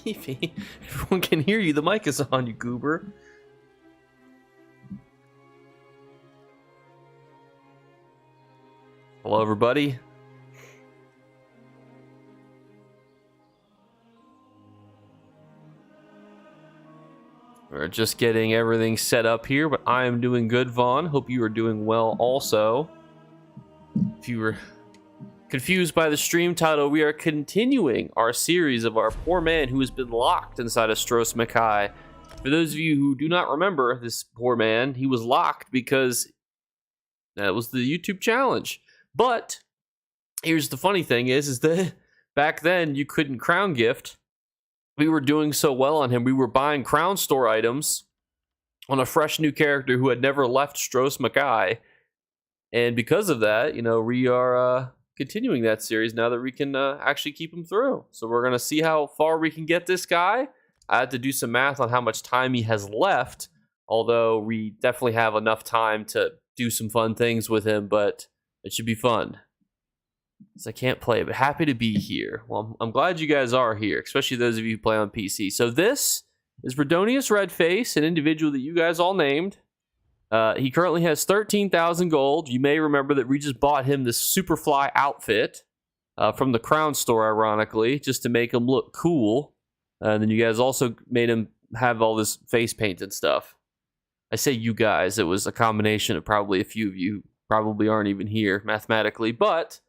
Stevie, everyone can hear you. The mic is on, you goober. Hello, everybody. We're just getting everything set up here, but I am doing good, Vaughn. Hope you are doing well also. If you were confused by the stream title, we are continuing our series of our poor man who has been locked inside of Stros M'kai. For those of you who do not remember this poor man, he was locked because that was the YouTube challenge. But here's the funny thing is that back then you couldn't crown gift. We were doing so well on him. We were buying crown store items on a fresh new character who had never left Stros M'kai. And because of that, you know, we are continuing that series now that we can actually keep him through. So we're going to see how far we can get this guy. I had to do some math on how much time he has left, although we definitely have enough time to do some fun things with him, but it should be fun. I can't play, but happy to be here. Well, I'm glad you guys are here, especially those of you who play on PC. So this is Verdonius Redface, an individual that you guys all named. He currently has 13,000 gold. You may remember that we just bought him this Superfly outfit from the Crown store, ironically, just to make him look cool. And then you guys also made him have all this face paint and stuff. I say you guys. It was a combination of probably a few of you who probably aren't even here mathematically, but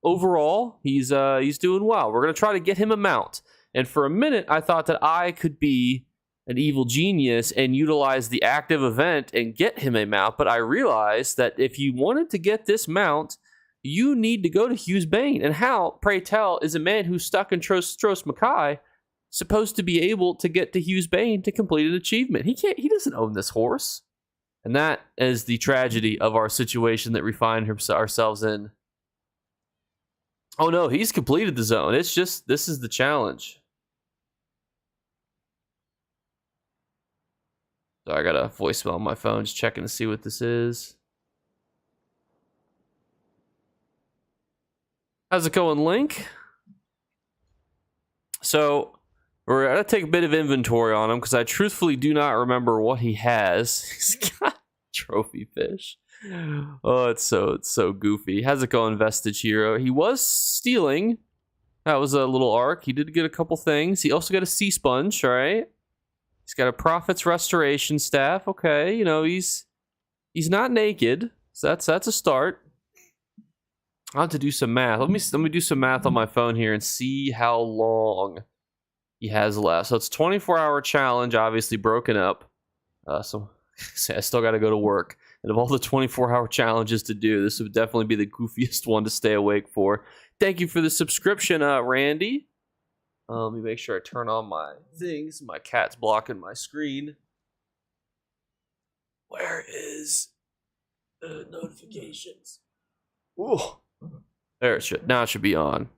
overall, he's doing well. We're going to try to get him a mount. And for a minute, I thought that I could be an evil genius and utilize the active event and get him a mount. But I realized that if you wanted to get this mount, you need to go to Hughes Bane. And how, pray tell, is a man who's stuck in Stros M'kai supposed to be able to get to Hughes Bane to complete an achievement? He doesn't own this horse. And that is the tragedy of our situation that we find ourselves in. Oh no, he's completed the zone. It's just, this is the challenge. So I got a voicemail on my phone, just checking to see what this is. How's it going, Link? So, we're going to take a bit of inventory on him, because I truthfully do not remember what he has. He's got trophy fish. Oh, it's so goofy. How's it going, Vestige Hero? He was stealing. That was a little arc. He did get a couple things. He also got a sea sponge, right? He's got a Prophet's Restoration staff. Okay, you know, he's not naked. So that's a start. I'll have to do some math. Let me do some math on my phone here and see how long he has left. So it's 24-hour challenge, obviously broken up. So I still got to go to work. And of all the 24-hour challenges to do, this would definitely be the goofiest one to stay awake for. Thank you for the subscription, Randy. Let me make sure I turn on my things. My cat's blocking my screen. Where is the notifications? Ooh. There it should. Now it should be on.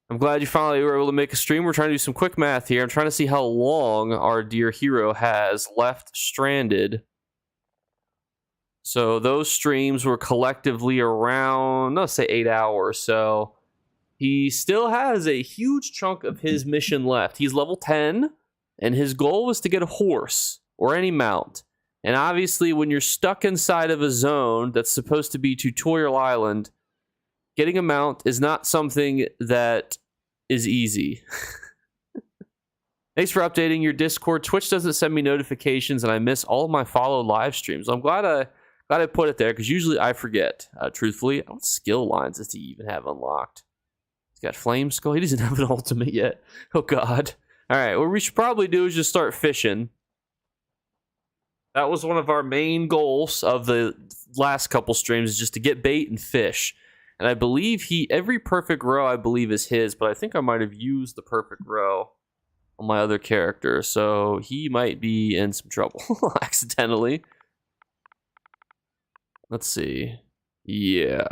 I'm glad you finally were able to make a stream. We're trying to do some quick math here. I'm trying to see how long our dear hero has left stranded. So those streams were collectively around, let's say 8 hours. So he still has a huge chunk of his mission left. He's level 10, and his goal was to get a horse or any mount. And obviously, when you're stuck inside of a zone that's supposed to be Tutorial Island, getting a mount is not something that is easy. Thanks for updating your Discord. Twitch doesn't send me notifications, and I miss all of my followed live streams. I'm glad I put it there, because usually I forget. Truthfully, what skill lines does he even have unlocked? He's got Flame Skull. He doesn't have an ultimate yet. Oh God. All right. What we should probably do is just start fishing. That was one of our main goals of the last couple streams, is just to get bait and fish. And I believe every perfect row I believe is his, but I think I might have used the perfect row on my other character, so he might be in some trouble accidentally. Let's see. Yeah.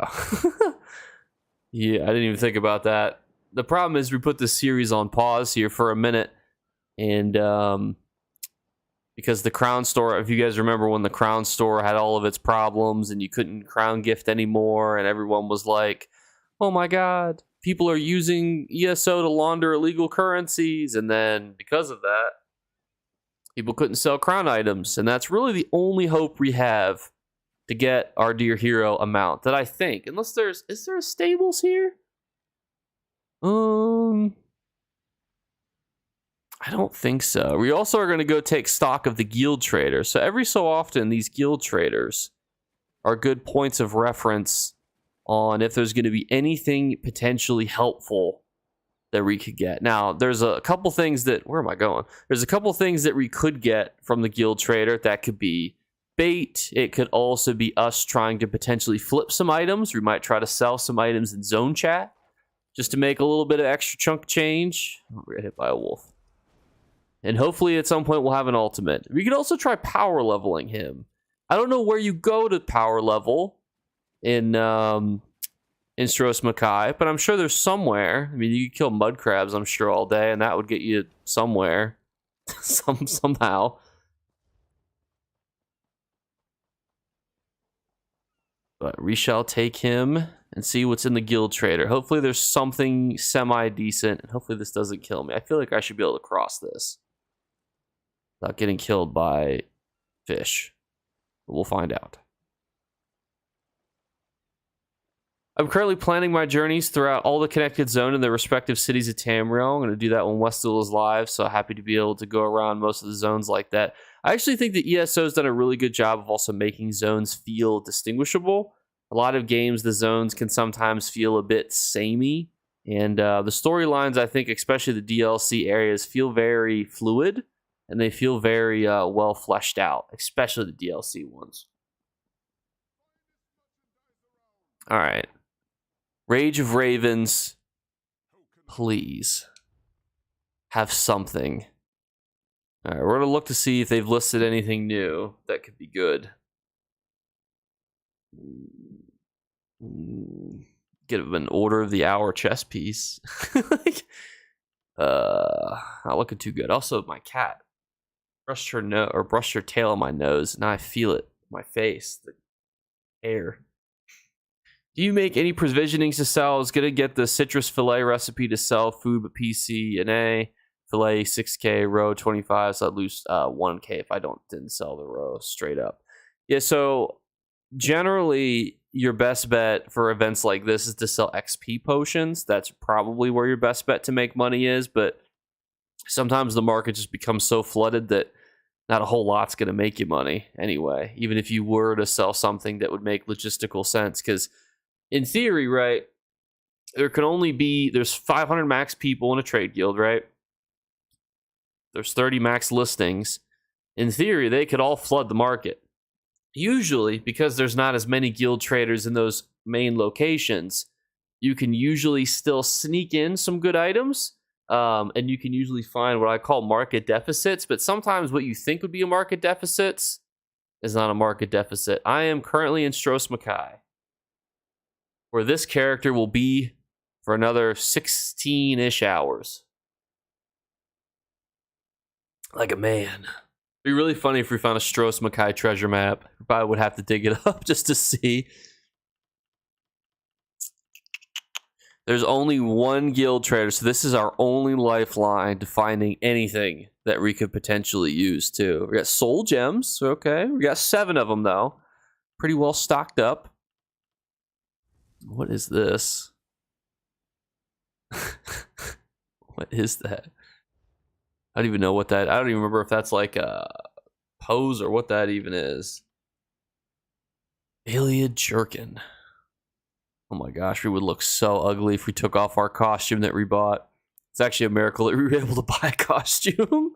Yeah, I didn't even think about that. The problem is we put this series on pause here for a minute, and because the Crown Store, if you guys remember when the Crown Store had all of its problems and you couldn't crown gift anymore, and everyone was like, oh my God, people are using ESO to launder illegal currencies, and then because of that, people couldn't sell crown items, and that's really the only hope we have to get our dear hero amount. That I think, unless is there a stables here? I don't think so. We also are going to go take stock of the guild trader. So every so often, these guild traders are good points of reference on if there's going to be anything potentially helpful that we could get. Now, there's a couple things that... Where am I going? There's a couple things that we could get from the guild trader. That could be bait. It could also be us trying to potentially flip some items. We might try to sell some items in zone chat just to make a little bit of extra chunk change. Oh, we're hit by a wolf. And hopefully at some point we'll have an ultimate. We could also try power leveling him. I don't know where you go to power level in Stros M'kai, but I'm sure there's somewhere. I mean, you could kill mud crabs, I'm sure, all day, and that would get you somewhere. Somehow. But we shall take him and see what's in the guild trader. Hopefully there's something semi-decent, and hopefully this doesn't kill me. I feel like I should be able to cross this without getting killed by fish. But we'll find out. I'm currently planning my journeys throughout all the connected zone in the respective cities of Tamriel. I'm going to do that when Westfield is live, so happy to be able to go around most of the zones like that. I actually think the ESO has done a really good job of also making zones feel distinguishable. A lot of games, the zones can sometimes feel a bit samey, and the storylines, I think, especially the DLC areas, feel very fluid, and they feel very well fleshed out, especially the DLC ones. All right. Rage of Ravens, please have something. All right, we're going to look to see if they've listed anything new that could be good. Get an Order of the Hour chess piece. Not looking too good. Also, my cat brushed her tail on my nose. Now I feel it in my face, the hair. Do you make any provisionings to sell? I was going to get the citrus fillet recipe to sell food, but PC and A. Fillet 6K, row 25, so I'd lose 1K if I didn't sell the row straight up. Yeah, so generally your best bet for events like this is to sell XP potions. That's probably where your best bet to make money is, but sometimes the market just becomes so flooded that not a whole lot's going to make you money anyway, even if you were to sell something that would make logistical sense, because in theory, right, there's 500 max people in a trade guild, right? There's 30 max listings. In theory, they could all flood the market. Usually, because there's not as many guild traders in those main locations, you can usually still sneak in some good items, and you can usually find what I call market deficits, but sometimes what you think would be a market deficit is not a market deficit. I am currently in Stros M'kai, where this character will be for another 16-ish hours. Like a man. It'd be really funny if we found a Stros M'kai treasure map. We probably would have to dig it up just to see. There's only one guild trader, so this is our only lifeline to finding anything that we could potentially use too. We got soul gems, okay. We got 7 of them though. Pretty well stocked up. What is this? What is that? I don't even know what that... I don't even remember if that's like a pose or what that even is. Iliad Jerkin. Oh my gosh, we would look so ugly if we took off our costume that we bought. It's actually a miracle that we were able to buy a costume.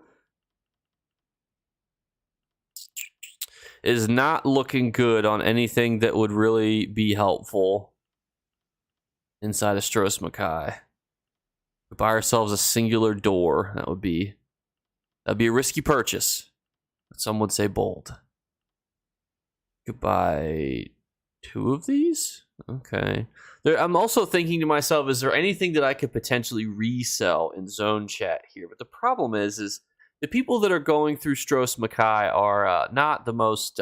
It is not looking good on anything that would really be helpful inside of Stros M'kai. We buy ourselves a singular door. That'd be a risky purchase. But some would say bold. Could buy 2 of these? Okay. I'm also thinking to myself, is there anything that I could potentially resell in zone chat here? But the problem is the people that are going through Stros M'kai are not the most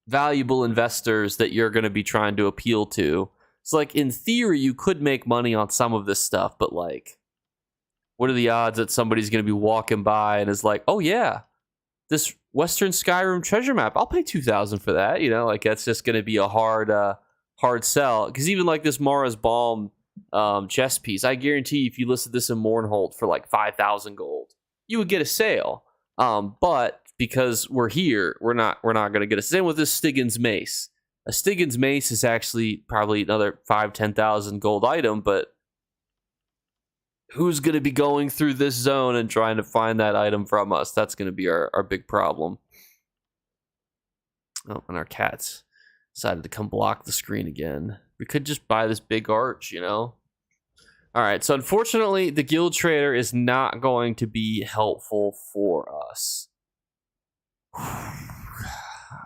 valuable investors that you're going to be trying to appeal to. So, like, in theory, you could make money on some of this stuff, but, like, what are the odds that somebody's going to be walking by and is like, oh, yeah, this Western Skyrim treasure map, I'll pay 2,000 for that. You know, like, that's just going to be a hard sell. Because even, like, this Mara's Balm chess piece, I guarantee if you listed this in Mournhold for, like, 5,000 gold, you would get a sale. But because we're here, we're not going to get a same with this Stiggins mace. A Stiggins mace is actually probably another 5,000-10,000 gold item, but who's going to be going through this zone and trying to find that item from us? That's going to be our big problem. Oh, and our cats decided to come block the screen again. We could just buy this big arch, you know? All right, so unfortunately, the guild trader is not going to be helpful for us.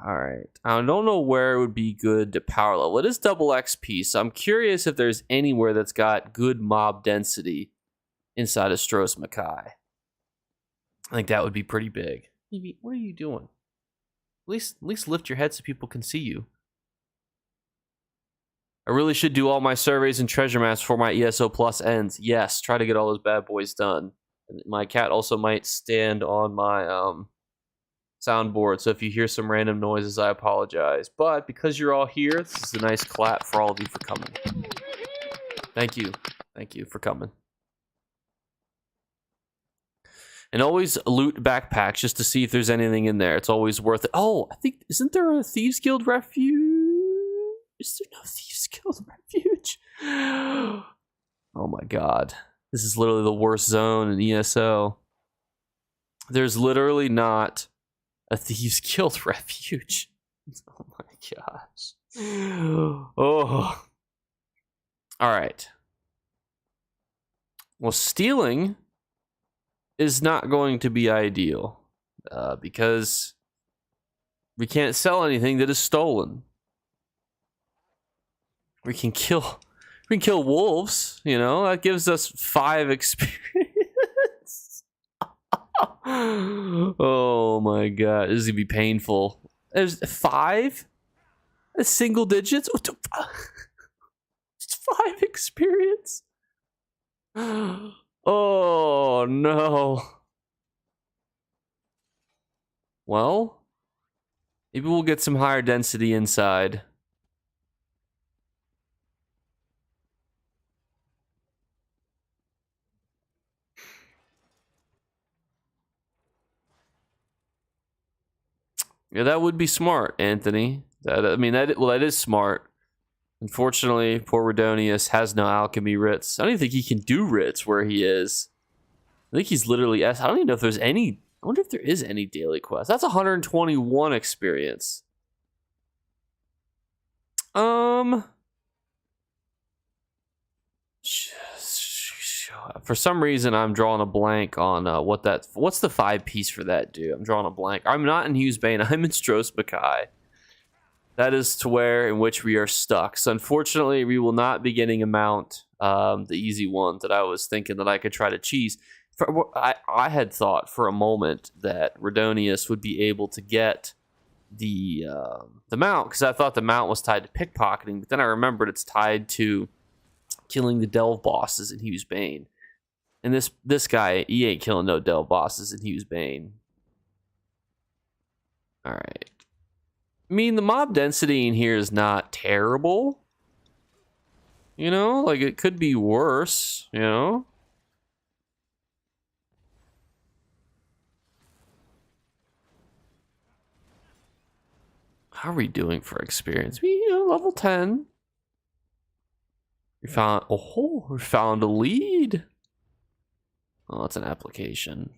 All right, I don't know where it would be good to power level. It is double XP, so I'm curious if there's anywhere that's got good mob density inside of Stros M'kai. I think that would be pretty big. Evie, what are you doing? At least lift your head so people can see you. I really should do all my surveys and treasure maps before my ESO Plus ends. Yes, try to get all those bad boys done. And my cat also might stand on my soundboard, so if you hear some random noises, I apologize. But because you're all here, this is a nice clap for all of you for coming. Thank you. Thank you for coming. And always loot backpacks just to see if there's anything in there. It's always worth it. Oh, I think, isn't there a Thieves Guild refuge? Is there no Thieves Guild refuge? Oh my god. This is literally the worst zone in ESO. There's literally not a Thieves Guild refuge. Oh my gosh. Oh. Alright. Well, stealing is not going to be ideal. Because we can't sell anything that is stolen. We can kill wolves, you know? That gives us 5 experience. Oh my god, this is gonna be painful. There's 5? That's single digits? It's 5 experience. Oh no. Well, maybe we'll get some higher density inside. Yeah, that would be smart, Anthony. That is smart. Unfortunately, poor Redonius has no alchemy writs. I don't even think he can do writs where he is. I think he's literally I don't even know if there's any. I wonder if there is any daily quest. That's 121 experience. For some reason, I'm drawing a blank on what's the 5 piece for that, dude? I'm drawing a blank. I'm not in Hughesbane. I'm in Stros M'kai. That is to where in which we are stuck. So unfortunately, we will not be getting a mount, the easy one that I was thinking that I could try to cheese. I had thought for a moment that Redonius would be able to get the mount, because I thought the mount was tied to pickpocketing, but then I remembered it's tied to killing the delve bosses in Hughesbane. And this guy, he ain't killing no delve bosses in Hughesbane. Alright. I mean, the mob density in here is not terrible. You know, like it could be worse, you know? How are we doing for experience? Level 10. We found a lead. Oh, it's an application.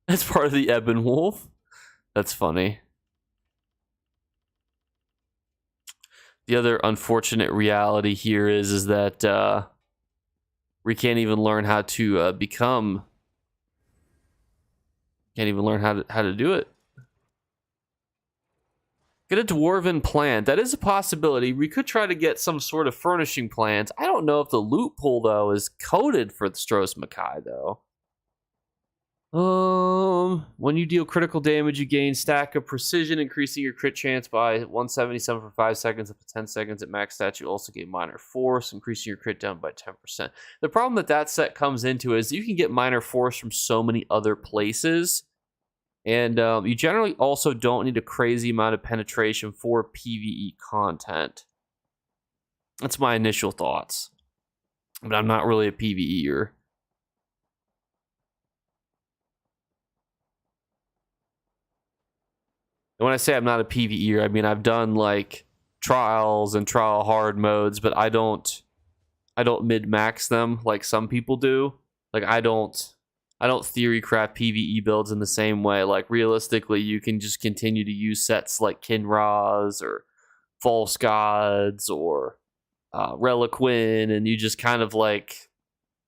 That's part of the Ebon Wolf. That's funny. The other unfortunate reality here is that we can't even learn how to become. Can't even learn how to do it. Get a dwarven plant. That is a possibility. We could try to get some sort of furnishing plant. I don't know if the loot pool though is coded for the Stros M'kai though. When you deal critical damage, you gain stack of precision, increasing your crit chance by 177 for 5 seconds up to 10 seconds. At max stats, you also gain minor force, increasing your crit down by 10%. The problem that set comes into is you can get minor force from so many other places, and you generally also don't need a crazy amount of penetration for PvE content. That's my initial thoughts, but I'm not really a PvEer. And when I say I'm not a PvEer, I mean I've done like trials and trial hard modes, but I don't mid-max them like some people do. Like I don't theory craft PvE builds in the same way. Like realistically, you can just continue to use sets like Kinra's or False Gods or Reliquin, and you just kind of like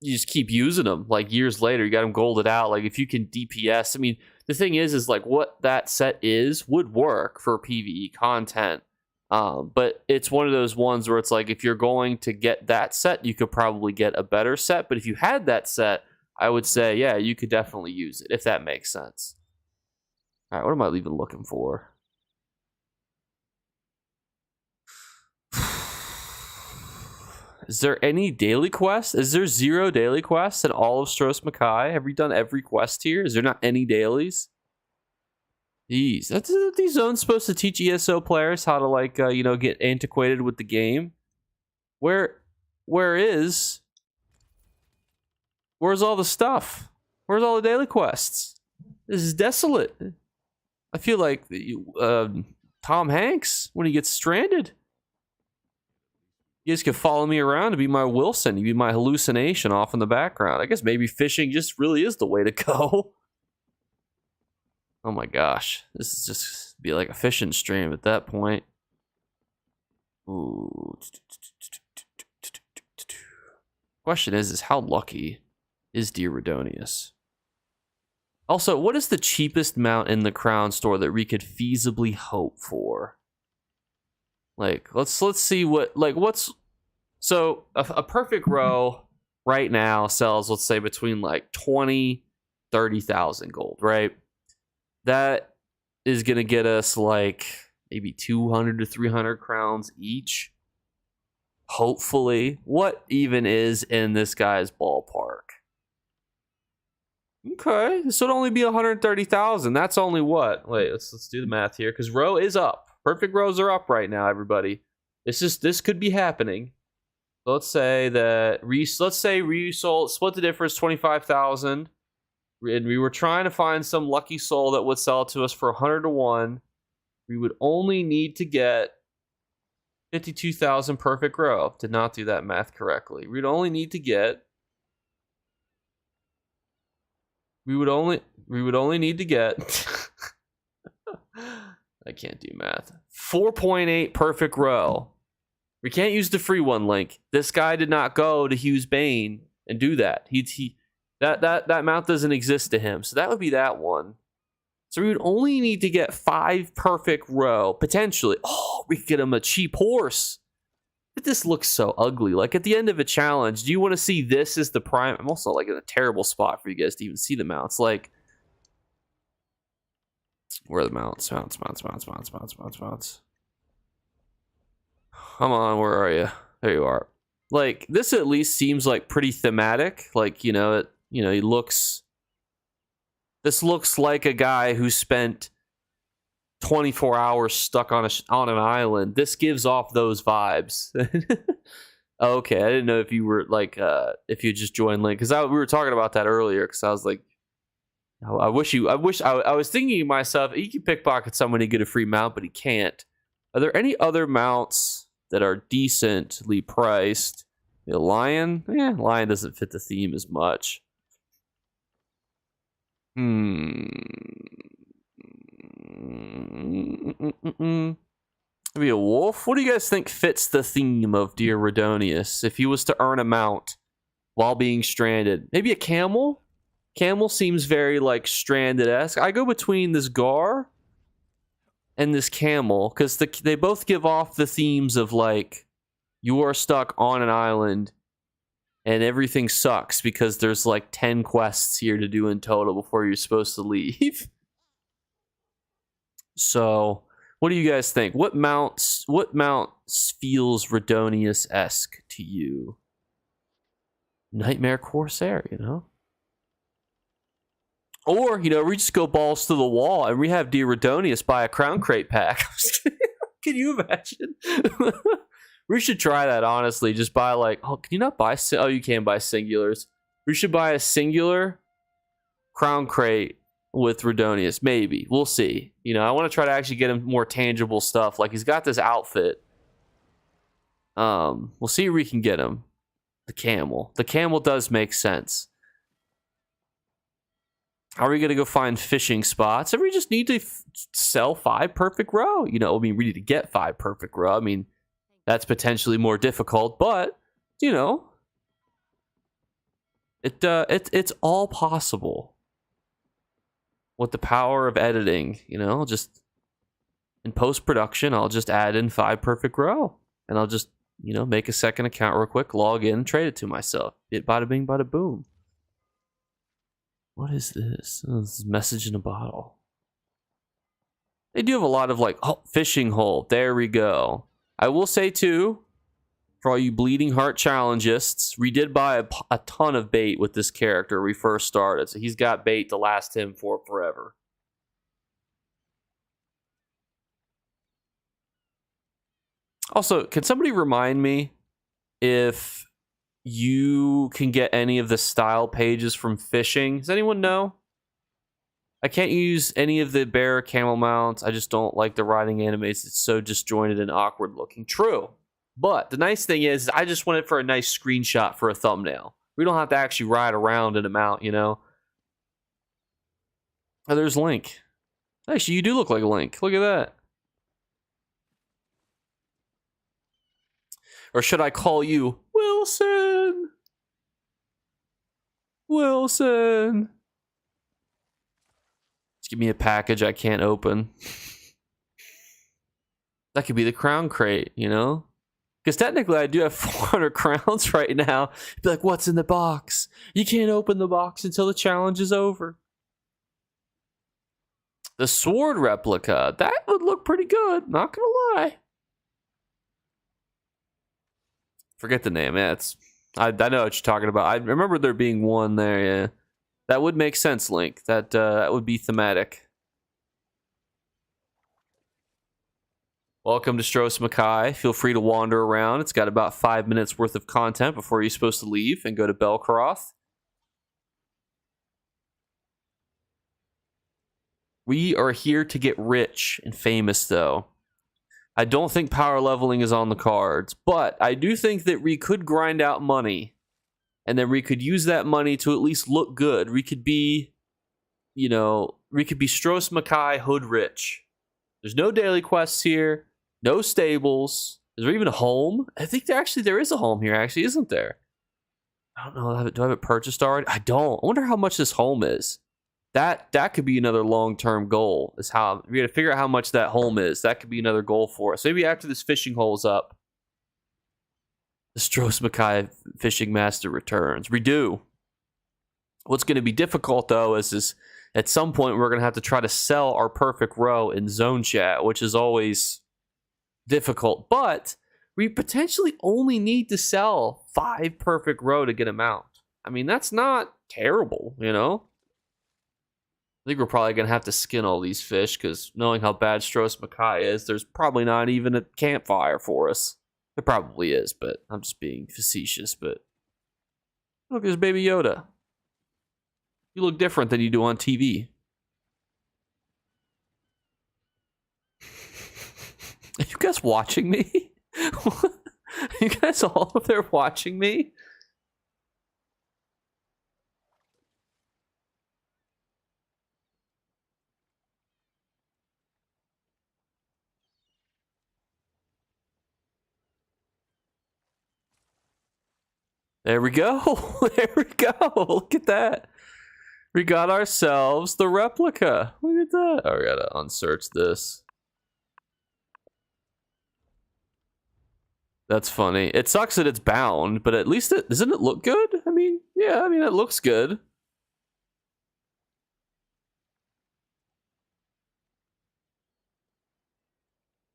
you just keep using them. Like years later, you got them golded out. Like if you can DPS, I mean, the thing is like what that set would work for PvE content. But it's one of those ones where it's like if you're going to get that set, you could probably get a better set. But if you had that set, I would say, yeah, you could definitely use it, if that makes sense. All right, what am I even looking for? Is there any daily quests? Is there 0 daily quests in all of Stros M'kai? Have we done every quest here? Is there not any dailies? These zones supposed to teach ESO players how to like get antiquated with the game. Where's all the stuff? Where's all the daily quests? This is desolate. I feel like Tom Hanks when he gets stranded. You guys can follow me around to be my Wilson. You be my hallucination off in the background. I guess maybe fishing just really is the way to go. Oh my gosh. This is just be like a fishing stream at that point. Ooh. Question is how lucky is Dear Redonius? Also, what is the cheapest mount in the Crown store that we could feasibly hope for? Like, let's see what's so a perfect row right now sells, let's say, between like 20,000-30,000 gold, right? That is gonna get us like maybe 200 to 300 crowns each. Hopefully, what even is in this guy's ballpark? Okay, this would only be 130,000. That's only what? Wait, let's do the math here, because row is up. Perfect rows are up right now, everybody. This could be happening. Let's say resold, split the difference, 25,000, and we were trying to find some lucky soul that would sell to us for 100 to 1. We would only need to get 52,000 perfect row. Did not do that math correctly. We would only need to get. We would only need to get. I can't do math. 4.8 perfect row. We can't use the free one link. This guy did not go to Hughes Bane and do that. That mount doesn't exist to him. So that would be that one. So we would only need to get 5 perfect row, potentially. Oh, we could get him a cheap horse. But this looks so ugly. Like at the end of a challenge, do you want to see this as the prime? I'm also like in a terrible spot for you guys to even see the mounts. Like, where are the mounts? Mounts. Come on, where are you? There you are. Like, this at least seems like pretty thematic. Like, he looks. This looks like a guy who spent 24 hours stuck on an island. This gives off those vibes. Okay, I didn't know if you were like if you just joined link, because we were talking about that earlier. Because I was like, I was thinking to myself, he can pickpocket someone to get a free mount, but he can't. Are there any other mounts that are decently priced? The lion? Lion doesn't fit the theme as much. Maybe a wolf? What do you guys think fits the theme of Dear Redonius if he was to earn a mount while being stranded? Maybe a camel? Camel seems very like stranded-esque. I go between this Gar and this camel because they both give off the themes of like you are stuck on an island and everything sucks because there's like 10 quests here to do in total before you're supposed to leave. So, what do you guys think? What mount feels Redonius-esque to you? Nightmare Corsair, you know? Or, you know, we just go balls to the wall and we have Dear Redonius buy a Crown Crate pack. Can you imagine? We should try that, honestly. Just buy, like, oh, can you not buy? Oh, you can buy singulars. We should buy a singular Crown Crate with Redonius. Maybe. We'll see. You know, I want to try to actually get him more tangible stuff. Like, he's got this outfit. We'll see where we can get him. The camel. The camel does make sense. How are we going to go find fishing spots? And we just need to sell 5 perfect row. You know, I mean, we need to get 5 perfect row. I mean, that's potentially more difficult, but, you know, it's all possible. With the power of editing, you know, just in post-production, I'll just add in 5 perfect row. And I'll just, you know, make a second account real quick, log in, trade it to myself. Bada bing, bada boom. What is this? Oh, this is message in a bottle. They do have a lot of, like, oh, fishing hole. There we go. I will say, too, for all you bleeding heart challengists, we did buy a ton of bait with this character when we first started. So he's got bait to last him for forever. Also, can somebody remind me if you can get any of the style pages from fishing? Does anyone know? I can't use any of the bear camel mounts. I just don't like the riding animates. It's so disjointed and awkward looking. True. But the nice thing is, I just want it for a nice screenshot for a thumbnail. We don't have to actually ride around in a mount, you know? Oh, there's Link. Actually, you do look like a Link. Look at that. Or should I call you Wilson? Wilson. Just give me a package I can't open. That could be the crown crate, you know? Because technically I do have 400 crowns right now. Be like, what's in the box? You can't open the box until the challenge is over. The sword replica. That would look pretty good. Not gonna lie. Forget the name. Yeah, I know what you're talking about. I remember there being one there, yeah. That would make sense, Link. That would be thematic. Welcome to Stros M'kai. Feel free to wander around. It's got about 5 minutes worth of content before you're supposed to leave and go to Belcroft. We are here to get rich and famous, though. I don't think power leveling is on the cards, but I do think that we could grind out money, and then we could use that money to at least look good. We could be, you know, we could be Stros M'kai hood rich. There's no daily quests here, no stables. Is there even a home? I think there is a home here, actually, isn't there? I don't know. Do I have it purchased already? I don't. I wonder how much this home is. That could be another long-term goal. Is how we got to figure out how much that home is. That could be another goal for us. Maybe after this fishing hole's up, the Stros M'kai fishing master returns. We do. What's going to be difficult though is at some point we're going to have to try to sell our perfect row in zone chat, which is always difficult. But we potentially only need to sell 5 perfect row to get them out. I mean, that's not terrible, you know. I think we're probably going to have to skin all these fish, because knowing how bad Stros M'kai is, there's probably not even a campfire for us. There probably is, but I'm just being facetious. But look, there's Baby Yoda. You look different than you do on TV. Are you guys watching me? Are you guys all up there watching me? There we go. There we go. Look at that. We got ourselves the replica. Look at that. Oh, we gotta unsearch this. That's funny. It sucks that it's bound, but at least doesn't it look good? I mean, yeah, I mean it looks good.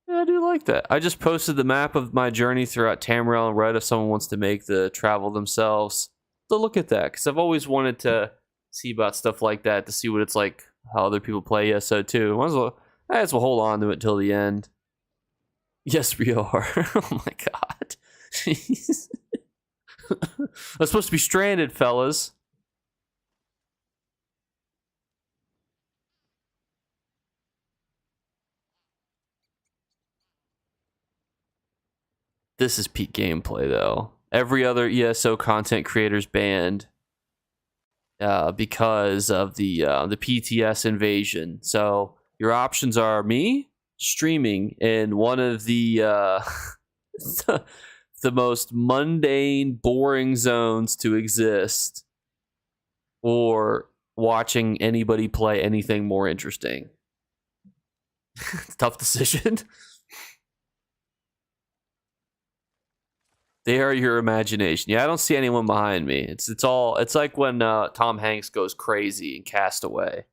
Yeah, I do like that. I just posted the map of my journey throughout Tamriel and Red if someone wants to make the travel themselves. So look at that, because I've always wanted to see about stuff like that, to see what it's like, how other people play ESO too. Might as well hold on to it till the end. Yes, we are. Oh my god. Jeez. I'm supposed to be stranded, fellas. This is peak gameplay, though. Every other ESO content creator's banned because of the PTS invasion. So your options are me streaming in one of the the most mundane, boring zones to exist, or watching anybody play anything more interesting. Tough decision. They are your imagination. Yeah, I don't see anyone behind me. It's like when Tom Hanks goes crazy in Castaway.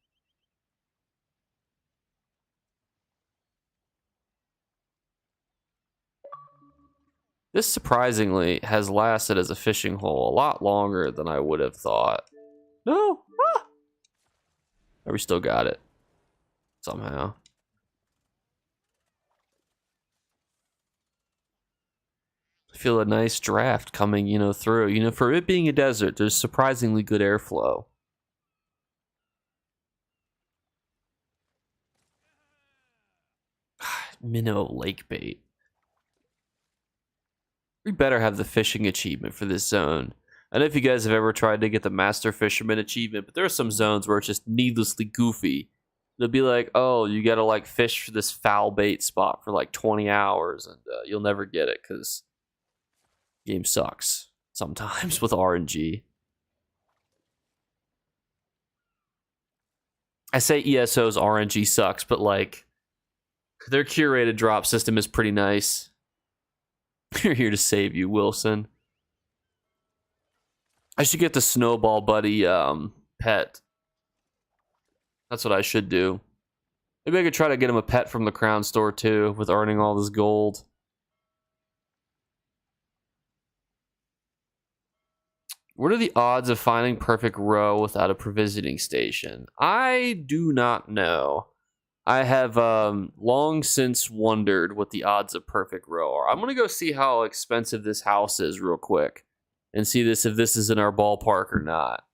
This surprisingly has lasted as a fishing hole a lot longer than I would have thought. No. Ah! We still got it. Somehow. I feel a nice draft coming, through. For it being a desert, there's surprisingly good airflow. Minnow lake bait. We better have the fishing achievement for this zone. I don't know if you guys have ever tried to get the Master Fisherman achievement, but there are some zones where it's just needlessly goofy. It'll be like, oh, you gotta like fish for this foul bait spot for like 20 hours, and you'll never get it because the game sucks sometimes with RNG. I say ESO's RNG sucks, but like their curated drop system is pretty nice. We're here to save you, Wilson. I should get the Snowball Buddy pet. That's what I should do. Maybe I could try to get him a pet from the Crown Store too, with earning all this gold. What are the odds of finding perfect row without a provisioning station? I do not know. I have long since wondered what the odds of perfect row are. I'm going to go see how expensive this house is real quick and see if this is in our ballpark or not.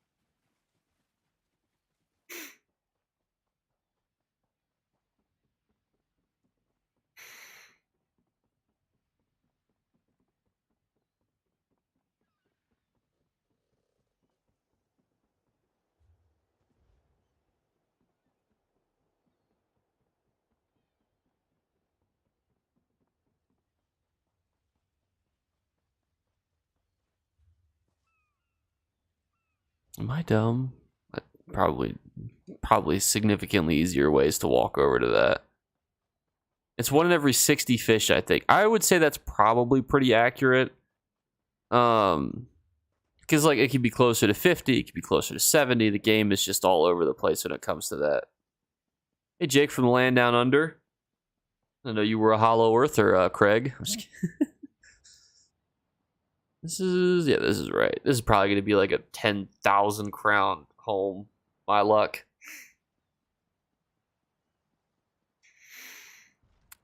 Am I dumb? Probably significantly easier ways to walk over to that. It's 1 in every 60 fish, I think. I would say that's probably pretty accurate. Because like it could be closer to 50, it could be closer to 70. The game is just all over the place when it comes to that. Hey, Jake from the Land Down Under. I know you were a Hollow Earther, Craig. I'm just kidding. This is right. This is probably going to be like a 10,000 crown home. My luck.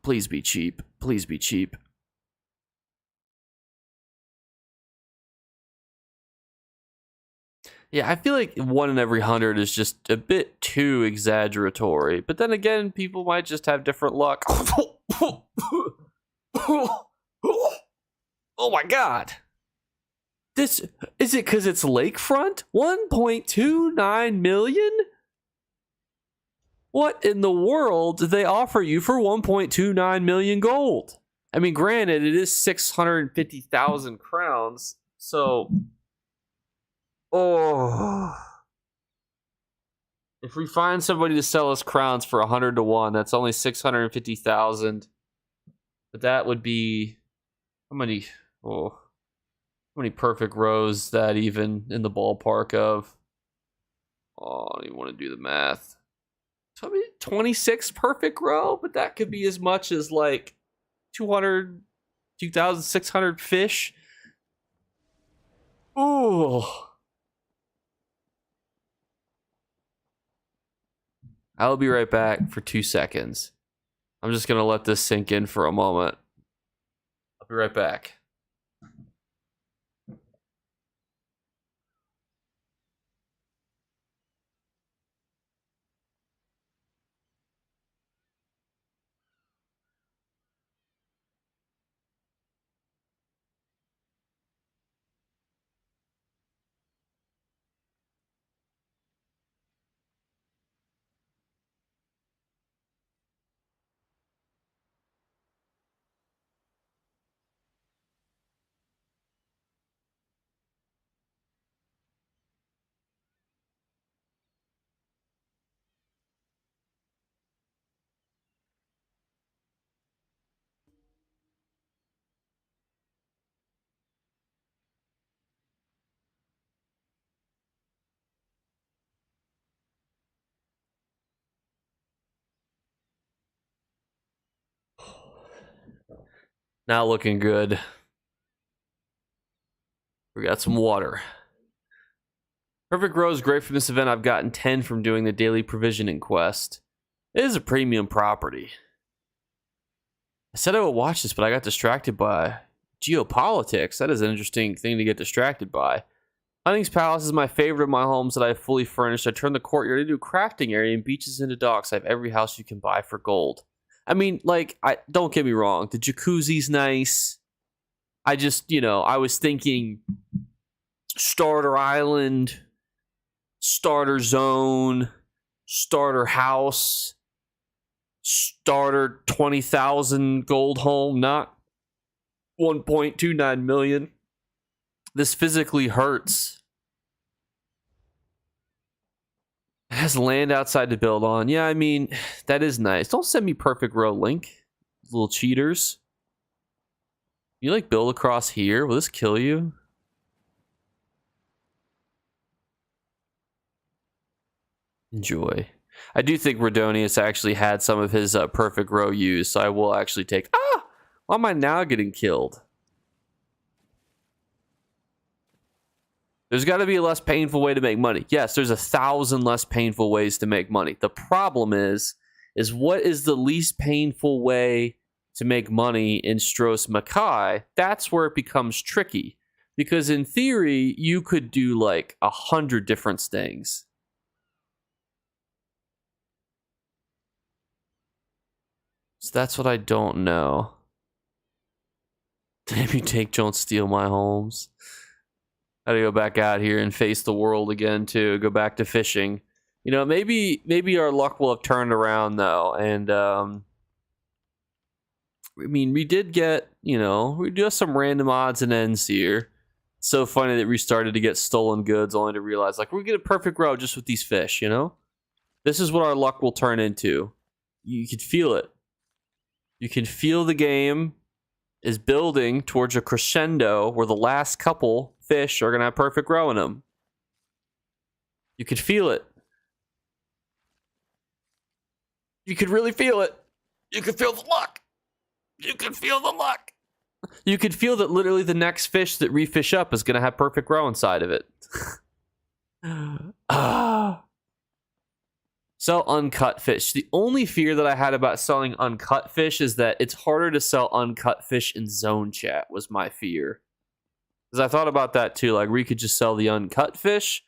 Please be cheap. Please be cheap. Yeah, I feel like 1 in every 100 is just a bit too exaggeratory. But then again, people might just have different luck. Oh my god. This is it because it's lakefront? 1.29 million? What in the world did they offer you for 1.29 million gold? I mean, granted, it is 650,000 crowns, so if we find somebody to sell us crowns for 100 to 1, that's only 650,000. But that would be How many? Oh, how many perfect rows that even in the ballpark of? Oh, I don't even want to do the math. 26 perfect row, but that could be as much as like 200, 2,600 fish. Oh, I'll be right back for 2 seconds. I'm just gonna let this sink in for a moment. I'll be right back. Not looking good. We got some water. Perfect row is great from this event. I've gotten 10 from doing the daily provisioning quest. It is a premium property. I said I would watch this, but I got distracted by geopolitics. That is an interesting thing to get distracted by. Hunting's Palace is my favorite of my homes that I have fully furnished. I turned the courtyard into a crafting area and beaches into docks. I have every house you can buy for gold. I mean, like, don't get me wrong. The jacuzzi's nice. I just, I was thinking starter island, starter zone, starter house, starter 20,000 gold home, not 1.29 million. This physically hurts. It has land outside to build on. Yeah, I mean, that is nice. Don't send me perfect row, Link. Little cheaters. You like build across here? Will this kill you? Enjoy. I do think Redonius actually had some of his perfect row used, so I will actually take... Ah! Why am I now getting killed? There's got to be a less painful way to make money. Yes, there's 1,000 less painful ways to make money. The problem is what is the least painful way to make money in Stros M'kai? That's where it becomes tricky. Because in theory, you could do like 100 different things. So that's what I don't know. Damn you, take, don't steal my homes. Gotta go back out here and face the world again too. Go back to fishing. Maybe our luck will have turned around though. And I mean, we did get, we do have some random odds and ends here. It's so funny that we started to get stolen goods only to realize like we get a perfect row just with these fish, This is what our luck will turn into. You can feel it. You can feel the game is building towards a crescendo where the last couple fish are going to have perfect row in them. You could feel it. You could really feel it. You could feel the luck. You could feel the luck. You could feel that literally the next fish that refish up is going to have perfect row inside of it. Sell uncut fish. The only fear that I had about selling uncut fish is that it's harder to sell uncut fish in zone chat was my fear. Because I thought about that too. Like, we could just sell the uncut fish.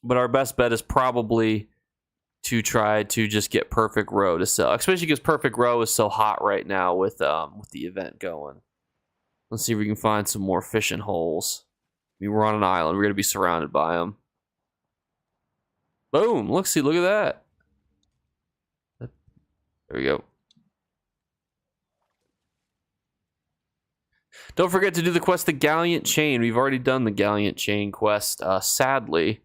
But our best bet is probably to try to just get perfect row to sell. Especially because perfect row is so hot right now with the event going. Let's see if we can find some more fishing holes. I mean, we're on an island. We're going to be surrounded by them. Boom. Look at that. There we go. Don't forget to do the quest, the Gallant Chain. We've already done the Gallant Chain quest, sadly.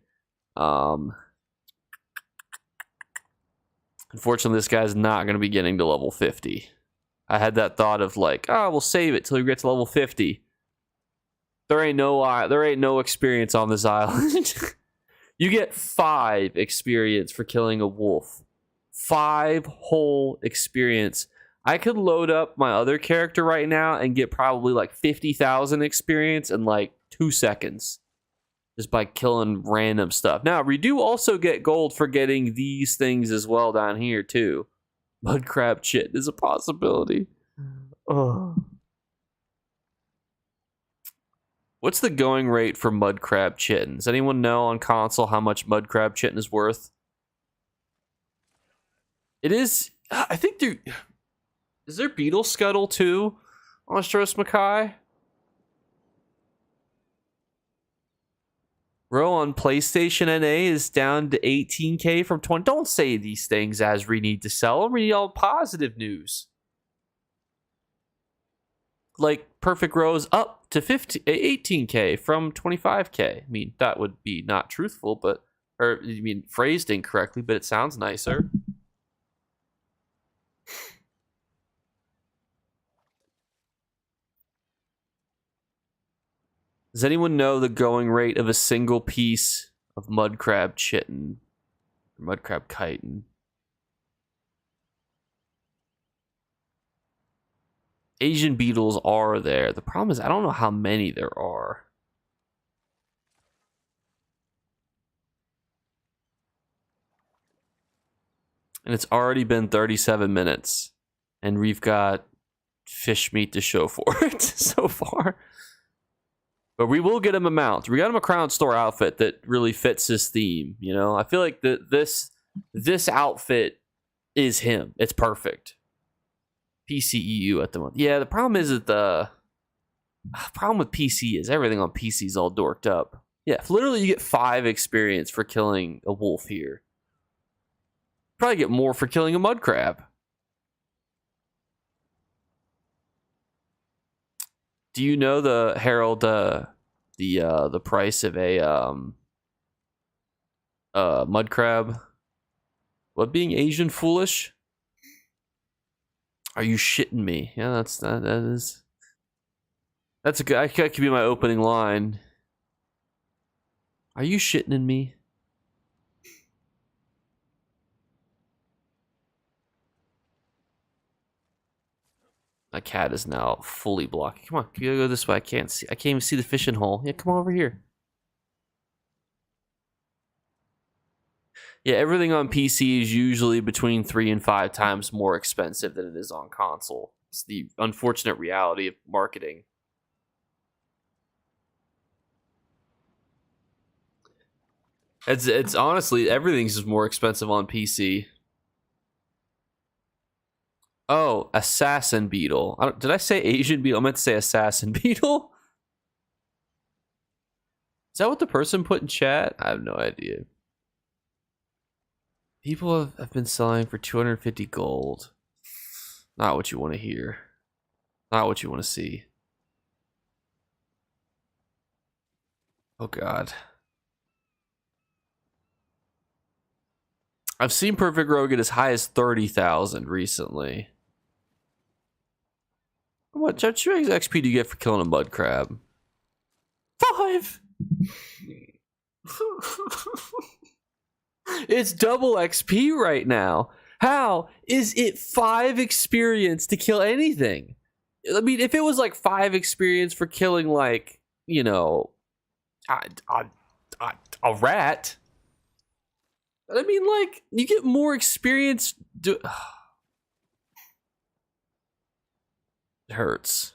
Unfortunately, this guy's not going to be getting to level 50. I had that thought of like, oh, we'll save it till we get to level 50. There ain't no experience on this island. You get 5 experience for killing a wolf. 5 whole experience. I could load up my other character right now and get probably like 50,000 experience in like 2 seconds. Just by killing random stuff. Now, we do also get gold for getting these things as well down here too. Mud crab chit is a possibility. Oh. What's the going rate for mud crab chitin? Does anyone know on console how much mud crab chitin is worth? It is, I think there, is there beetle scuttle too on Stros M'kai? Row on PlayStation NA is down to 18K from 20. Don't say these things as we need to sell them. We need all positive news. Like Perfect Row's up to 18K from 25K. I mean, that would be not truthful, but, or I mean, phrased incorrectly, but it sounds nicer. Does anyone know the going rate of a single piece of mud crab chitin? Or mud crab chitin? Asian beetles are there. The problem is I don't know how many there are. And it's already been 37 minutes. And we've got fish meat to show for it so far. But we will get him a mount. We got him a Crown Store outfit that really fits his theme. You know, I feel like this outfit is him. It's perfect. PCEU at the moment. Yeah, the problem is that the problem with PC is everything on PC is all dorked up. Yeah, literally you get 5 experience for killing a wolf here. Probably get more for killing a mud crab. Do you know the Harold the price of a mud crab? What, being Asian foolish? Are you shitting me? Yeah, that's a good. That could be my opening line. Are you shitting in me? My cat is now fully blocking. Come on, you gotta go this way. I can't see. I can't even see the fishing hole. Yeah, come on over here. Yeah, everything on PC is usually between 3 and 5 times more expensive than it is on console. It's the unfortunate reality of marketing. It's honestly, everything's just more expensive on PC. Oh, assassin beetle. Did I say Asian beetle? I meant to say assassin beetle. Is that what the person put in chat? I have no idea. People have been selling for 250 gold. Not what you want to hear. Not what you want to see. Oh God. I've seen Perfect Row get as high as 30,000 recently. What XP do you get for killing a mud crab? 5! It's double XP right now. How is it 5 experience to kill anything? I mean, if it was like 5 experience for killing, like, you know, a rat. I mean, like, you get more experience. It hurts.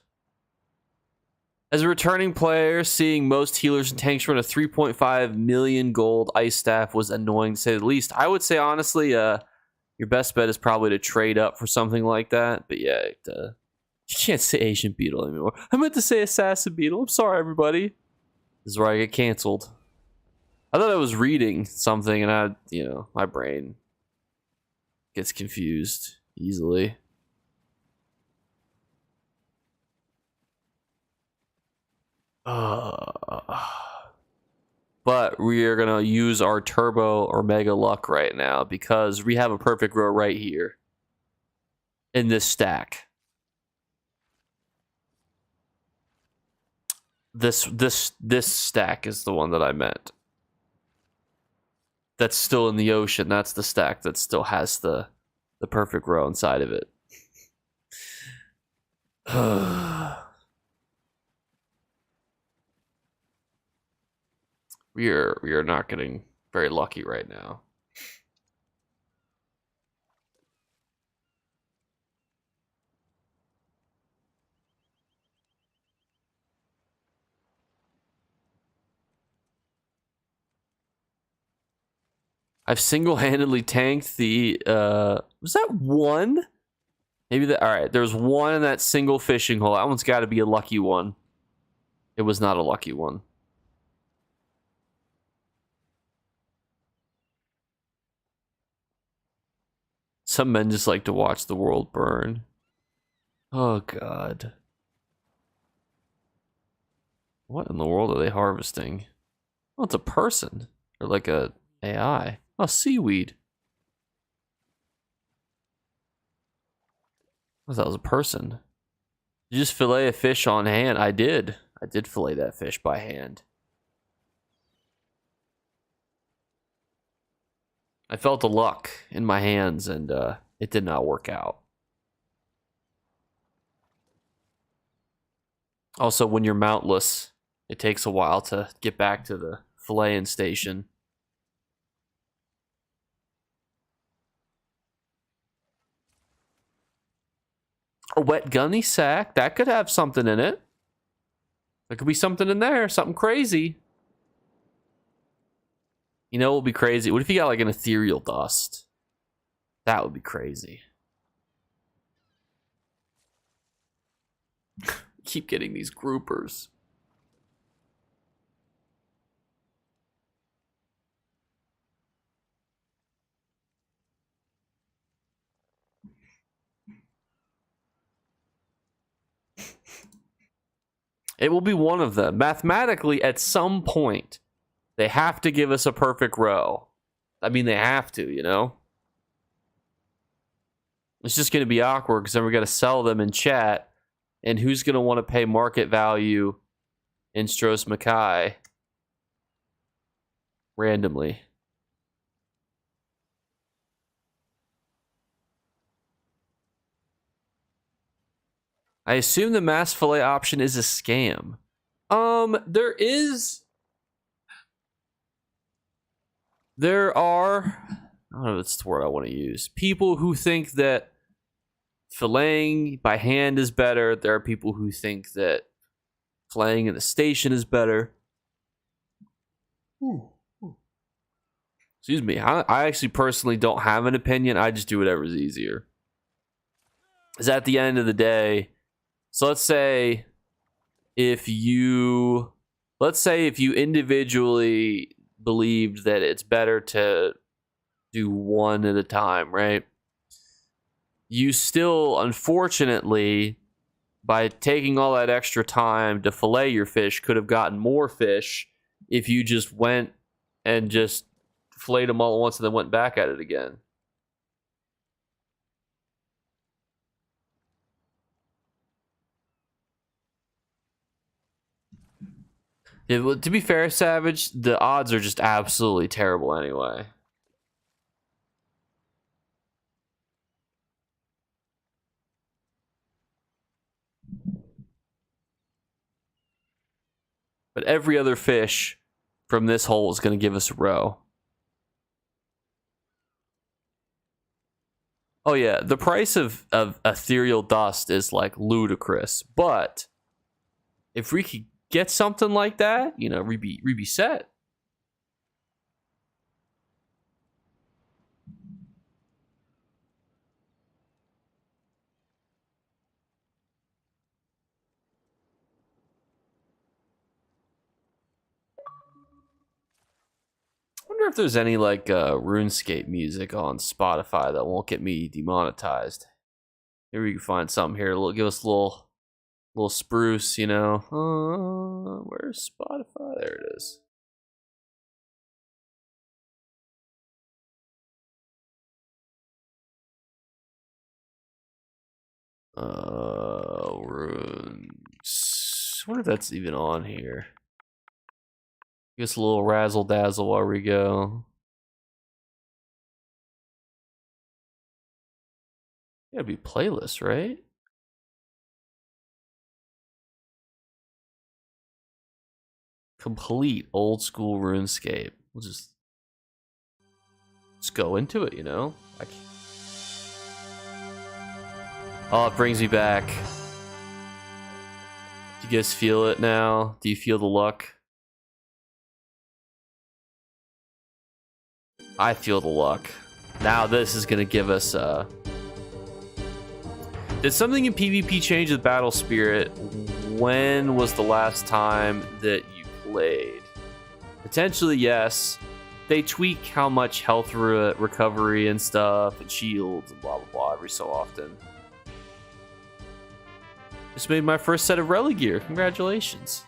As a returning player, seeing most healers and tanks run a 3.5 million gold ice staff was annoying to say the least. I would say, honestly, your best bet is probably to trade up for something like that. But yeah, you can't say Asian beetle anymore. I meant to say assassin beetle. I'm sorry, everybody. This is where I get canceled. I thought I was reading something, and my brain gets confused easily. But we are gonna use our turbo or mega luck right now because we have a perfect row right here in this stack. This stack is the one that I meant. That's still in the ocean. That's the stack that still has the perfect row inside of it. we are not getting very lucky right now. I've single-handedly tanked the was that one? Maybe that. All right, there's one in that single fishing hole. That one's got to be a lucky one. It was not a lucky one. Some men just like to watch the world burn. Oh god. What in the world are they harvesting? Oh, it's a person. Or like a AI. Oh, seaweed. I thought that was a person. Did you just fillet a fish on hand? I did. I did fillet that fish by hand. I felt the luck in my hands and it did not work out. Also, when you're mountless, it takes a while to get back to the filleting station. A wet gunny sack, that could have something in it. There could be something in there, something crazy. You know what would be crazy? What if you got like an ethereal dust? That would be crazy. Keep getting these groupers. It will be one of them. Mathematically, at some point, they have to give us a perfect row. I mean, they have to, you know? It's just going to be awkward because then we're going to sell them in chat. And who's going to want to pay market value in Stros M'kai randomly? I assume the mass fillet option is a scam. There are, I don't know if it's the word I want to use, people who think that filleting by hand is better. There are people who think that filleting in the station is better. Excuse me. I actually personally don't have an opinion. I just do whatever's easier. Is at the end of the day, so let's say if you individually believed that it's better to do one at a time, right? You still, unfortunately, by taking all that extra time to fillet your fish, could have gotten more fish if you just went and just filleted them all at once and then went back at it again. Well, to be fair, Savage, the odds are just absolutely terrible anyway. But every other fish from this hole is going to give us a row. Oh yeah, the price of ethereal dust is like ludicrous. But if we could get something like that, you know, we'd be set. I wonder if there's any like RuneScape music on Spotify that won't get me demonetized. Maybe we can find something here. Give us a little spruce, you know. Where's Spotify? There it is. RuneScape. I wonder if that's even on here. I guess a little razzle dazzle while we go. Gotta be playlist, right? Complete old school RuneScape. We'll just go into it, you know? Oh, it brings me back. Do you guys feel it now? Do you feel the luck? I feel the luck. Now this is gonna give us Did something in PvP change with Battle Spirit? When was the last time that you played? Potentially yes. They tweak how much health recovery and stuff and shields and blah blah blah every so often. Just made my first set of Relic gear. Congratulations.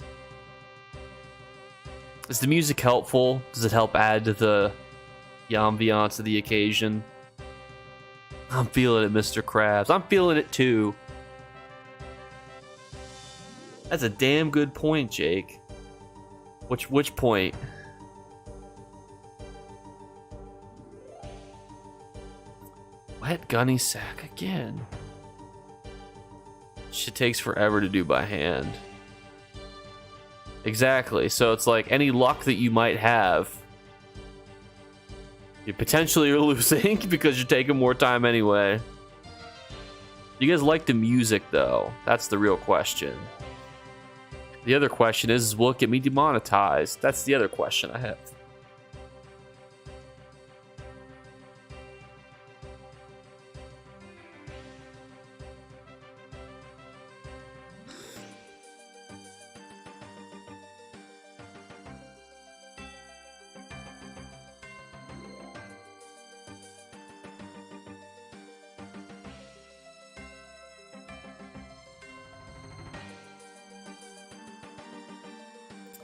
Is the music helpful? Does it help add to the ambiance of the occasion? I'm feeling it, Mr. Krabs. I'm feeling it too. That's a damn good point, Jake. Which point? Wet gunny sack again. Shit takes forever to do by hand. Exactly. So it's like any luck that you might have, you potentially are losing because you're taking more time anyway. You guys like the music though? That's the real question. The other question is will it get me demonetized? That's the other question I have.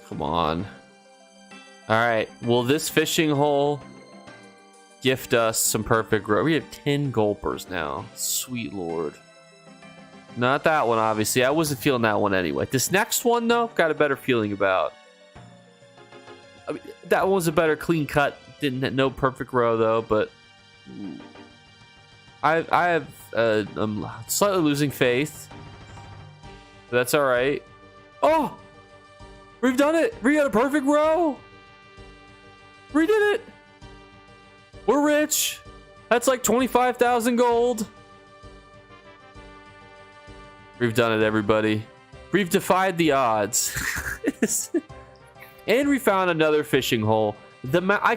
Come on. Alright, will this fishing hole gift us some perfect growth? We have 10 gulpers now. Sweet lord. Not that one, obviously. I wasn't feeling that one anyway. This next one, though, got a better feeling about. I mean, that one was a better clean cut. Didn't no perfect row, though, but I'm slightly losing faith. But that's alright. Oh! We've done it! We got a perfect row! We did it! We're rich! That's like 25,000 gold. We've done it, everybody. We've defied the odds. And we found another fishing hole. I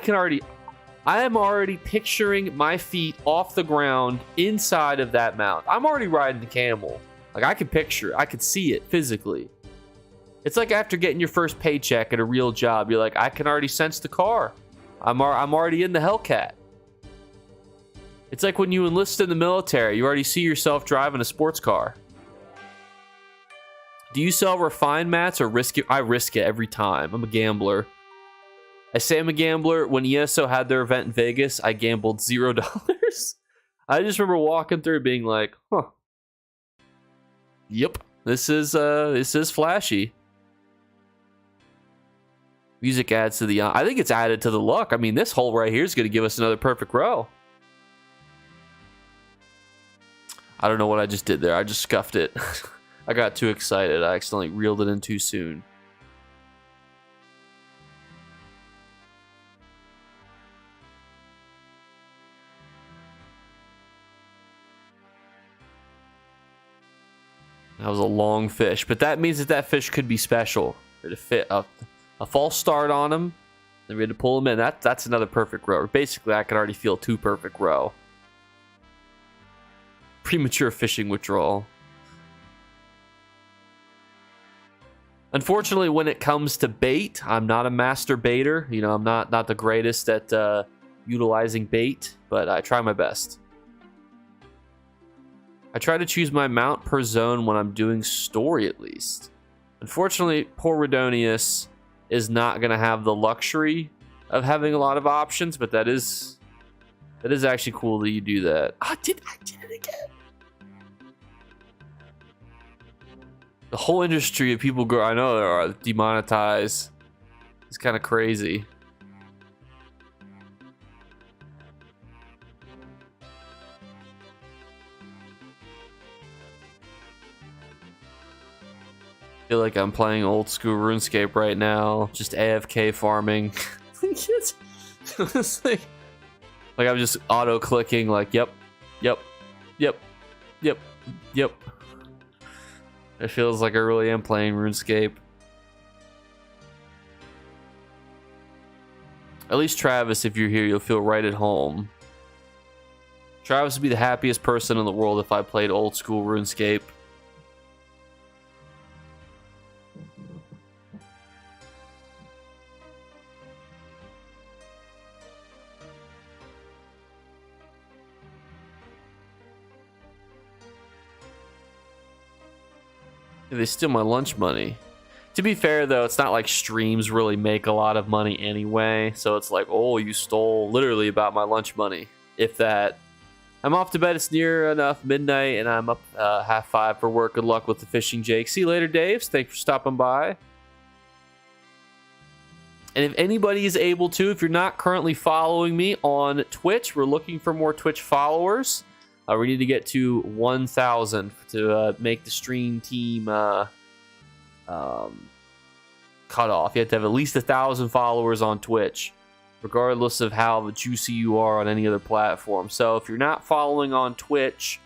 am already picturing my feet off the ground inside of that mount. I'm already riding the camel. Like, I can picture it. I could see it physically. It's like after getting your first paycheck at a real job, you're like, I can already sense the car. I'm already in the Hellcat. It's like when you enlist in the military, you already see yourself driving a sports car. Do you sell refined mats or risk it? I risk it every time. I'm a gambler. I say I'm a gambler. When ESO had their event in Vegas, I gambled $0. I just remember walking through being like, huh. Yep, this is flashy. Music adds to the... I think it's added to the luck. I mean, this hole right here is going to give us another perfect row. I don't know what I just did there. I just scuffed it. I got too excited. I accidentally reeled it in too soon. That was a long fish, but that means that fish could be special. To fit up a false start on him, then we had to pull him in. That's another perfect row. Basically, I could already feel 2 perfect row. Premature fishing withdrawal. Unfortunately, when it comes to bait, I'm not a master baiter. You know, I'm not the greatest at utilizing bait, but I try my best. I try to choose my mount per zone when I'm doing story, at least. Unfortunately, poor Redonius is not going to have the luxury of having a lot of options, but that is actually cool that you do that. I did it again. The whole industry of people go, I know, are demonetized. It's kind of crazy. I feel like I'm playing old school RuneScape right now, just AFK farming. It's like I'm just auto clicking, like yep. It feels like I really am playing RuneScape. At least Travis, if you're here, you'll feel right at home. Travis would be the happiest person in the world if I played old school RuneScape. They steal my lunch money. To be fair, though, it's not like streams really make a lot of money anyway. So it's like, oh, you stole literally about my lunch money. If that. I'm off to bed. It's near enough midnight, and I'm up 4:30 for work. Good luck with the fishing, Jake. See you later, Dave. Thanks for stopping by. And if anybody is able to, if you're not currently following me on Twitch, we're looking for more Twitch followers. We need to get to 1,000 to make the stream team cut off. You have to have at least 1,000 followers on Twitch, regardless of how juicy you are on any other platform. So if you're not following on Twitch,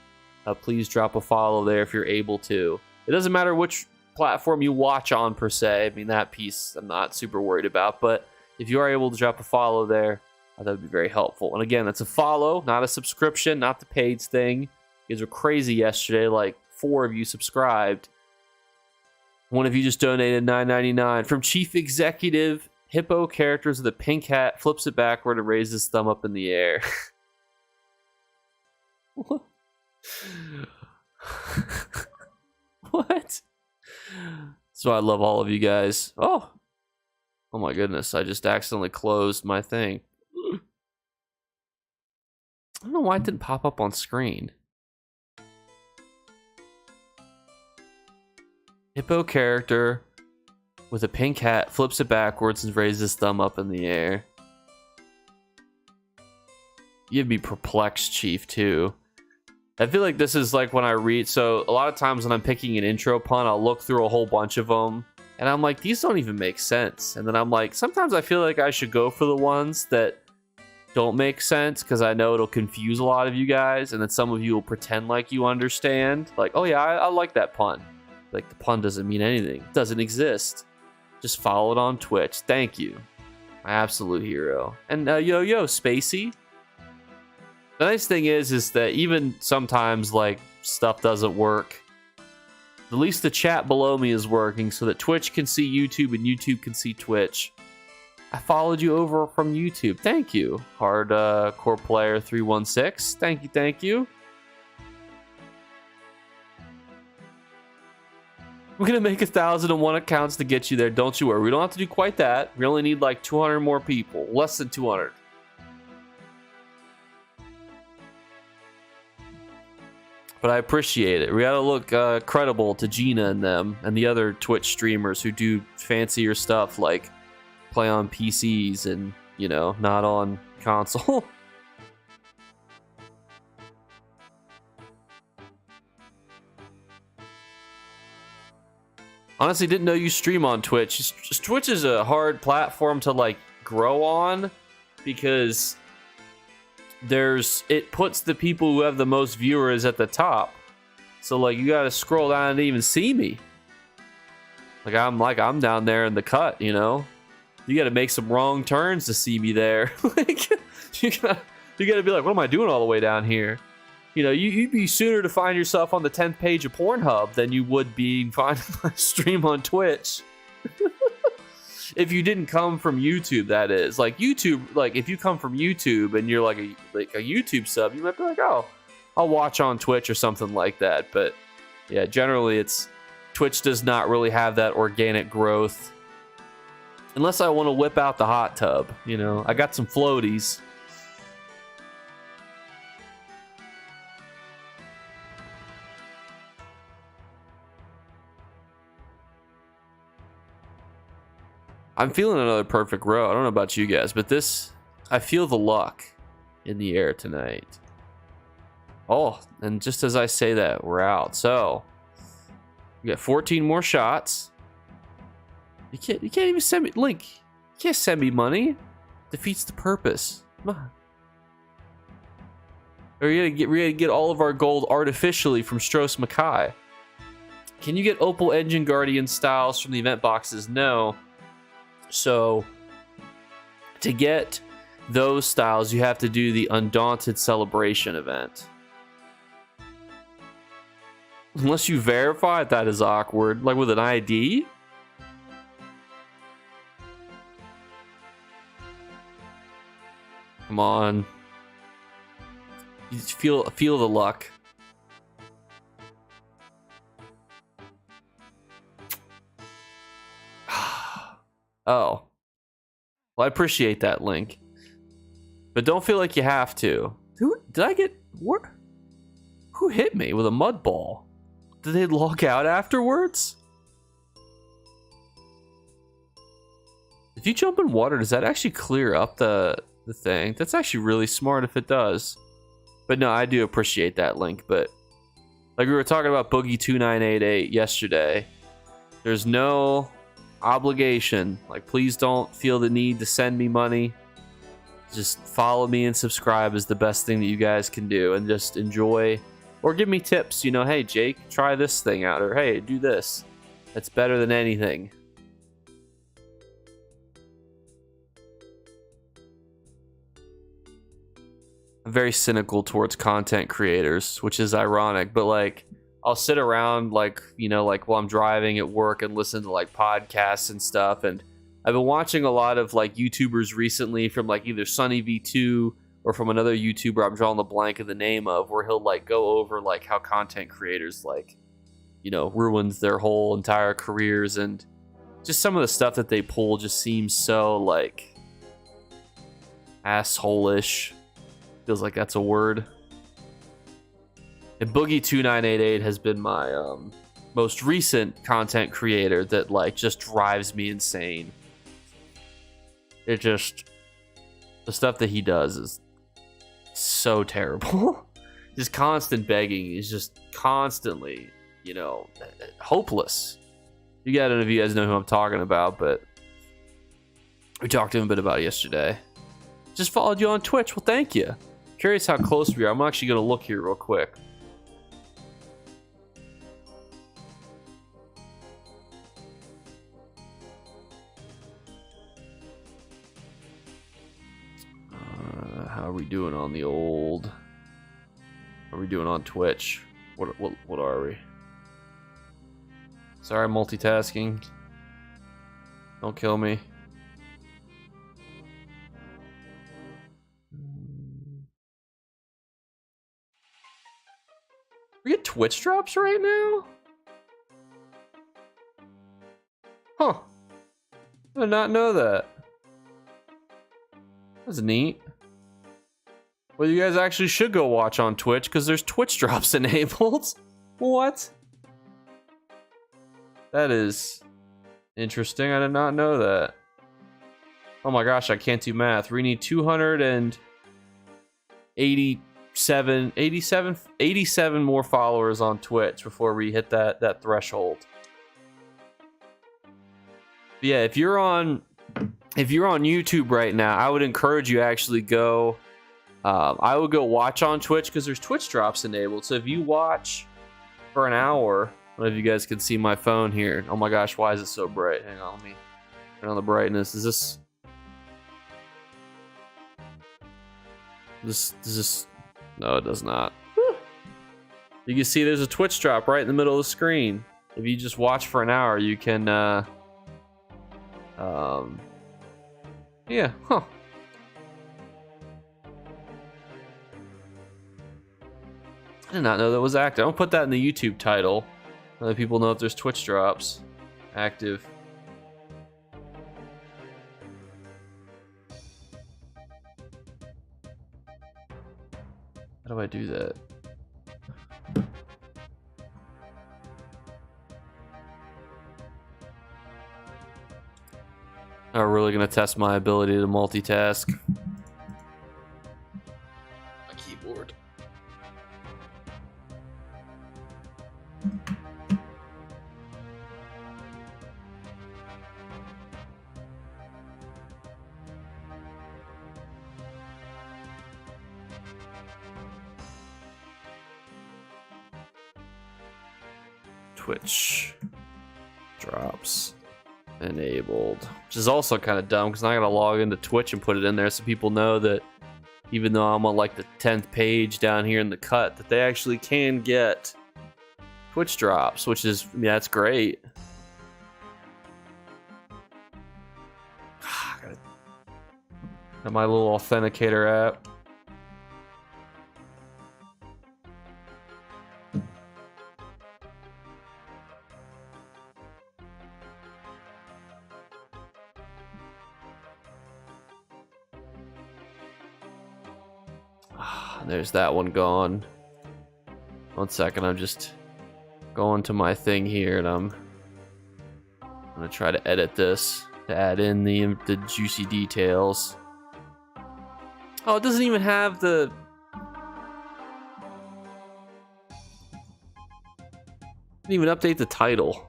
please drop a follow there if you're able to. It doesn't matter which platform you watch on per se. I mean, that piece I'm not super worried about, but if you are able to drop a follow there, that would be very helpful. And again, that's a follow, not a subscription, not the paid thing. You guys were crazy yesterday. Like 4 of you subscribed. One of you just donated $9.99. From Chief Executive, Hippo characters with a pink hat, flips it backward and raises his thumb up in the air. What? What? So I love all of you guys. Oh my goodness. I just accidentally closed my thing. I don't know why it didn't pop up on screen. Hippo character with a pink hat flips it backwards and raises his thumb up in the air. You'd be perplexed, Chief, too. I feel like this is like when I read. So a lot of times when I'm picking an intro pun, I'll look through a whole bunch of them. And I'm like, these don't even make sense. And then I'm like, sometimes I feel like I should go for the ones that don't make sense, because I know it'll confuse a lot of you guys, and then some of you will pretend like you understand. Like, oh yeah, I like that pun. Like, the pun doesn't mean anything. It doesn't exist. Just follow it on Twitch. Thank you. My absolute hero. And yo, Spacey. The nice thing is that even sometimes, like, stuff doesn't work. At least the chat below me is working so that Twitch can see YouTube and YouTube can see Twitch. I followed you over from YouTube. Thank you. Hardcore Player 316. Thank you. We're gonna make 1,001 accounts to get you there. Don't you worry. We don't have to do quite that. We only need like 200 more people. Less than 200. But I appreciate it. We gotta look credible to Gina and them and the other Twitch streamers who do fancier stuff like play on PCs and, you know, not on console. Honestly, didn't know you stream on Twitch. Twitch is a hard platform to like grow on because it puts the people who have the most viewers at the top. So like you gotta scroll down to even see me. I'm down there in the cut, you know. You gotta make some wrong turns to see me there. Like you gotta be like, what am I doing all the way down here? You know, you'd be sooner to find yourself on the 10th page of Pornhub than you would be finding my stream on Twitch. If you didn't come from YouTube, that is. Like YouTube, like if you come from YouTube and you're like a YouTube sub, you might be like, oh, I'll watch on Twitch or something like that. But yeah, generally Twitch does not really have that organic growth. Unless I want to whip out the hot tub, you know. I got some floaties. I'm feeling another perfect row. I don't know about you guys, but this, I feel the luck in the air tonight. Oh, and just as I say that, we're out. So we got 14 more shots. You can't even send me Link. You can't send me money. Defeats the purpose. Come on. We're gonna get all of our gold artificially from Stros M'kai. Can you get Opal Engine Guardian styles from the event boxes? No. So to get those styles, you have to do the Undaunted Celebration event. Unless you verify it, that is awkward. Like with an ID? Come on. You just feel the luck. Oh. Well, I appreciate that, Link. But don't feel like you have to. Who did I get? What? Who hit me with a mud ball? Did they log out afterwards? If you jump in water, does that actually clear up the thing? That's actually really smart if it does. But no, I do appreciate that, Link. But like we were talking about Boogie 2988 yesterday, there's no obligation. Like, please don't feel the need to send me money. Just follow me and subscribe is the best thing that you guys can do, and just enjoy or give me tips. You know, hey Jake, try this thing out, or hey, do this. That's better than anything. I'm very cynical towards content creators, which is ironic, but like I'll sit around like, you know, like while I'm driving at work and listen to like podcasts and stuff, and I've been watching a lot of like YouTubers recently from like either Sunny V2 or from another YouTuber I'm drawing the blank of the name of, where he'll like go over like how content creators like, you know, ruins their whole entire careers, and just some of the stuff that they pull just seems so like asshole-ish. Feels like that's a word. And Boogie 2988 has been my most recent content creator that like just drives me insane. It just, the stuff that he does is so terrible. Just constant begging is just constantly, you know, hopeless. You guys, I don't know if you guys know who I'm talking about, but we talked to him a bit about it yesterday. Just followed you on Twitch. Well, thank you. Curious how close we are. I'm actually going to look here real quick. How are we doing on the old? How are we doing on Twitch? What are we? Sorry, multitasking. Don't kill me. We get Twitch drops right now? Huh. I did not know that. That's neat. Well, you guys actually should go watch on Twitch because there's Twitch drops enabled. What? That is interesting. I did not know that. Oh my gosh, I can't do math. We need 87 more followers on Twitch before we hit that threshold. But yeah, if you're on YouTube right now, I would encourage you actually go. I would go watch on Twitch because there's Twitch drops enabled. So if you watch for an hour, I don't know if you guys can see my phone here. Oh my gosh, why is it so bright? Hang on, let me turn on the brightness. Is this? No, it does not. You can see there's a Twitch drop right in the middle of the screen. If you just watch for an hour, you can yeah, huh. I did not know that was active. I'll put that in the YouTube title. Let people know if there's Twitch drops active. How do I do that? are really gonna test my ability to multitask. My keyboard. Twitch drops enabled, which is also kind of dumb because now I gotta log into Twitch and put it in there so people know that even though I'm on like the 10th page down here in the cut, that they actually can get Twitch drops, which is, yeah, that's great. Got my little authenticator app. There's that one gone. 1 second, I'm just going to my thing here, and I'm gonna try to edit this to add in the juicy details. Oh, it doesn't even have the... Didn't even update the title.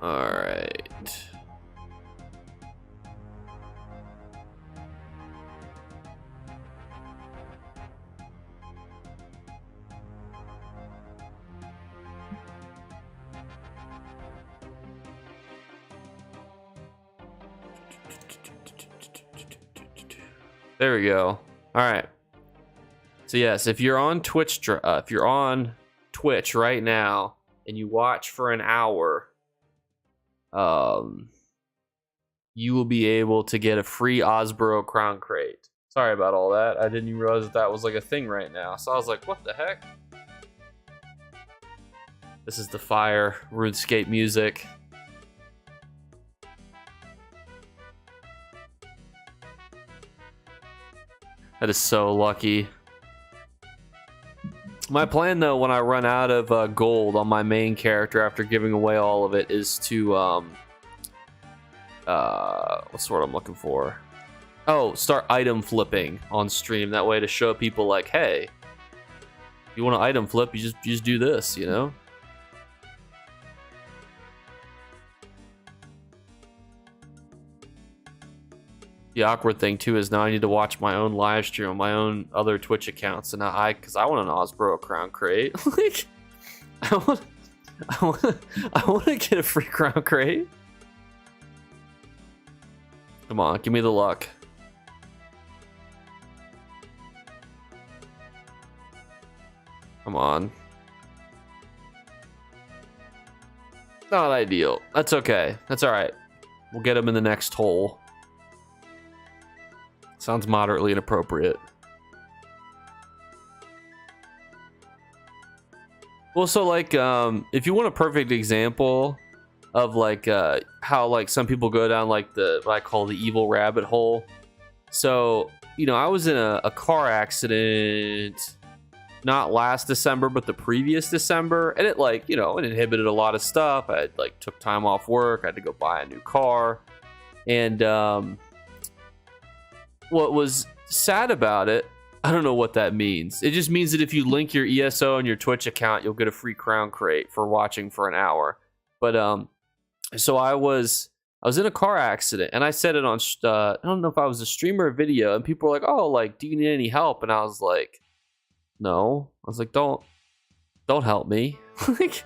All right. There we go. All right. So yes, if you're on Twitch right now and you watch for an hour, you will be able to get a free Osbro Crown Crate. Sorry about all that. I didn't even realize that was like a thing right now. So I was like, what the heck? This is the fire RuneScape music. That is so lucky. My plan, though, when I run out of gold on my main character after giving away all of it, is to what's the word I'm looking for? Oh, start item flipping on stream. That way to show people like, hey, if you want to item flip, you just do this, you know? The awkward thing too is now I need to watch my own live stream on my own other Twitch accounts, and because I want an Osbro Crown Crate. Like, I want to get a free Crown Crate. Come on, give me the luck. Come on. Not ideal. That's okay. That's all right. We'll get him in the next hole. Sounds moderately inappropriate. Well, so like, if you want a perfect example of like how like some people go down like what I call the evil rabbit hole. So, you know, I was in a car accident not last December, but the previous December, and it like, you know, it inhibited a lot of stuff. I like took time off work. I had to go buy a new car, and what was sad about it, I don't know what that means. It just means that if you link your ESO and your Twitch account, you'll get a free Crown Crate for watching for an hour. But so I was in a car accident, and I said it on I don't know if I was a streamer or video, and people were like, "Oh, like, do you need any help?" And I was like, "No." I was like, "Don't help me." Like,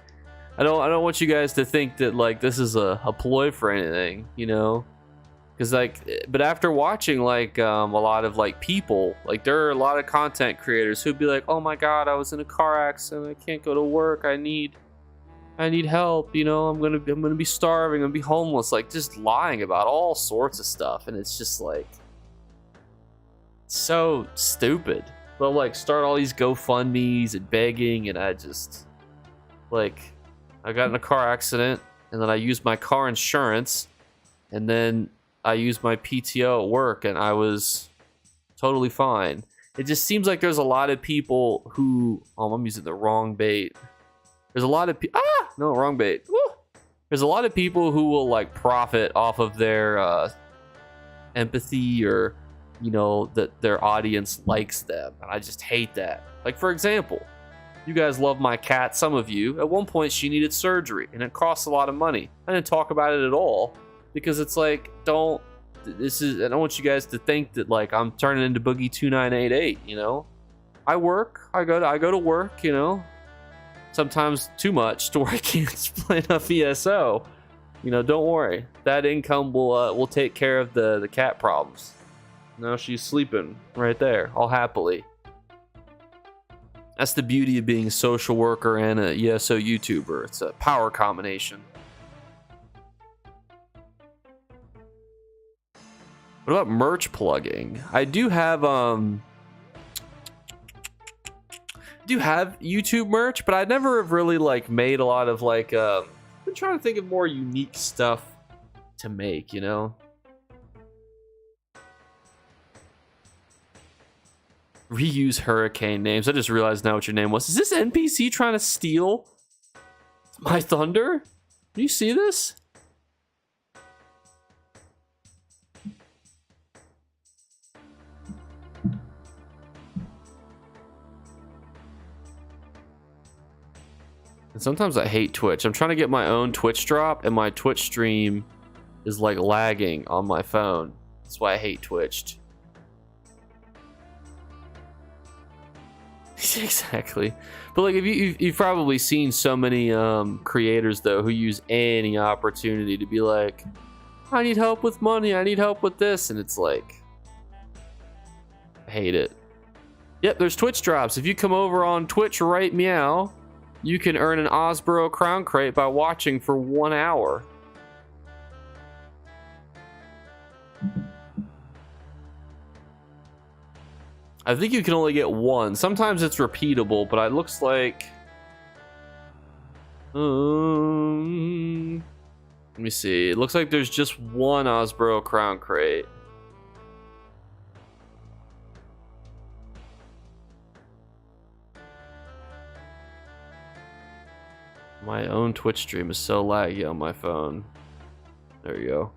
I don't want you guys to think that like this is a ploy for anything, you know. Because like, but after watching like a lot of like people, like there are a lot of content creators who'd be like, oh my god, I was in a car accident, I can't go to work, I need help, you know, I'm gonna be starving, I'm gonna be homeless, like just lying about all sorts of stuff. And it's just like so stupid. They'll like start all these GoFundMes and begging, and I just like, I got in a car accident and then I used my car insurance, and then I used my PTO at work and I was totally fine. It just seems like there's a lot of people who... Oh, I'm using the wrong bait. There's a lot of people... Ah! No, wrong bait. Woo! There's a lot of people who will, like, profit off of their empathy or, you know, that their audience likes them. And I just hate that. Like, for example, you guys love my cat, some of you. At one point, she needed surgery, and it costs a lot of money. I didn't talk about it at all because it's like, I don't want you guys to think that, like, I'm turning into Boogie 2988, you know? I work. I go to work, you know? Sometimes too much to where I can't play enough ESO. You know, don't worry. That income will take care of the cat problems. Now she's sleeping right there, all happily. That's the beauty of being a social worker and a ESO YouTuber. It's a power combination. What about merch plugging? I do have YouTube merch, but I never have really like made a lot of like I've been trying to think of more unique stuff to make, you know? Reuse hurricane names. I just realized now what your name was. Is this NPC trying to steal my thunder? Do you see this? And sometimes I hate Twitch. I'm trying to get my own Twitch drop, and my Twitch stream is like lagging on my phone. That's why I hate Twitch. Exactly. But like, if you've probably seen so many creators though who use any opportunity to be like, I need help with money, I need help with this, and it's like, I hate it. Yep, there's Twitch drops. If you come over on Twitch right meow, you can earn an Osboro Crown Crate by watching for 1 hour. I think you can only get one. Sometimes it's repeatable, but it looks like... let me see. It looks like there's just one Osboro Crown Crate. My own Twitch stream is so laggy on my phone. There you go.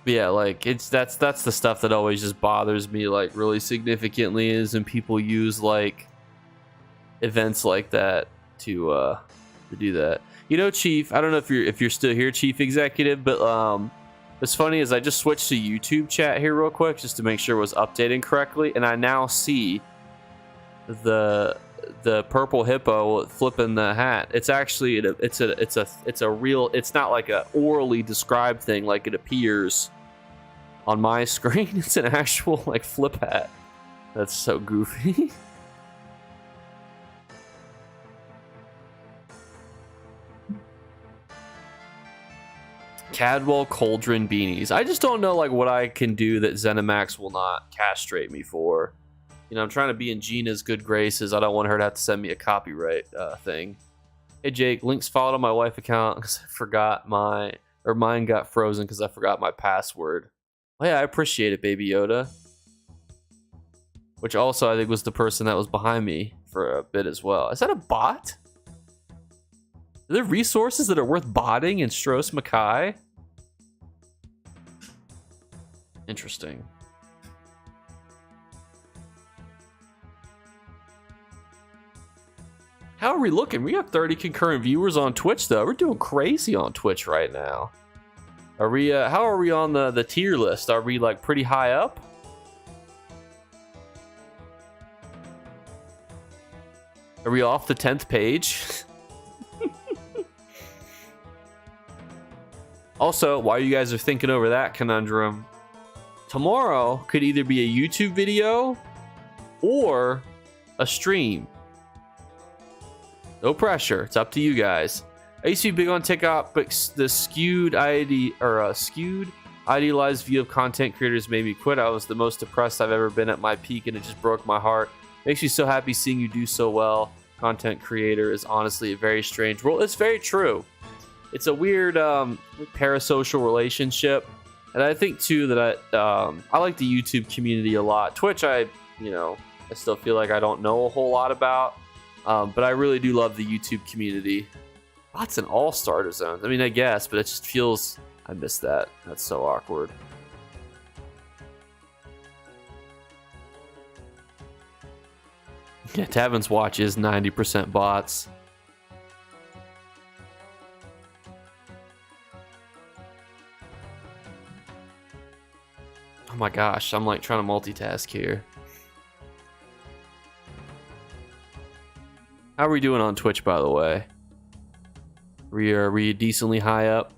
But yeah, like that's the stuff that always just bothers me like really significantly is when people use like events like that to do that. You know, Chief, I don't know if you're still here, Chief Executive, but what's funny is I just switched to YouTube chat here real quick just to make sure it was updating correctly, and I now see the purple hippo flipping the hat. It's actually it's a real, it's not like a orally described thing like it appears on my screen. It's an actual like flip hat. That's so goofy. Cadwell Cauldron beanies. I just don't know like what I can do that ZeniMax will not castrate me for. You know, I'm trying to be in Gina's good graces. I don't want her to have to send me a copyright thing. Hey Jake, links followed on my wife account because I forgot mine got frozen because I forgot my password. Oh yeah, I appreciate it, Baby Yoda. Which also I think was the person that was behind me for a bit as well. Is that a bot? Are there resources that are worth botting in Stros M'kai? Interesting. How are we looking? We got 30 concurrent viewers on Twitch, though. We're doing crazy on Twitch right now. Are we? How are we on the tier list? Are we like pretty high up? Are we off the 10th page? Also, while you guys are thinking over that conundrum, tomorrow could either be a YouTube video or a stream. No pressure. It's up to you guys. I used to be big on TikTok, but the skewed idealized view of content creators made me quit. I was the most depressed I've ever been at my peak, and it just broke my heart. Makes me so happy seeing you do so well. Content creator is honestly a very strange world. It's very true. it's a weird parasocial relationship. And I think too that I like the YouTube community a lot. Twitch, I still feel like I don't know a whole lot about, but I really do love the YouTube community. Lots an all-starter zones. I mean, I guess, but it just feels, I miss that. That's so awkward. Yeah, Tavin's watch is 90% bots. Oh my gosh, I'm like trying to multitask here. How are we doing on Twitch, by the way? Are we decently high up?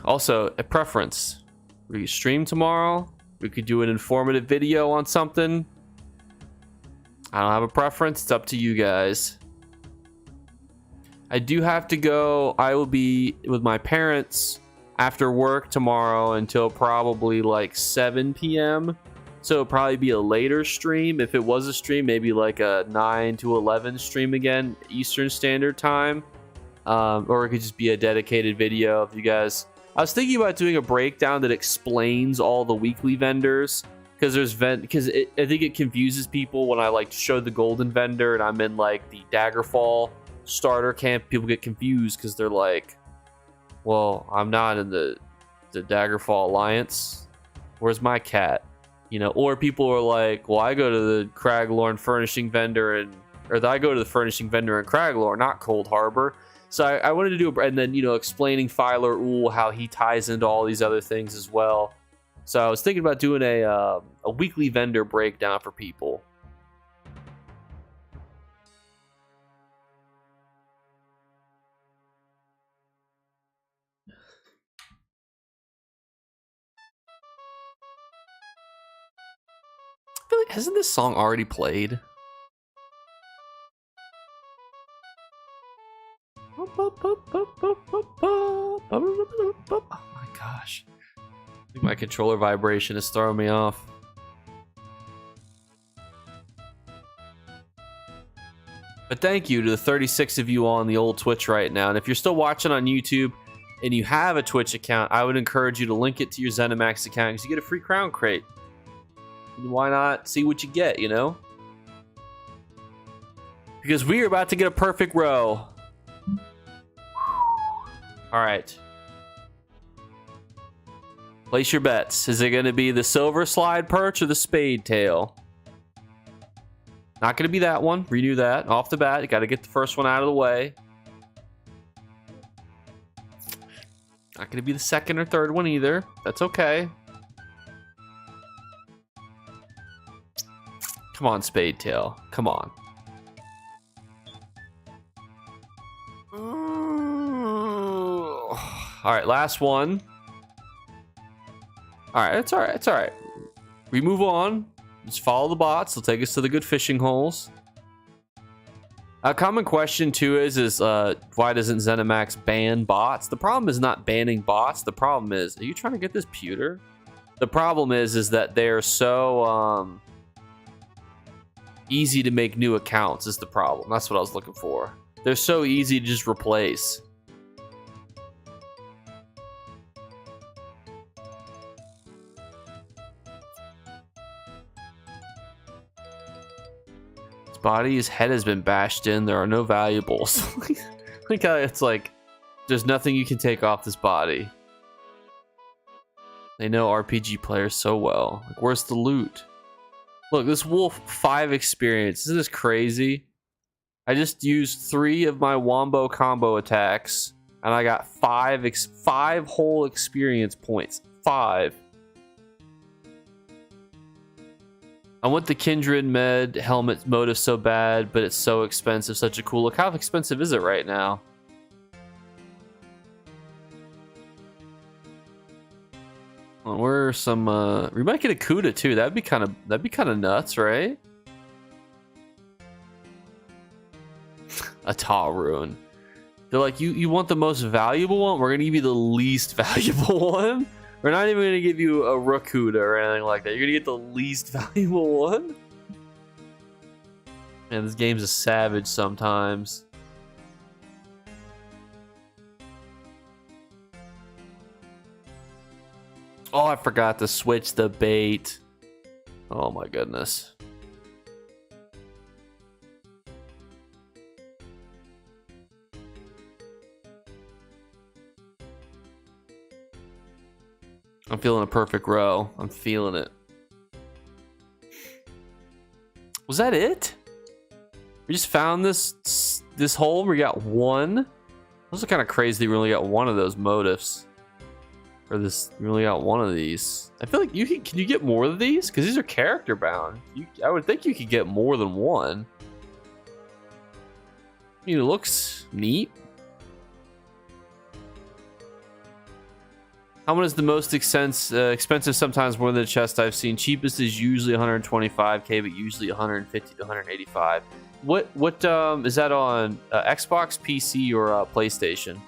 Also, a preference. We stream tomorrow. We could do an informative video on something. I don't have a preference. It's up to you guys. I do have to go. I will be with my parents after work tomorrow until probably like 7 p.m. So it'll probably be a later stream. If it was a stream, maybe like a 9 to 11 stream again, Eastern Standard Time. Or it could just be a dedicated video of you guys. I was thinking about doing a breakdown that explains all the weekly vendors, because I think it confuses people when I like show the golden vendor and I'm in like the Daggerfall starter camp. People get confused because they're like, well, I'm not in the Daggerfall Alliance. Where's my cat? Or people are like, well, I go to the Craglorn furnishing vendor I go to the furnishing vendor in Craglorn, not Cold Harbor. So I wanted to do, and then, explaining Filer Uhl, how he ties into all these other things as well. So I was thinking about doing a weekly vendor breakdown for people. I feel like, hasn't this song already played? Oh my gosh. I think my controller vibration is throwing me off. But thank you to the 36 of you on the old Twitch right now. And if you're still watching on YouTube and you have a Twitch account, I would encourage you to link it to your ZeniMax account because you get a free crown crate. And why not see what you get, Because we are about to get a perfect row. All right. Place your bets. Is it going to be the silver slide perch or the spade tail? Not going to be that one. Renew that off the bat. You got to get the first one out of the way. Not going to be the second or third one either. That's okay. Come on, spade tail. Come on. All right, last one. All right, it's all right. It's all right. We move on. Just follow the bots. They'll take us to the good fishing holes. A common question too is why doesn't ZeniMax ban bots? The problem is not banning bots. The problem is, are you trying to get this pewter? The problem is that they're so easy to make new accounts is the problem. That's what I was looking for. They're so easy to just replace. His head has been bashed in. There are no valuables. Like it's like there's nothing you can take off this body. They know RPG players so well. Like, where's the loot? Look, this wolf 5 experience. Isn't this crazy? I just used 3 of my wombo combo attacks, and I got 5 whole experience points. 5. I want the Kindred Med helmet motive so bad, but it's so expensive. Such a cool look. How expensive is it right now? Well, where are some? We might get a Kuda too. That'd be kind of nuts, right? A Ta rune. They're like, you want the most valuable one? We're gonna give you the least valuable one. We're not even gonna give you a Rakuda or anything like that. You're gonna get the least valuable one. Man, this game's a savage sometimes. Oh, I forgot to switch the bait. Oh my goodness. I'm feeling a perfect row. I'm feeling it. Was that it? We just found this hole and we got one? Those are kind of crazy we only got one of those motifs. Or this, we only got one of these. I feel like can you get more of these? Because these are character bound. I would think you could get more than one. I mean, it looks neat. How much is the most expensive? Sometimes more than the chest I've seen. Cheapest is usually 125k, but usually 150 to 185. What is that on Xbox, PC, or PlayStation?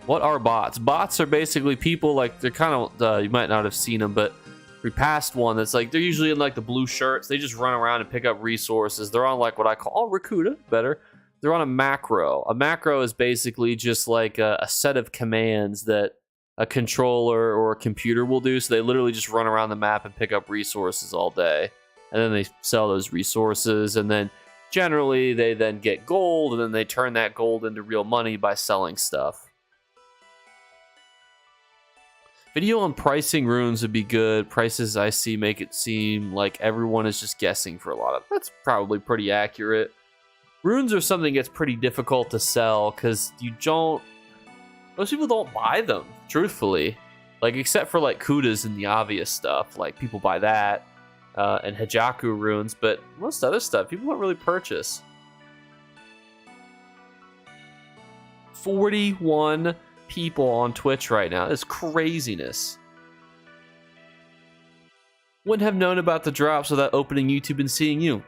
What are bots? Bots are basically people like they're kind of you might not have seen them, but we passed one that's like they're usually in like the blue shirts. They just run around and pick up resources. They're on like what I call Rakuda, better. They're on a macro. A macro is basically just like a set of commands that a controller or a computer will do. So they literally just run around the map and pick up resources all day. And then they sell those resources. And then generally they then get gold. And then they turn that gold into real money by selling stuff. Video on pricing runes would be good. Prices I see make it seem like everyone is just guessing for a lot of. That's probably pretty accurate. Runes are something that's pretty difficult to sell because most people don't buy them, truthfully. Like, except for like Kudas and the obvious stuff. Like, people buy that and Hijaku runes, but most other stuff people don't really purchase. 41 people on Twitch right now. It's craziness. Wouldn't have known about the drops without opening YouTube and seeing you.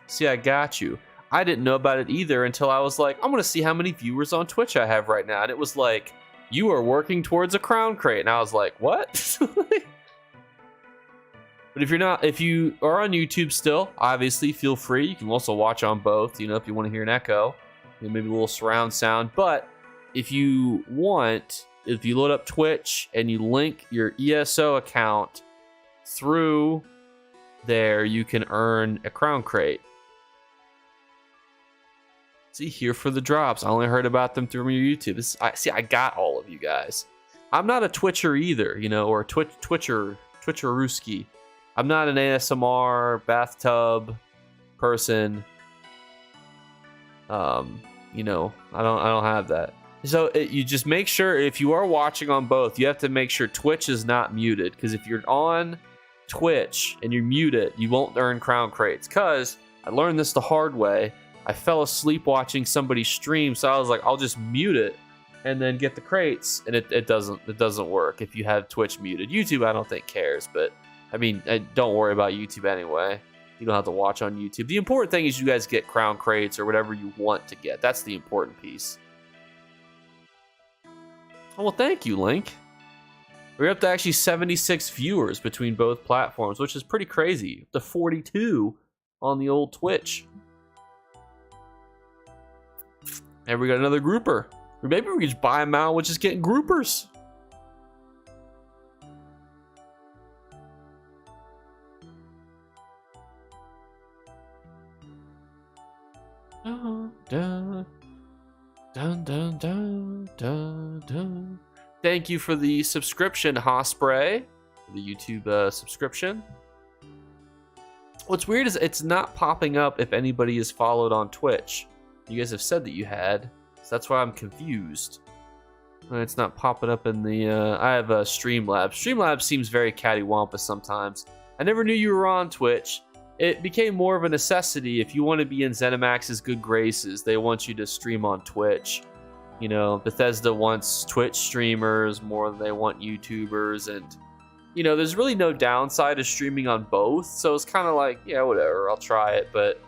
See, I got you. I didn't know about it either until I was like, I'm gonna see how many viewers on Twitch I have right now. And it was like, you are working towards a crown crate. And I was like, what? But if you are on YouTube still, obviously feel free. You can also watch on both, you know, if you want to hear an echo, maybe a little surround sound. But if you want, if you load up Twitch and you link your ESO account through there, you can earn a crown crate. See, here for the drops. I only heard about them through your YouTube. I got all of you guys. I'm not a Twitcher either, you know, or a Twitcher-ooski. I'm not an ASMR bathtub person. You know, I don't have that. So you just make sure if you are watching on both, you have to make sure Twitch is not muted, because if you're on Twitch and you mute it, you won't earn crown crates. Because I learned this the hard way. I fell asleep watching somebody stream, so I was like, I'll just mute it and then get the crates, and it doesn't work if you have Twitch muted. YouTube, I don't think cares, but I mean, don't worry about YouTube anyway. You don't have to watch on YouTube. The important thing is you guys get crown crates or whatever you want to get. That's the important piece. Oh, well, thank you, Link. We're up to actually 76 viewers between both platforms, which is pretty crazy. Up to 42 on the old Twitch. And we got another grouper. Or maybe we can just buy them out with just getting groupers. Dun, dun, dun, dun, dun, dun, dun. Thank you for the subscription, Hosprey. The YouTube subscription. What's weird is it's not popping up if anybody is followed on Twitch. You guys have said that you had, so that's why I'm confused. It's not popping up in the, I have Streamlabs. Streamlabs seems very cattywampus sometimes. I never knew you were on Twitch. It became more of a necessity if you want to be in ZeniMax's good graces. They want you to stream on Twitch. You know, Bethesda wants Twitch streamers more than they want YouTubers, and you know, there's really no downside to streaming on both, so it's kind of like, yeah, whatever, I'll try it, but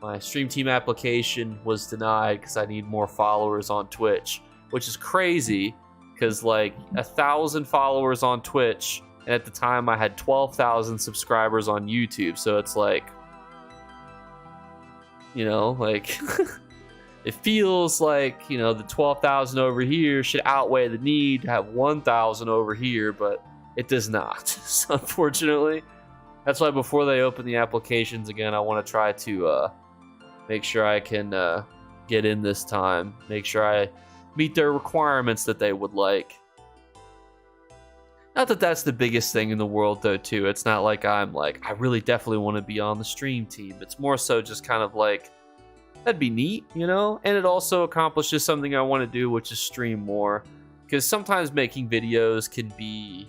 my Stream Team application was denied because I need more followers on Twitch, which is crazy because like 1,000 followers on Twitch, and at the time I had 12,000 subscribers on YouTube. So it's like, you know, like it feels like, you know, the 12,000 over here should outweigh the need to have 1,000 over here, but it does not. So unfortunately, that's why before they open the applications again, I want to try to make sure I can get in this time, make sure I meet their requirements that they would like. Not that that's the biggest thing in the world though too. It's not like I'm like, I really definitely want to be on the stream team. It's more so just kind of like, that'd be neat, you know? And it also accomplishes something I want to do, which is stream more. Because sometimes making videos can be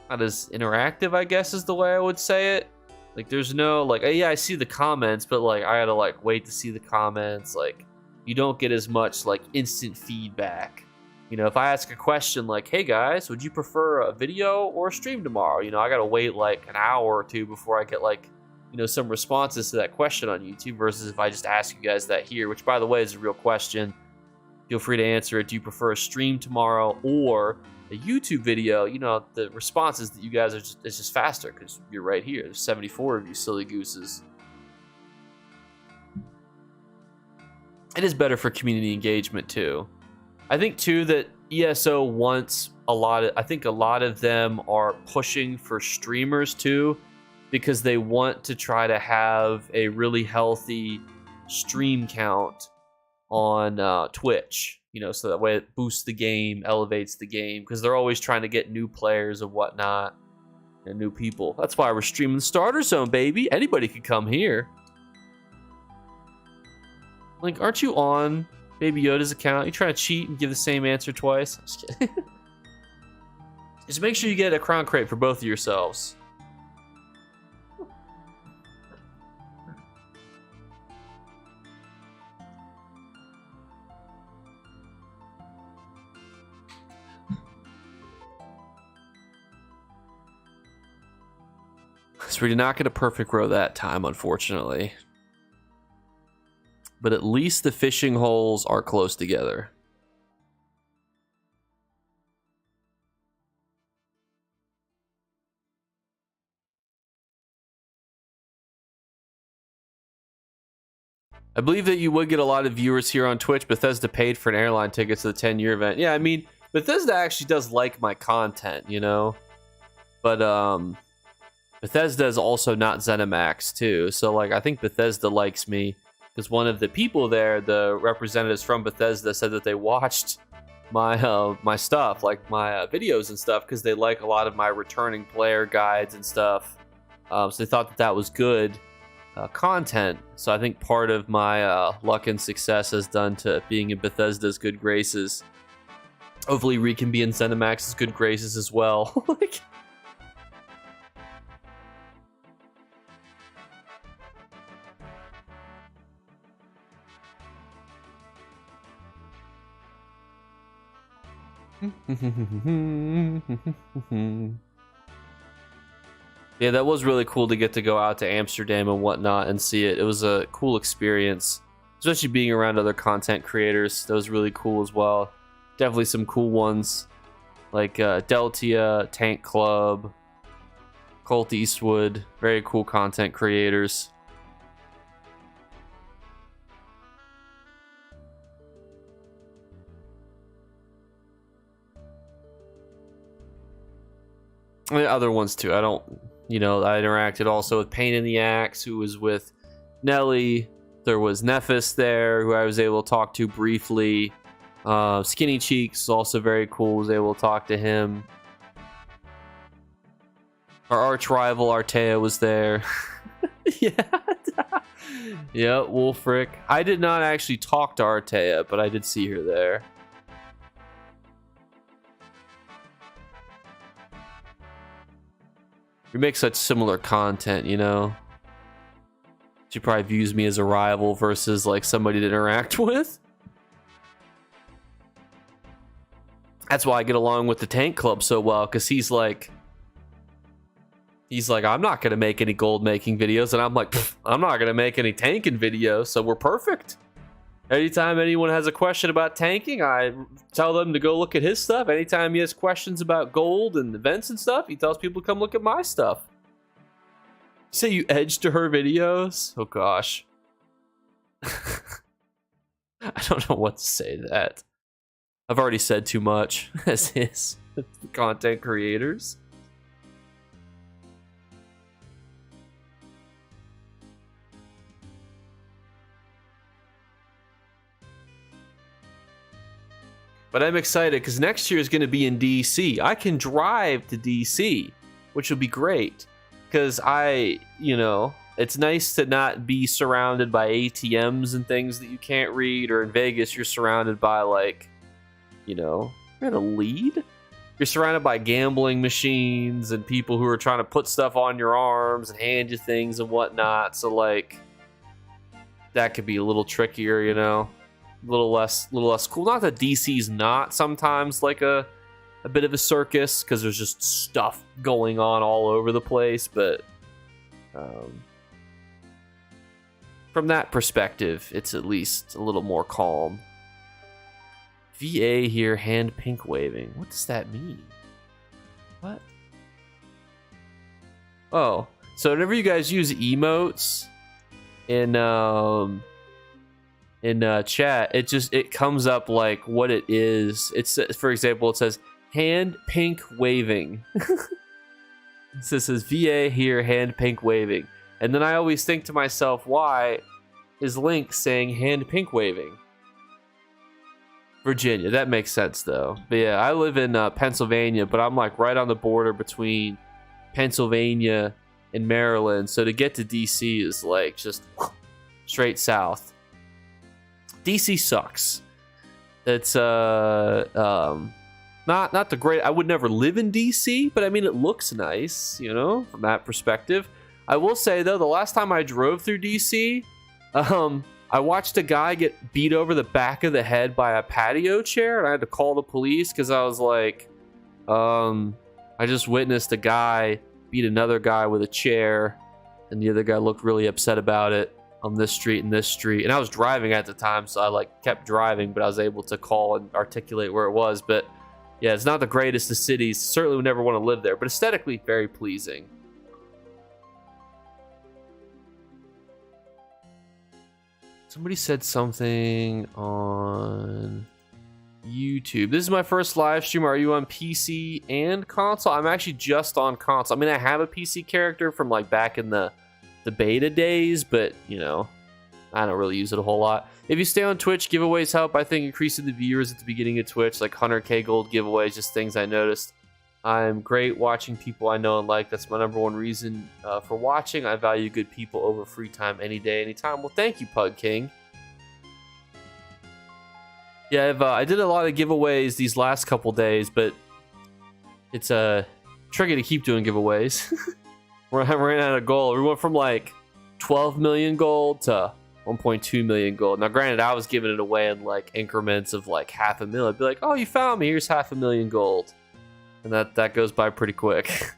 not as interactive, I guess is the way I would say it. Like there's no like, yeah, I see the comments, but like I gotta like wait to see the comments. Like you don't get as much like instant feedback. You know, if I ask a question like, hey guys, would you prefer a video or a stream tomorrow? You know, I gotta wait like an hour or two before I get like, you know, some responses to that question on YouTube, versus if I just ask you guys that here, which by the way is a real question. Feel free to answer it. Do you prefer a stream tomorrow or a YouTube video? You know, the responses that you guys are just, it's just faster because you're right here. There's 74 of you silly gooses. It is better for community engagement too. I think too that ESO wants a lot of, I think a lot of them are pushing for streamers too, because they want to try to have a really healthy stream count on Twitch, you know, so that way it boosts the game, elevates the game, because they're always trying to get new players and whatnot and new people. That's why we're streaming the Starter Zone, baby. Anybody could come here. Like, aren't you on Baby Yoda's account? You trying to cheat and give the same answer twice? I'm just kidding. Just make sure you get a crown crate for both of yourselves. So we did not get a perfect row that time, unfortunately. But at least the fishing holes are close together. I believe that you would get a lot of viewers here on Twitch. Bethesda paid for an airline ticket to the 10-year event. Yeah, I mean, Bethesda actually does like my content, you know? But, Bethesda is also not ZeniMax too, so like I think Bethesda likes me because one of the people there, the representatives from Bethesda, said that they watched my my stuff, like my videos and stuff, because they like a lot of my returning player guides and stuff. So they thought that that was good content. So I think part of my luck and success has done to being in Bethesda's good graces. Hopefully, Reed can be in ZeniMax's good graces as well. Like. Yeah, that was really cool to get to go out to Amsterdam and whatnot and see it. It was a cool experience, especially being around other content creators. That was really cool as well. Definitely some cool ones like Deltia, Tank Club, Colt Eastwood. Very cool content creators. And other ones too. I don't, you know, I interacted also with Pain in the Axe, who was with Nelly. There was Nephis there, who I was able to talk to briefly. Skinny Cheeks, also very cool, was able to talk to him. Our arch rival Artea was there. Yeah. Yeah, Wolfric. I did not actually talk to Artea, but I did see her there. We make such similar content, you know? She probably views me as a rival versus like somebody to interact with. That's why I get along with the Tank Club so well, because he's like, I'm not gonna make any gold making videos, and I'm like, I'm not gonna make any tanking videos, so we're perfect. Anytime anyone has a question about tanking, I tell them to go look at his stuff. Anytime he has questions about gold and events and stuff, he tells people to come look at my stuff. Say you edge to her videos? Oh gosh. I don't know what to say to that. I've already said too much as his content creators. But I'm excited because next year is going to be in DC. I can drive to DC, which will be great. Because it's nice to not be surrounded by ATMs and things that you can't read. Or in Vegas, you're surrounded by, like, you're in a lead? You're surrounded by gambling machines and people who are trying to put stuff on your arms and hand you things and whatnot. So, like, that could be a little trickier, a little less cool. Not that DC's not sometimes like a bit of a circus, because there's just stuff going on all over the place, but from that perspective, it's at least a little more calm. VA here, hand pink waving. What does that mean? What? Oh, so whenever you guys use emotes in chat, it comes up like what it is. It's, for example, it says hand pink waving. So it says VA here, hand pink waving. And then I always think to myself, why is Link saying hand pink waving? Virginia, that makes sense though. But yeah, I live in Pennsylvania, but I'm like right on the border between Pennsylvania and Maryland. So to get to DC is like just straight south. DC sucks. It's not the great. I would never live in DC, but I mean it looks nice, from that perspective. I will say though, the last time I drove through DC, I watched a guy get beat over the back of the head by a patio chair, and I had to call the police because I was like, I just witnessed a guy beat another guy with a chair, and the other guy looked really upset about it on this street and this street. And I was driving at the time, so I kept driving, but I was able to call and articulate where it was. But yeah, it's not the greatest of cities. Certainly would never want to live there, but aesthetically very pleasing. Somebody said something on YouTube. This is my first live stream. Are you on PC and console? I'm actually just on console. I mean, I have a PC character from back in the beta days, but I don't really use it a whole lot. If you stay on Twitch, giveaways help. I think increasing the viewers at the beginning of Twitch, like 100k gold giveaways, just things I noticed. I'm great watching people I know and like. That's my number one reason for watching. I value good people over free time any day, anytime. Well, thank you, Pug King. Yeah, I did a lot of giveaways these last couple days, but it's tricky to keep doing giveaways. I ran out of gold. We went from 12 million gold to 1.2 million gold. Now, granted, I was giving it away in increments of $500,000. I'd be like, oh, you found me. Here's $500,000 gold. And that goes by pretty quick.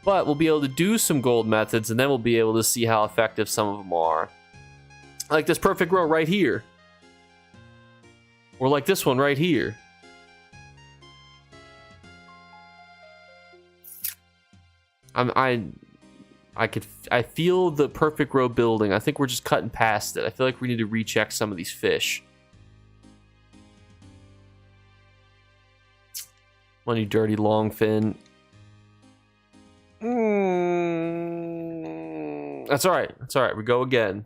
But we'll be able to do some gold methods, and then we'll be able to see how effective some of them are. Like this perfect row right here. Or like this one right here. I feel the perfect row building. I think we're just cutting past it. I feel like we need to recheck some of these fish. On you dirty longfin. That's all right. That's all right. We go again.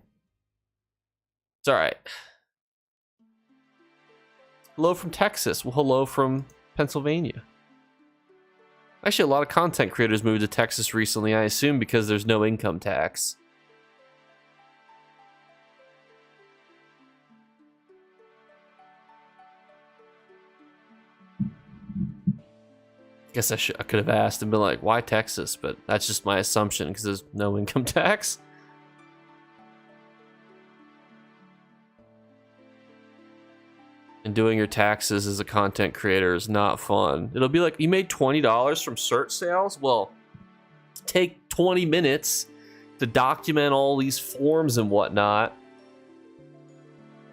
It's all right. Hello from Texas. Well, hello from Pennsylvania. Actually, a lot of content creators moved to Texas recently, I assume because there's no income tax. Guess I could have asked and been like, why Texas? But that's just my assumption because there's no income tax. And doing your taxes as a content creator is not fun. It'll be like, you made $20 from cert sales? Well, take 20 minutes to document all these forms and whatnot.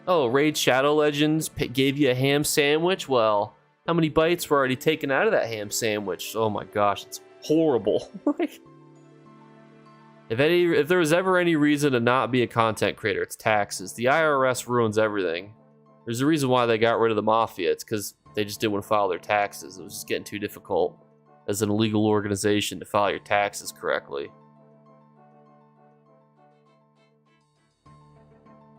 Oh, Raid Shadow Legends gave you a ham sandwich? Well, how many bites were already taken out of that ham sandwich? Oh my gosh, it's horrible. If there was ever any reason to not be a content creator, it's taxes. The IRS ruins everything. There's a reason why they got rid of the mafia. It's because they just didn't want to file their taxes. It was just getting too difficult as an illegal organization to file your taxes correctly.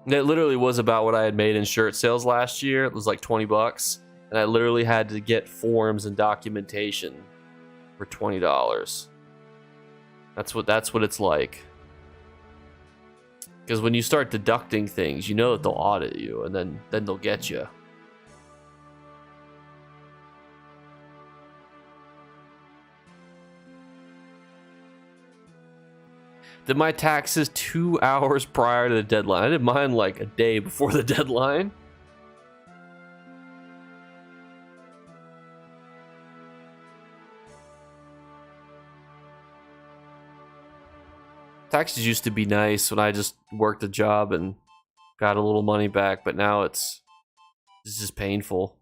It literally was about what I had made in shirt sales last year. It was like 20 bucks. And I literally had to get forms and documentation for $20. That's what it's like. Because when you start deducting things, you know that they'll audit you, and then they'll get you. Did my taxes 2 hours prior to the deadline? I did mine like a day before the deadline. Taxes used to be nice when I just worked a job and got a little money back, but now it's just painful.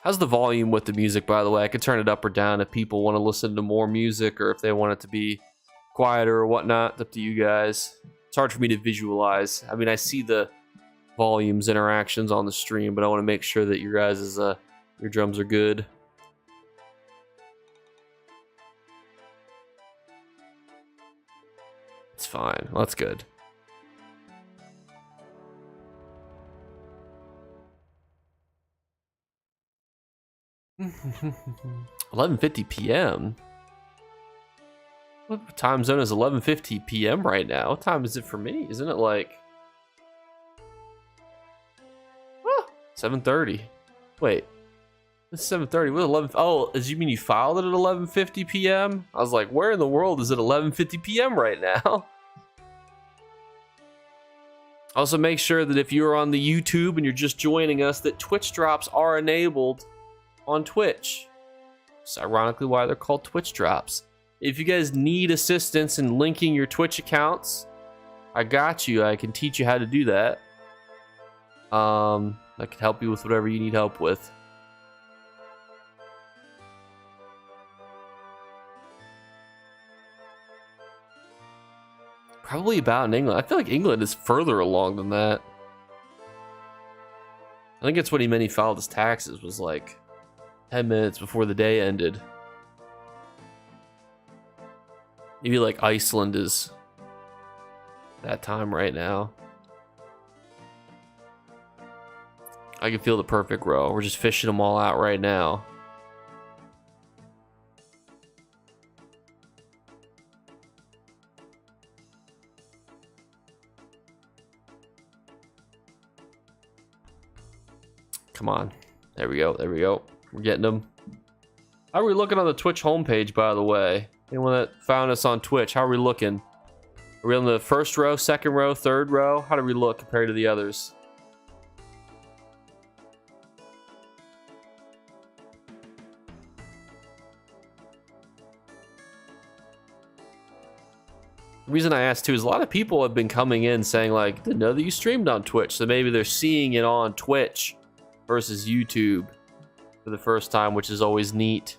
How's the volume with the music, by the way? I could turn it up or down if people want to listen to more music or if they want it to be quieter or whatnot. It's up to you guys. It's hard for me to visualize. I mean, I see the volumes, interactions on the stream, but I want to make sure that your guys' your drums are good. It's fine. Well, that's good. $11:50 p.m. What time zone is 11:50 p.m. right now? What time is it for me? Isn't it like 7:30? Wait, it's 7:30. What 11? Oh, does you mean you filed it at 11:50 p.m.? I was like, where in the world is it 11:50 p.m. right now? Also, make sure that if you're on the YouTube and you're just joining us, that Twitch drops are enabled on Twitch. It's ironically why they're called Twitch drops. If you guys need assistance in linking your Twitch accounts, I got you. I can teach you how to do that. I can help you with whatever you need help with. Probably about in England. I feel like England is further along than that. I think it's what he meant he filed his taxes was like 10 minutes before the day ended. Maybe like Iceland is that time right now. I can feel the perfect row. We're just fishing them all out right now. Come on. There we go. There we go. We're getting them. How are we looking on the Twitch homepage, by the way? Anyone that found us on Twitch, how are we looking? Are we on the first row, second row, third row? How do we look compared to the others? The reason I asked too is a lot of people have been coming in saying like, didn't know that you streamed on Twitch. So maybe they're seeing it on Twitch versus YouTube for the first time, which is always neat.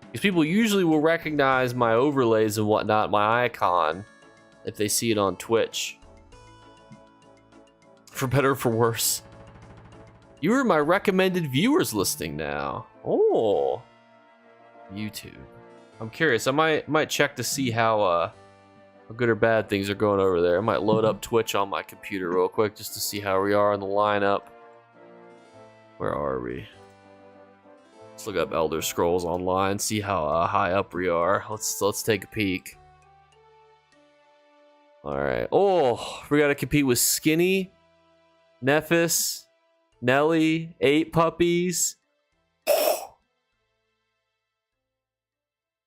Because people usually will recognize my overlays and whatnot, my icon, if they see it on Twitch. For better or for worse. You are my recommended viewers listing now. Oh, YouTube. I'm curious. I might check to see how good or bad things are going over there. I might load up Twitch on my computer real quick just to see how we are in the lineup. Where are we? Let's look up Elder Scrolls Online, see how high up we are. Let's take a peek. All right. Oh, we got to compete with Skinny, Nephis, Nelly, 8 Puppies,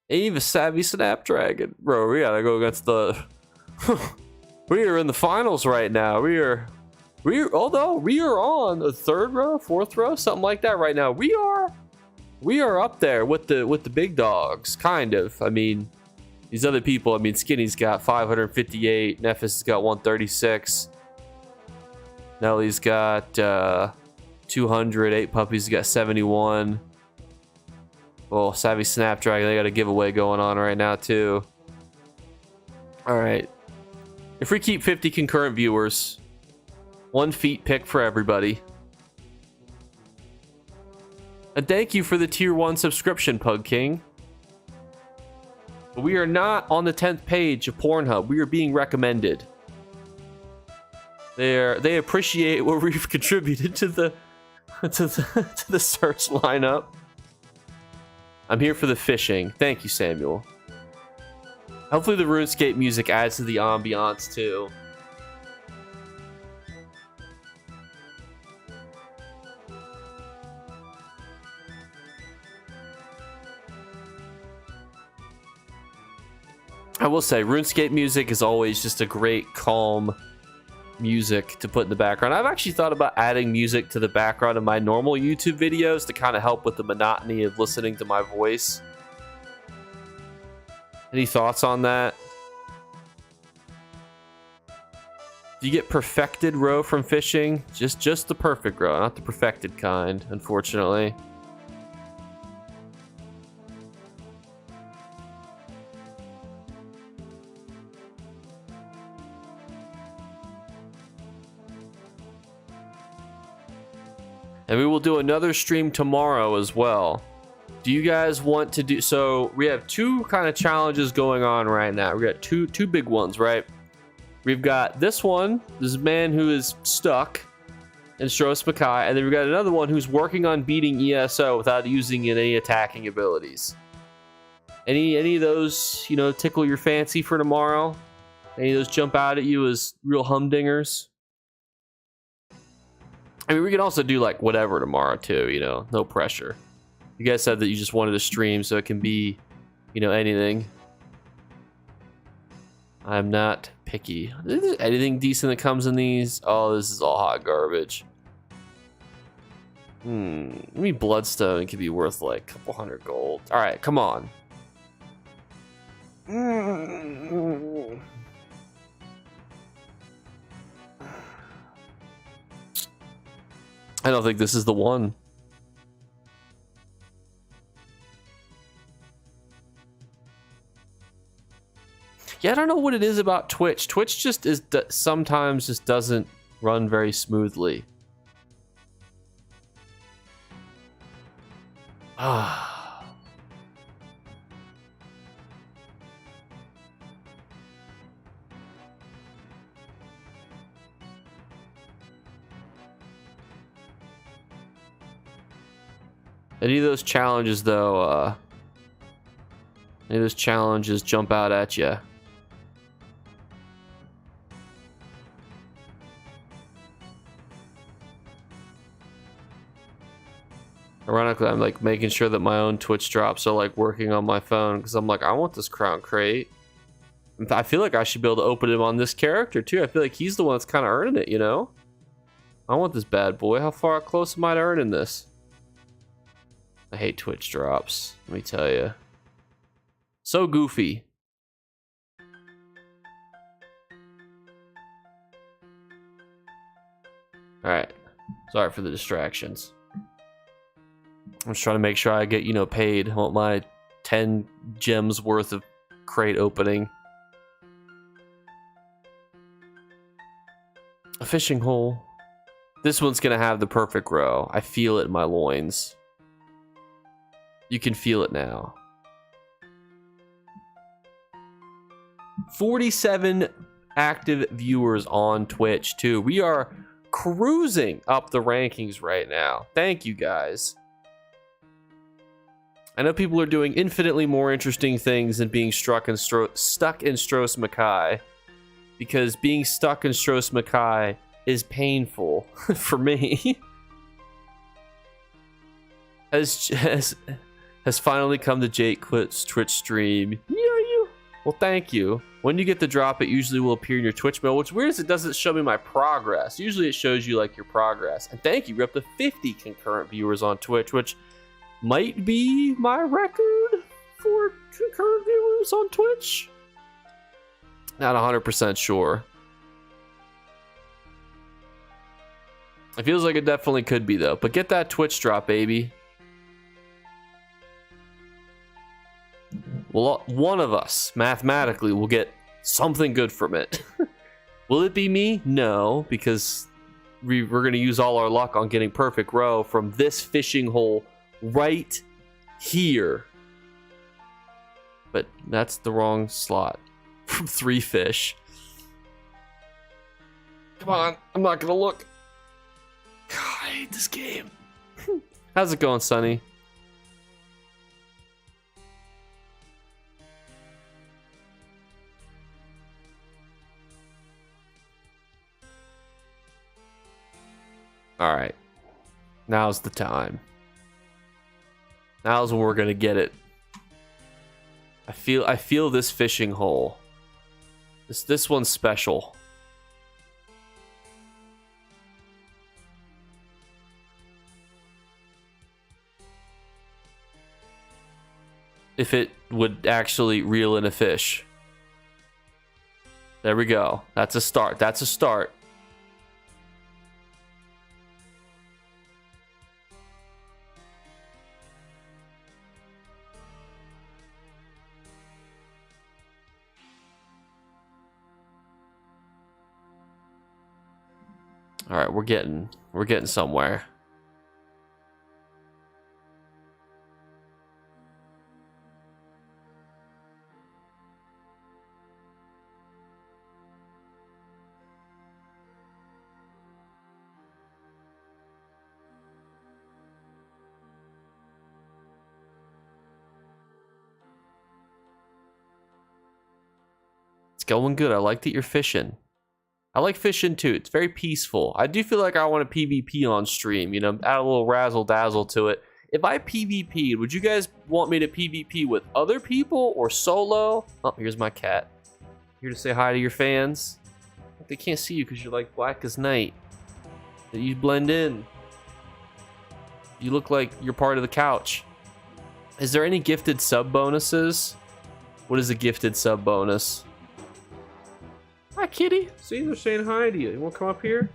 Eve, a Savvy Snapdragon. Bro, we gotta go against the... We are in the finals right now. We are although we are on the 3rd row, 4th row, something like that right now. We are up there with the big dogs, kind of. I mean, These other people, I mean, Skinny's got 558. Nefis has got 136. Nelly's got 200. 8 Puppies got 71. Well, Savvy Snapdragon, they got a giveaway going on right now, too. All right. If we keep 50 concurrent viewers, 1 feet pick for everybody. And thank you for the tier 1 subscription, Pug King. We are not on the 10th page of Pornhub. We are being recommended. They appreciate what we've contributed to the to the search lineup. I'm here for the fishing. Thank you, Samuel. Hopefully the RuneScape music adds to the ambiance too. I will say, RuneScape music is always just a great, calm music to put in the background. I've actually thought about adding music to the background of my normal YouTube videos to kind of help with the monotony of listening to my voice. Any thoughts on that? Do you get perfected roe from fishing? Just the perfect roe, not the perfected kind, unfortunately. And we will do another stream tomorrow as well. Do you guys want to do... So we have 2 kind of challenges going on right now. We got two big ones, right? We've got this one. This is a man who is stuck in Stros M'kai. And then we've got another one who's working on beating ESO without using any attacking abilities. Any of those, you know, tickle your fancy for tomorrow? Any of those jump out at you as real humdingers? I mean, we can also do like whatever tomorrow too, you know, no pressure. You guys said that you just wanted to stream, so it can be, you know, anything. I'm not picky. Is there anything decent that comes in these? Oh, this is all hot garbage. Maybe Bloodstone could be worth like a couple hundred gold. All right, come on. I don't think this is the one. Yeah, I don't know what it is about Twitch. Twitch just is sometimes just doesn't run very smoothly. Ah. Any of those challenges, though, any of those challenges jump out at you? Ironically, I'm like making sure that my own Twitch drops are like working on my phone because I'm like, I want this crown crate. I feel like I should be able to open him on this character too. I feel like he's the one that's kind of earning it, you know? I want this bad boy. How far close am I to earning this? I hate Twitch drops, let me tell you. So goofy. Alright. Sorry for the distractions. I'm just trying to make sure I get, you know, paid. I want my 10 gems worth of crate opening. A fishing hole. This one's gonna have the perfect row. I feel it in my loins. You can feel it now. 47 active viewers on Twitch too. We are cruising up the rankings right now. Thank you guys. I know people are doing infinitely more interesting things than being stuck in Stros M'kai, because being stuck in Stros M'kai is painful for me. Has finally come to Jake Quit's Twitch stream. Well, thank you. When you get the drop, it usually will appear in your Twitch mail. What's weird is it doesn't show me my progress. Usually it shows you like your progress. And thank you, we're up to 50 concurrent viewers on Twitch, which might be my record for concurrent viewers on Twitch? Not 100% sure. It feels like it definitely could be though. But get that Twitch drop, baby. Well, one of us mathematically will get something good from it. Will it be me? No, because we're going to use all our luck on getting perfect row from this fishing hole right here. But that's the wrong slot. From 3 fish. Come on, I'm not going to look. God, I hate this game. How's it going, Sonny? All right, now's the time. Now's when we're gonna get it. I feel this fishing hole. This one's special. If it would actually reel in a fish. There we go. That's a start. That's a start. All right, we're getting somewhere. It's going good. I like that you're fishing. I like fishing too. It's very peaceful. I do feel like I want a PvP on stream, you know, add a little razzle dazzle to it. If I PvP'd, would you guys want me to PvP with other people or solo? Oh, here's my cat. Here to say hi to your fans. They can't see you because you're like black as night. You blend in. You look like you're part of the couch. Is there any gifted sub bonuses? What is a gifted sub bonus? Hi, kitty. See, they're saying hi to you. You want to come up here?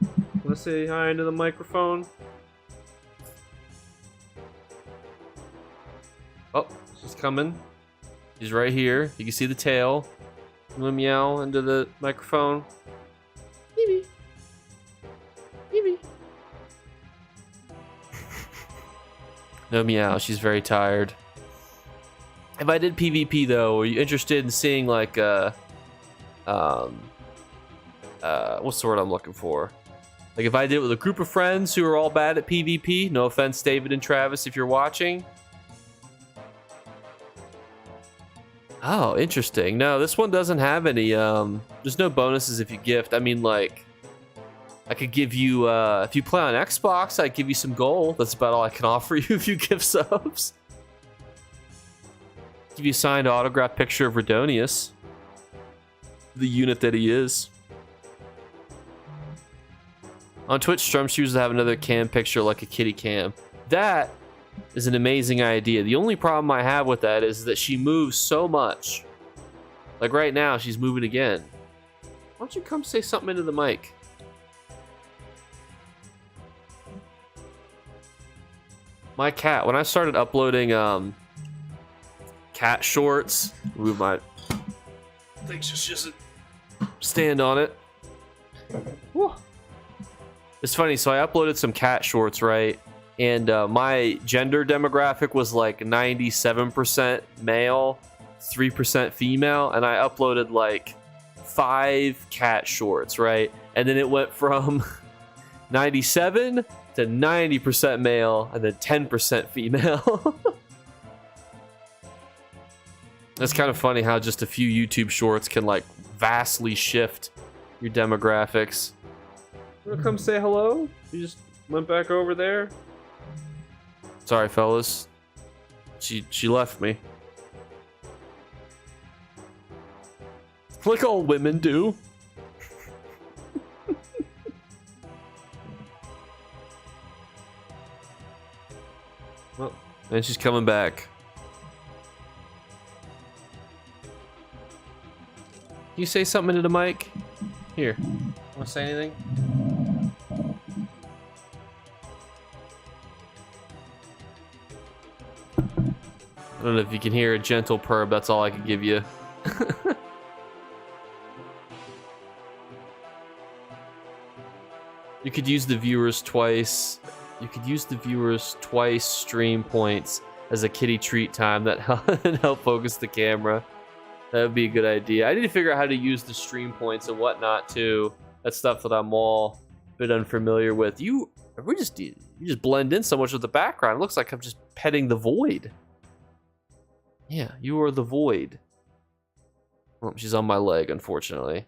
Want to say hi into the microphone? Oh, she's coming. She's right here. You can see the tail. I'm gonna meow into the microphone. Evie. Evie. No meow. She's very tired. If I did PvP though, are you interested in seeing like what's the word I'm looking for? Like if I did it with a group of friends who are all bad at PvP, no offense, David and Travis, if you're watching. Oh, interesting. No, this one doesn't have any, there's no bonuses if you gift. I mean, like, I could give you, if you play on Xbox, I'd give you some gold. That's about all I can offer you if you give subs. Give you a signed autograph picture of Redonius. The unit that he is. On Twitch, Strumsh used to have another cam picture like a kitty cam. That is an amazing idea. The only problem I have with that is that she moves so much. Like right now, she's moving again. Why don't you come say something into the mic? My cat, when I started uploading cat shorts, move my things just stand on it. Whew. It's funny, so I uploaded some cat shorts, right? And my gender demographic was like 97% male, 3% female, and I uploaded like 5 cat shorts, right? And then it went from 97 to 90% male and then 10% female. It's kind of funny how just a few YouTube shorts can like vastly shift your demographics. You wanna come say hello? You just went back over there? Sorry, fellas. She left me. Like all women do. Well, and she's coming back. you say something into the mic? Here. Want to say anything? I don't know if you can hear a gentle purr. That's all I can give you. You could use the viewers twice. You could use the viewers twice stream points as a kitty treat time that help focus the camera. That would be a good idea. I need to figure out how to use the stream points and whatnot too. That's stuff that I'm all a bit unfamiliar with. You just blend in so much with the background. It looks like I'm just petting the void. Yeah, you are the void. Oh, she's on my leg, unfortunately.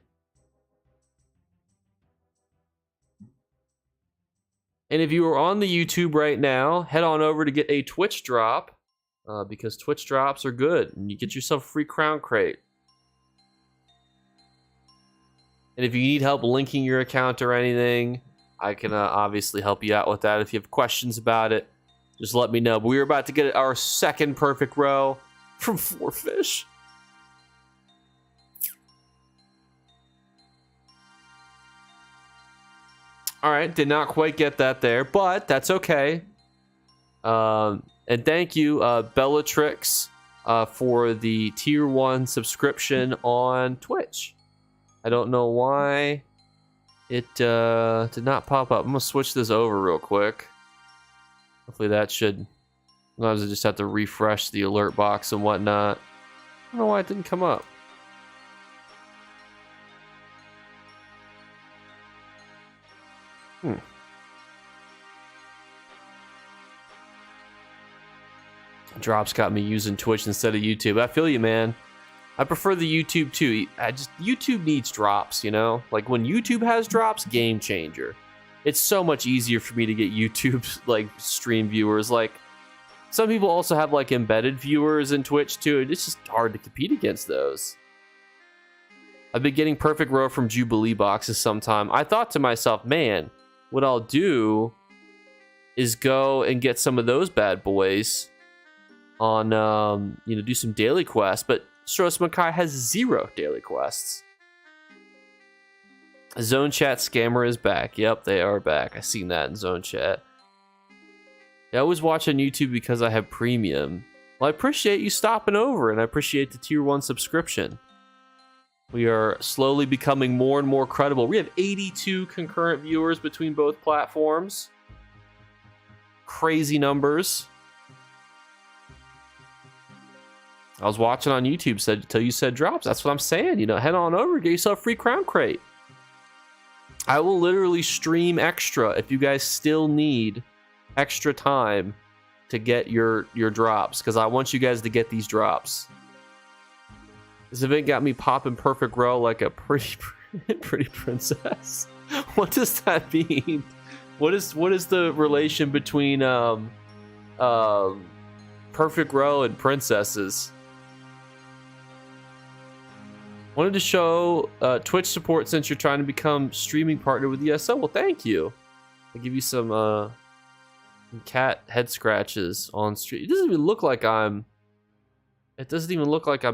And if you are on the YouTube right now, head on over to get a Twitch drop, because Twitch drops are good, and you get yourself a free crown crate. And if you need help linking your account or anything, I can obviously help you out with that. If you have questions about it, just let me know. But we're about to get our second perfect row from 4 fish. All right, did not quite get that there, but that's okay. And thank you, Bellatrix, for the tier 1 subscription on Twitch. I don't know why it did not pop up. I'm gonna switch this over real quick. Hopefully that should. Sometimes I just have to refresh the alert box and whatnot. I don't know why it didn't come up. Drops got me using Twitch instead of YouTube. I feel you, man. I prefer the YouTube too. YouTube needs drops, you know? Like when YouTube has drops, game changer. It's so much easier for me to get YouTube like stream viewers. Like some people also have like embedded viewers in Twitch too. It's just hard to compete against those. I've been getting perfect row from Jubilee boxes sometime. I thought to myself, man, what I'll do is go and get some of those bad boys on, do some daily quests. But Stros M'kai has 0 daily quests. Zone Chat Scammer is back. Yep, they are back. I seen that in Zone Chat. I always watch on YouTube because I have premium. Well, I appreciate you stopping over, and I appreciate the tier 1 subscription. We are slowly becoming more and more credible. We have 82 concurrent viewers between both platforms. Crazy numbers. I was watching on YouTube until you said drops. That's what I'm saying. Head on over, get yourself a free crown crate. I will literally stream extra if you guys still need extra time to get your drops, because I want you guys to get these drops. This event got me popping perfect row like a pretty princess. What does that mean? What is the relation between perfect row and princesses? Wanted to show Twitch support since you're trying to become streaming partner with ESO. Well, thank you. I'll give you some cat head scratches on stream. It doesn't even look like I'm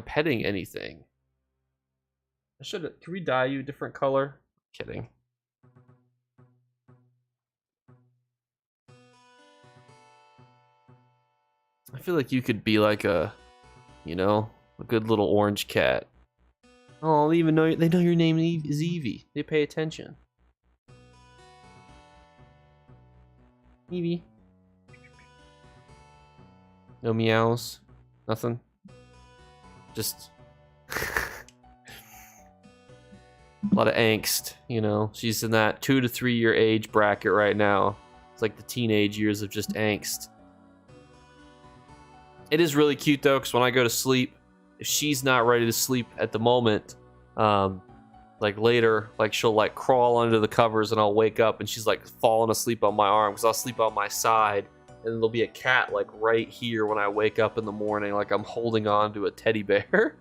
petting anything. Can we dye you a different color? Kidding. I feel like you could be like a good little orange cat. Oh, they know your name is Evie. They pay attention. Evie. No meows. Nothing. Just a lot of angst, She's in that 2 to 3 year age bracket right now. It's like the teenage years of just angst. It is really cute though, because when I go to sleep, if she's not ready to sleep at the moment, like later, like she'll like crawl under the covers and I'll wake up and she's like falling asleep on my arm, because I'll sleep on my side. And there'll be a cat like right here when I wake up in the morning, like I'm holding on to a teddy bear.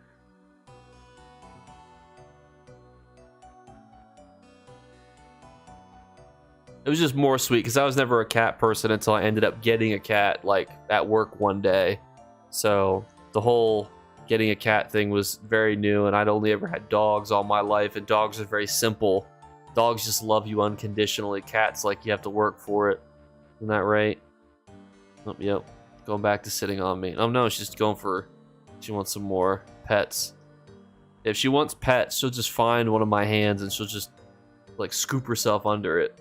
It was just more sweet because I was never a cat person until I ended up getting a cat like at work one day. So the whole getting a cat thing was very new, and I'd only ever had dogs all my life, and dogs are very simple. Dogs just love you unconditionally. Cats, like, you have to work for it. Isn't that right? Oh, yep. Going back to sitting on me. Oh no, she's going for... She wants some more pets. If she wants pets, she'll just find one of my hands and she'll just, like, scoop herself under it.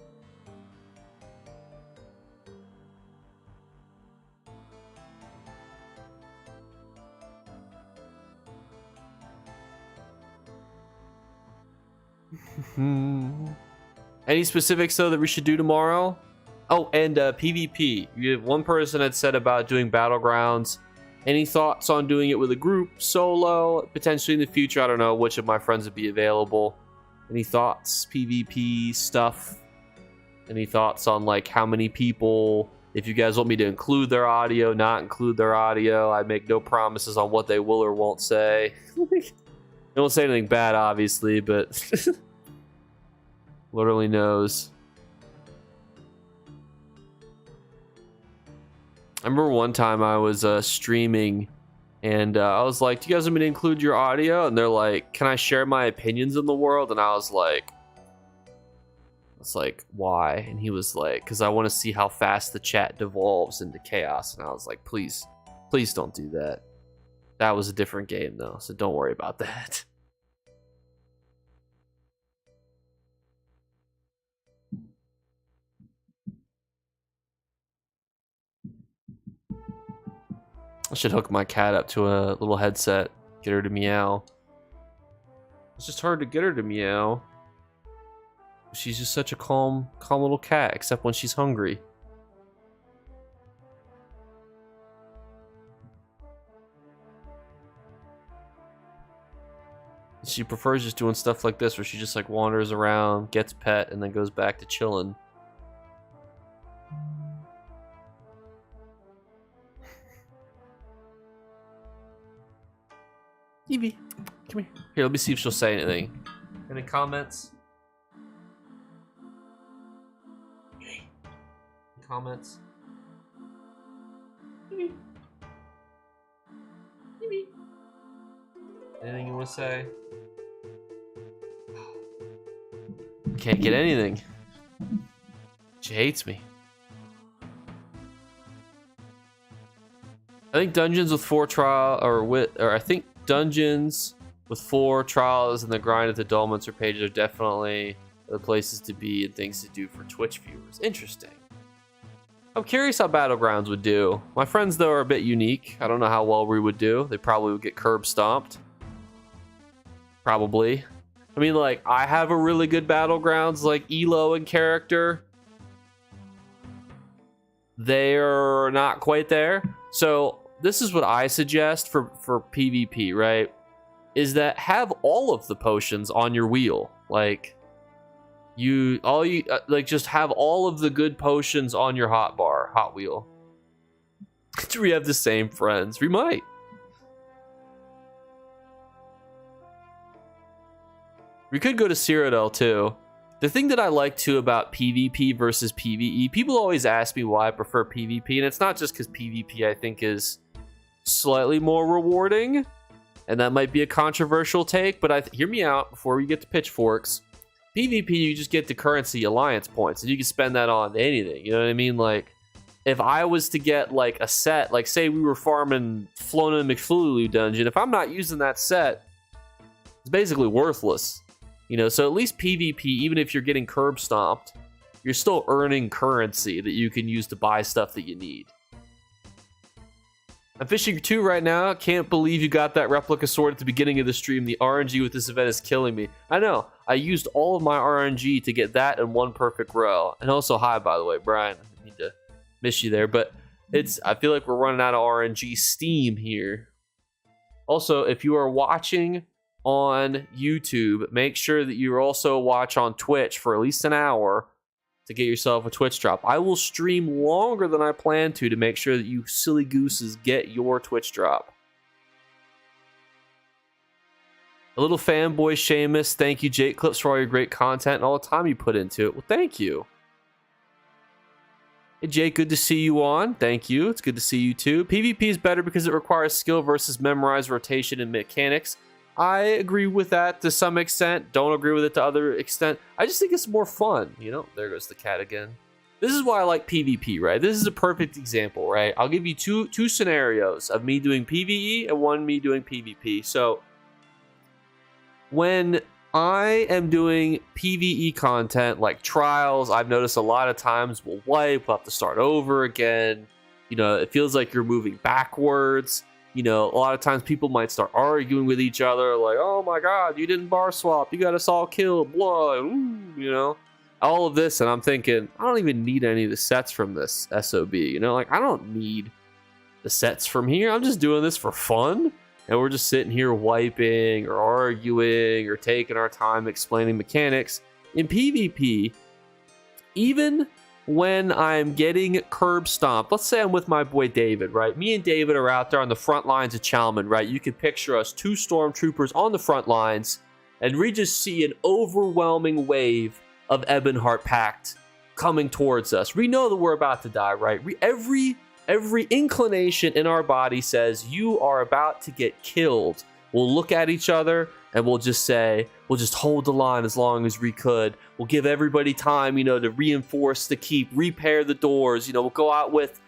Any specifics, though, that we should do tomorrow? Oh, and PvP. One person had said about doing Battlegrounds. Any thoughts on doing it with a group, solo, potentially in the future? I don't know which of my friends would be available. Any thoughts? PvP stuff? Any thoughts on, like, how many people? If you guys want me to include their audio, not include their audio. I make no promises on what they will or won't say. They won't say anything bad, obviously, but Lord only knows. I remember one time I was streaming, and I was like, do you guys want me to include your audio? And they're like, can I share my opinions in the world? And I was like, why? And he was like, because I want to see how fast the chat devolves into chaos. And I was like, please don't do that. That was a different game, though, so don't worry about that. I should hook my cat up to a little headset, get her to meow. It's just hard to get her to meow. She's just such a calm little cat, except when she's hungry. She prefers just doing stuff like this, where she just, like, wanders around, gets pet, and then goes back to chilling. Evie, come here. Here, let me see if she'll say anything. Any comments? Comments? Evie. Evie. Anything you want to say? Can't get anything. She hates me. I think dungeons with 4 trial I think dungeons with 4 trials and the grind at the Dullmancer pages are definitely the places to be and things to do for Twitch viewers. Interesting. I'm curious how Battlegrounds would do. My friends, though, are a bit unique. I don't know how well we would do. They probably would get curb stomped. Probably. I mean, like, I have a really good Battlegrounds, like, Elo and character. They're not quite there. So this is what I suggest for PvP, right? Is that have all of the potions on your wheel. Like, just have all of the good potions on your hot wheel. Do we have the same friends? We might. We could go to Cyrodiil too. The thing that I like too about PvP versus PvE, people always ask me why I prefer PvP, and it's not just because PvP I think is slightly more rewarding, and that might be a controversial take, but hear me out before we get to pitchforks. PvP, you just get the currency alliance points, and you can spend that on anything, you know what I mean? Like, if I was to get, like, a set, like, say we were farming Flona and McFlulu dungeon, if I'm not using that set, it's basically worthless. You know, so at least PvP, even if you're getting curb stomped, you're still earning currency that you can use to buy stuff that you need. I'm fishing 2 right now. Can't believe you got that replica sword at the beginning of the stream. The RNG with this event is killing me. I know. I used all of my RNG to get that in 1 perfect row. And also, hi, by the way, Brian. I need to miss you there. But I feel like we're running out of RNG steam here. Also, if you are watching on YouTube, make sure that you also watch on Twitch for at least an hour to get yourself a Twitch drop. I will stream longer than I plan to make sure that you silly gooses get your Twitch drop. A little fanboy Seamus, thank you Jake Clips for all your great content and all the time you put into it. Well, thank you. Hey Jake, good to see you on. Thank you. It's good to see you too. PvP is better because it requires skill versus memorize rotation and mechanics. I agree with that to some extent. Don't agree with it to other extent. I just think it's more fun. You know, there goes the cat again. This is why I like PvP, right? This is a perfect example, right? I'll give you two scenarios of me doing PvE and one me doing PvP. So when I am doing PvE content like trials, I've noticed a lot of times we'll wipe, we'll have to start over again. You know, it feels like you're moving backwards. You know, a lot of times people might start arguing with each other like, oh my god, you didn't bar swap, you got us all killed, blah, ooh, you know, all of this. And I'm thinking, I don't even need any of the sets from this SOB, you know, like I don't need the sets from here. I'm just doing this for fun. And we're just sitting here wiping or arguing or taking our time explaining mechanics. In PvP, even when I'm getting curb stomped, let's say I'm with my boy David, right? Me and David are out there on the front lines of Chalman, right? You can picture us, 2 stormtroopers on the front lines, and we just see an overwhelming wave of Ebonheart Pact coming towards us. We know that we're about to die, right? Every inclination in our body says you are about to get killed. We'll look at each other and we'll just say, we'll just hold the line as long as we could. We'll give everybody time, you know, to reinforce the keep, repair the doors. You know, we'll go out with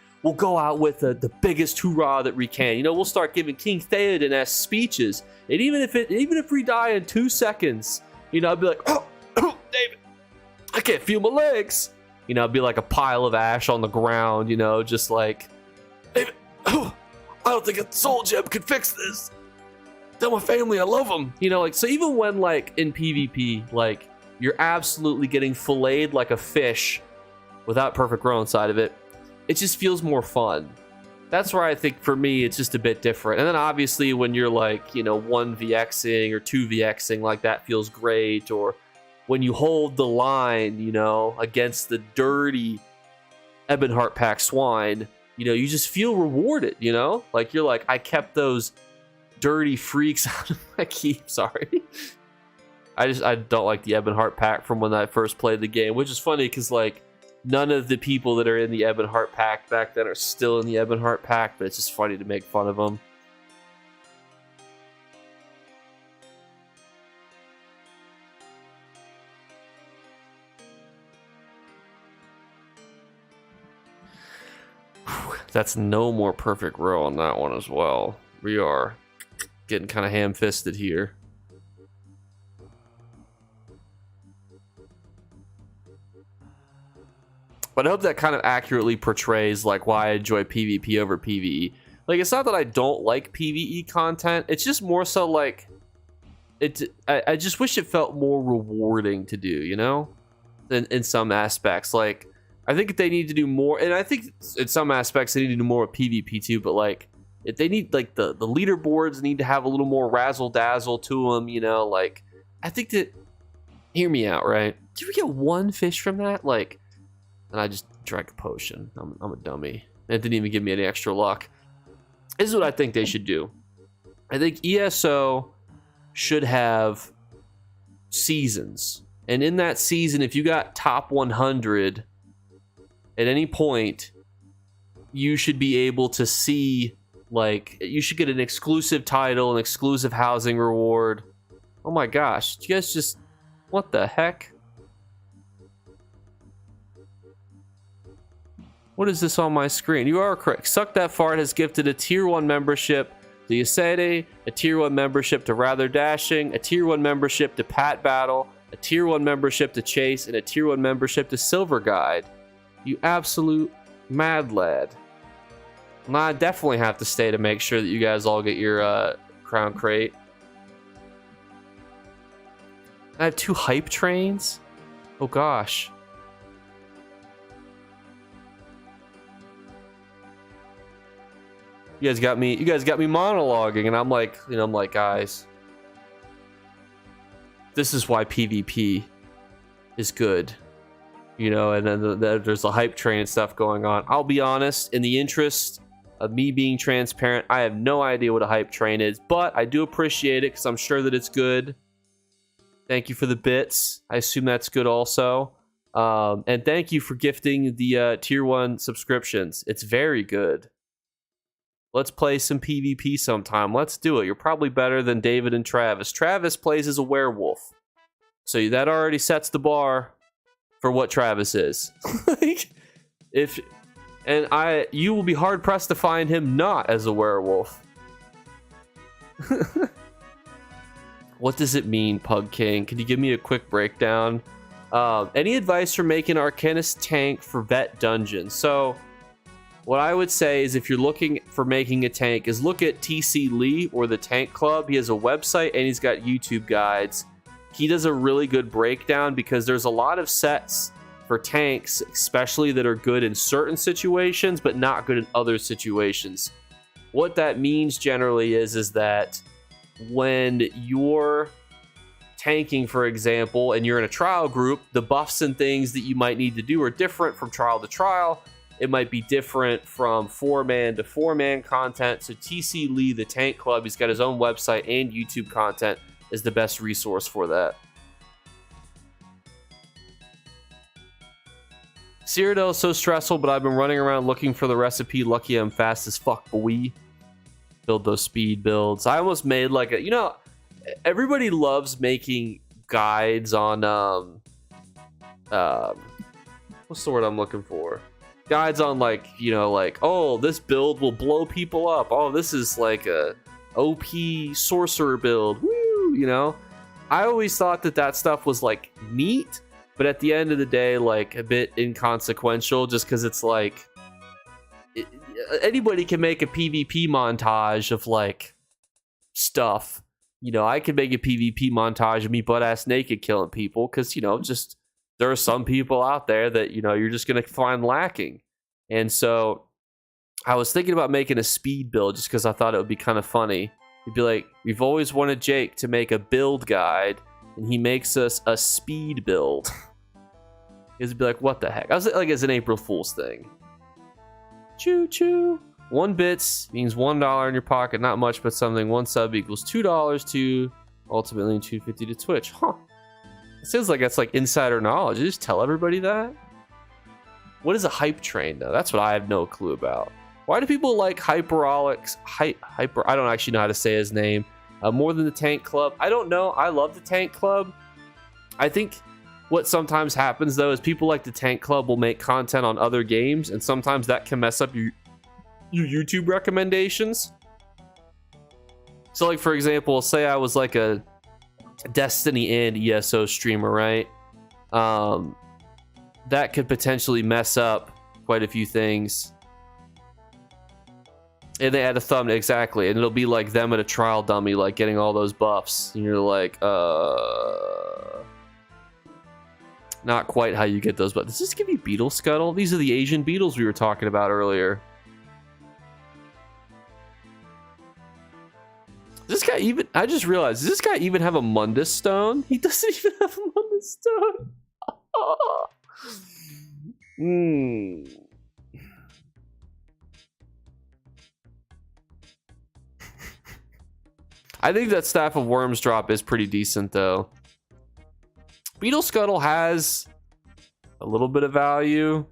the biggest hoorah that we can. You know, we'll start giving King Theoden speeches. And even if we die in 2 seconds, you know, I'll be like, oh, David, I can't feel my legs. You know, it'd be like a pile of ash on the ground, you know, just like, David, I don't think a soul gem could fix this. Tell my family I love them. You know, like, so even when, like, in PvP, like, you're absolutely getting filleted like a fish without perfect row inside of it, it just feels more fun. That's where I think, for me, it's just a bit different. And then, obviously, when you're, like, you know, 1vxing or 2vxing, like, that feels great, or when you hold the line, you know, against the dirty Ebonheart Pact swine, you know, you just feel rewarded, you know? Like, you're like, I kept those dirty freaks out of my keep, sorry. I don't like the Ebonheart Pact from when I first played the game, which is funny because, like, none of the people that are in the Ebonheart Pact back then are still in the Ebonheart Pact, but it's just funny to make fun of them. That's no more perfect row on that one as well. We are getting kind of ham-fisted here. But I hope that kind of accurately portrays like why I enjoy PvP over PvE. Like, it's not that I don't like PvE content. It's just more so like I just wish it felt more rewarding to do, you know? In some aspects. Like, I think they need to do more, and I think in some aspects they need to do more with PvP too, but like, if they need, like, the leaderboards need to have a little more razzle dazzle to them, you know? Like, I think that, hear me out, right? Did we get 1 fish from that? Like, and I just drank a potion. I'm a dummy. It didn't even give me any extra luck. This is what I think they should do. I think ESO should have seasons, and in that season, if you got top 100 at any point, you should be able to see, like, you should get an exclusive title, an exclusive housing reward. Oh my gosh, you guys just, what the heck? What is this on my screen? You are correct. Suck That Fart has gifted a tier 1 membership to Yasede, a tier 1 membership to Rather Dashing, a tier 1 membership to Pat Battle, a tier 1 membership to Chase, and a tier 1 membership to Silver Guide. You absolute mad lad. And I definitely have to stay to make sure that you guys all get your crown crate. I have 2 hype trains? Oh gosh. You guys got me monologuing, and I'm like, you know, I'm like, guys, this is why PvP is good. You know, and then there's a hype train and stuff going on. I'll be honest, in the interest of me being transparent, I have no idea what a hype train is, but I do appreciate it because I'm sure that it's good. Thank you for the bits. I assume that's good also. And thank you for gifting the tier 1 subscriptions. It's very good. Let's play some PvP sometime. Let's do it. You're probably better than David and Travis. Travis plays as a werewolf. So that already sets the bar for what Travis is. You will be hard pressed to find him not as a werewolf. What does it mean, Pug King? Can you give me a quick breakdown? Any advice for making Arcanist tank for vet dungeons? So what I would say is if you're looking for making a tank is look at TC Lee or the Tank Club. He has a website and he's got YouTube guides. He does a really good breakdown because there's a lot of sets for tanks, especially that are good in certain situations, but not good in other situations. What that means generally is that when you're tanking, for example, and you're in a trial group, the buffs and things that you might need to do are different from trial to trial. It might be different from 4-man to 4-man content. So TC Lee, the Tank Club, he's got his own website and YouTube content, is the best resource for that. Cyrodiil is so stressful, but I've been running around looking for the recipe. Lucky I'm fast as fuck, boy. Build those speed builds. I almost made like a, everybody loves making guides on what's the word I'm looking for? Guides on like, oh, this build will blow people up. Oh, this is like a OP sorcerer build. Woo, I always thought that stuff was like neat, but at the end of the day, like a bit inconsequential just because it's like anybody can make a PvP montage of like stuff. I could make a PvP montage of me butt-ass naked killing people because, just there are some people out there that, you're just going to find lacking. And so I was thinking about making a speed build just because I thought it would be kind of funny. It'd be like, we've always wanted Jake to make a build guide and he makes us a speed build. It'd be like, what the heck? I was like, it's an April Fool's thing. Choo choo. 1 bits means $1 in your pocket, not much, but something. 1 sub equals $2 to ultimately $2.50 to Twitch. Huh. It sounds like that's like insider knowledge. You just tell everybody that? What is a hype train, though? That's what I have no clue about. Why do people like Hyperolix? I don't actually know how to say his name. More than the Tank Club? I don't know. I love the Tank Club. I think what sometimes happens, though, is people like the Tank Club will make content on other games, and sometimes that can mess up your YouTube recommendations. So, like, for example, say I was like a Destiny and ESO streamer, right? That could potentially mess up quite a few things. And they add a thumbnail, exactly, and it'll be like them at a trial dummy, like getting all those buffs, and you're like, not quite how you get those. But does this give you beetle scuttle? These are the Asian beetles we were talking about earlier. This guy even, I just realized, does this guy even have a Mundus stone? He doesn't even have a Mundus stone. I think that Staff of Worms drop is pretty decent, though. Beetle Scuttle has a little bit of value,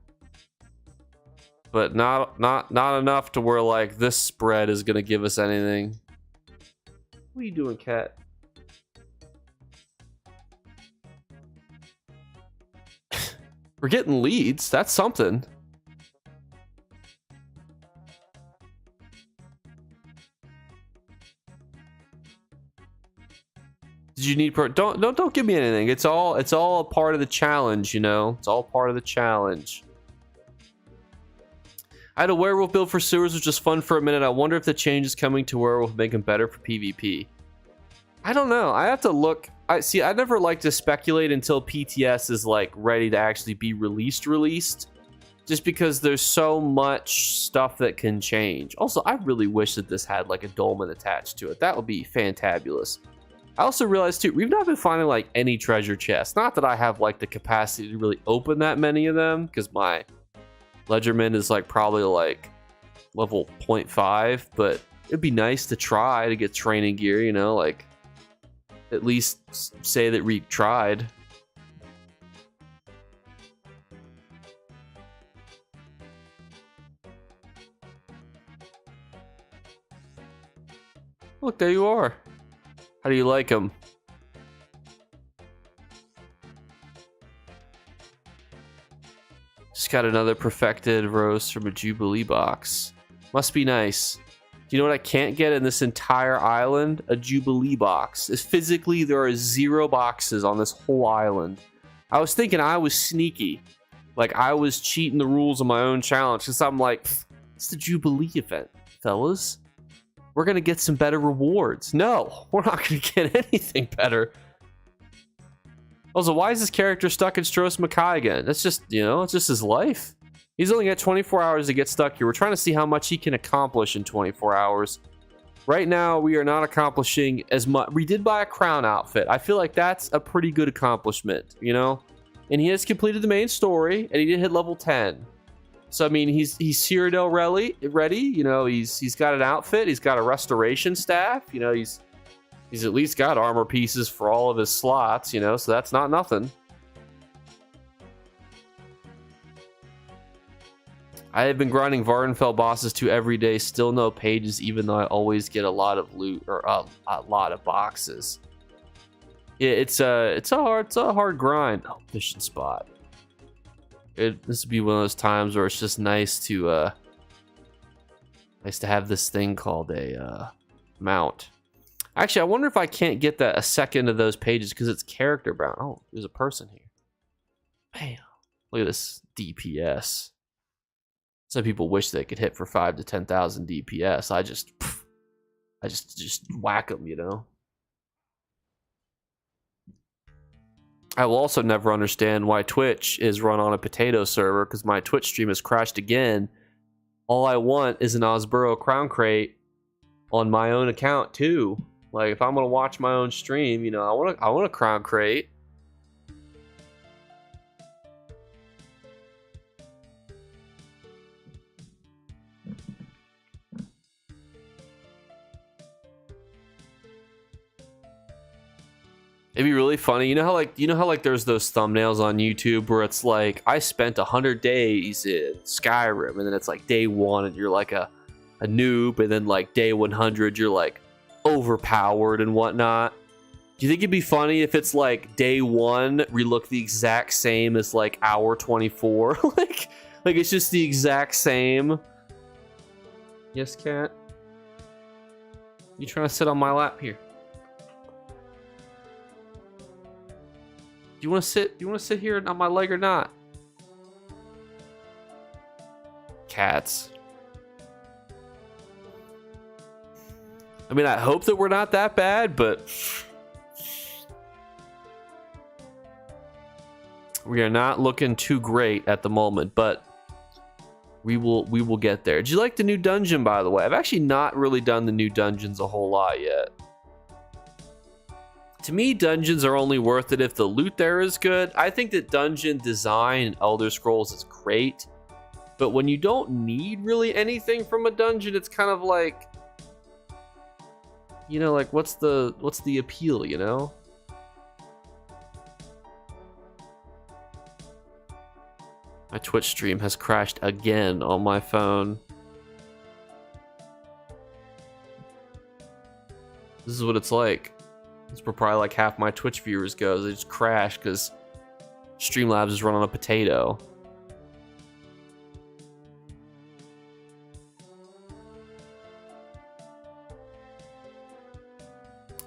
but not enough to where like this spread is gonna give us anything. What are you doing, cat? We're getting leads. That's something. Did you need don't give me anything. It's all a part of the challenge, It's all part of the challenge. I had a werewolf build for sewers, which was fun for a minute. I wonder if the changes coming to werewolf make them better for PvP. I don't know. I have to look. I never like to speculate until PTS is like ready to actually be released, just because there's so much stuff that can change. Also, I really wish that this had like a dolmen attached to it. That would be fantabulous. I also realized too, we've not been finding like any treasure chests. Not that I have like the capacity to really open that many of them, because my Ledgerman is like probably like level 0.5, but it'd be nice to try to get training gear, like at least say that we tried. Look, there you are. How do you like them? Just got another perfected roast from a Jubilee box. Must be nice. Do you know what I can't get in this entire island? A Jubilee box. Physically, there are 0 boxes on this whole island. I was thinking I was sneaky. Like, I was cheating the rules of my own challenge. Because I'm like, it's the Jubilee event, fellas. We're going to get some better rewards. No, we're not going to get anything better. Also, why is this character stuck in Stros M'kai again? That's just, you know, it's just his life. He's only got 24 hours to get stuck here. We're trying to see how much he can accomplish in 24 hours. Right now, we are not accomplishing as much. We did buy a crown outfit. I feel like that's a pretty good accomplishment, you know? And he has completed the main story, and he did hit level 10. So, I mean, he's Cyrodiil ready. You know, he's got an outfit. He's got a restoration staff. You know, he's at least got armor pieces for all of his slots, you know? So that's not nothing. I have been grinding Vardenfell bosses to every day, still no pages, even though I always get a lot of loot or a lot of boxes. Yeah, it's a hard grind. Oh, fishing spot. This would be one of those times where it's just nice to have this thing called a mount. Actually, I wonder if I can't get that a second of those pages because it's character bound. Oh, there's a person here. Bam! Look at this DPS. Some people wish they could hit for 5 to 10,000 DPS. I just whack them, you know. I will also never understand why Twitch is run on a potato server because my Twitch stream has crashed again. All I want is an Osboro Crown Crate on my own account too. Like if I'm gonna watch my own stream, you know, I want a Crown Crate. It'd be really funny. You know how like there's those thumbnails on YouTube where it's like I spent 100 days in Skyrim and then it's like day 1 and you're like a noob and then like day 100 you're like overpowered and whatnot. Do you think it'd be funny if it's like day 1 we look the exact same as like hour 24? like it's just the exact same. Yes, cat. You trying to sit on my lap here? Do you want to sit here on my leg or not? Cats. I mean, I hope that we're not that bad, but we are not looking too great at the moment, but we will get there. Did you like the new dungeon, by the way? I've actually not really done the new dungeons a whole lot yet. To me, dungeons are only worth it if the loot there is good. I think that dungeon design in Elder Scrolls is great, but when you don't need really anything from a dungeon, it's kind of like, you know, like what's the appeal, you know? My Twitch stream has crashed again on my phone. This is what it's like. It's where probably like half my Twitch viewers go. They just crash because Streamlabs is run on a potato.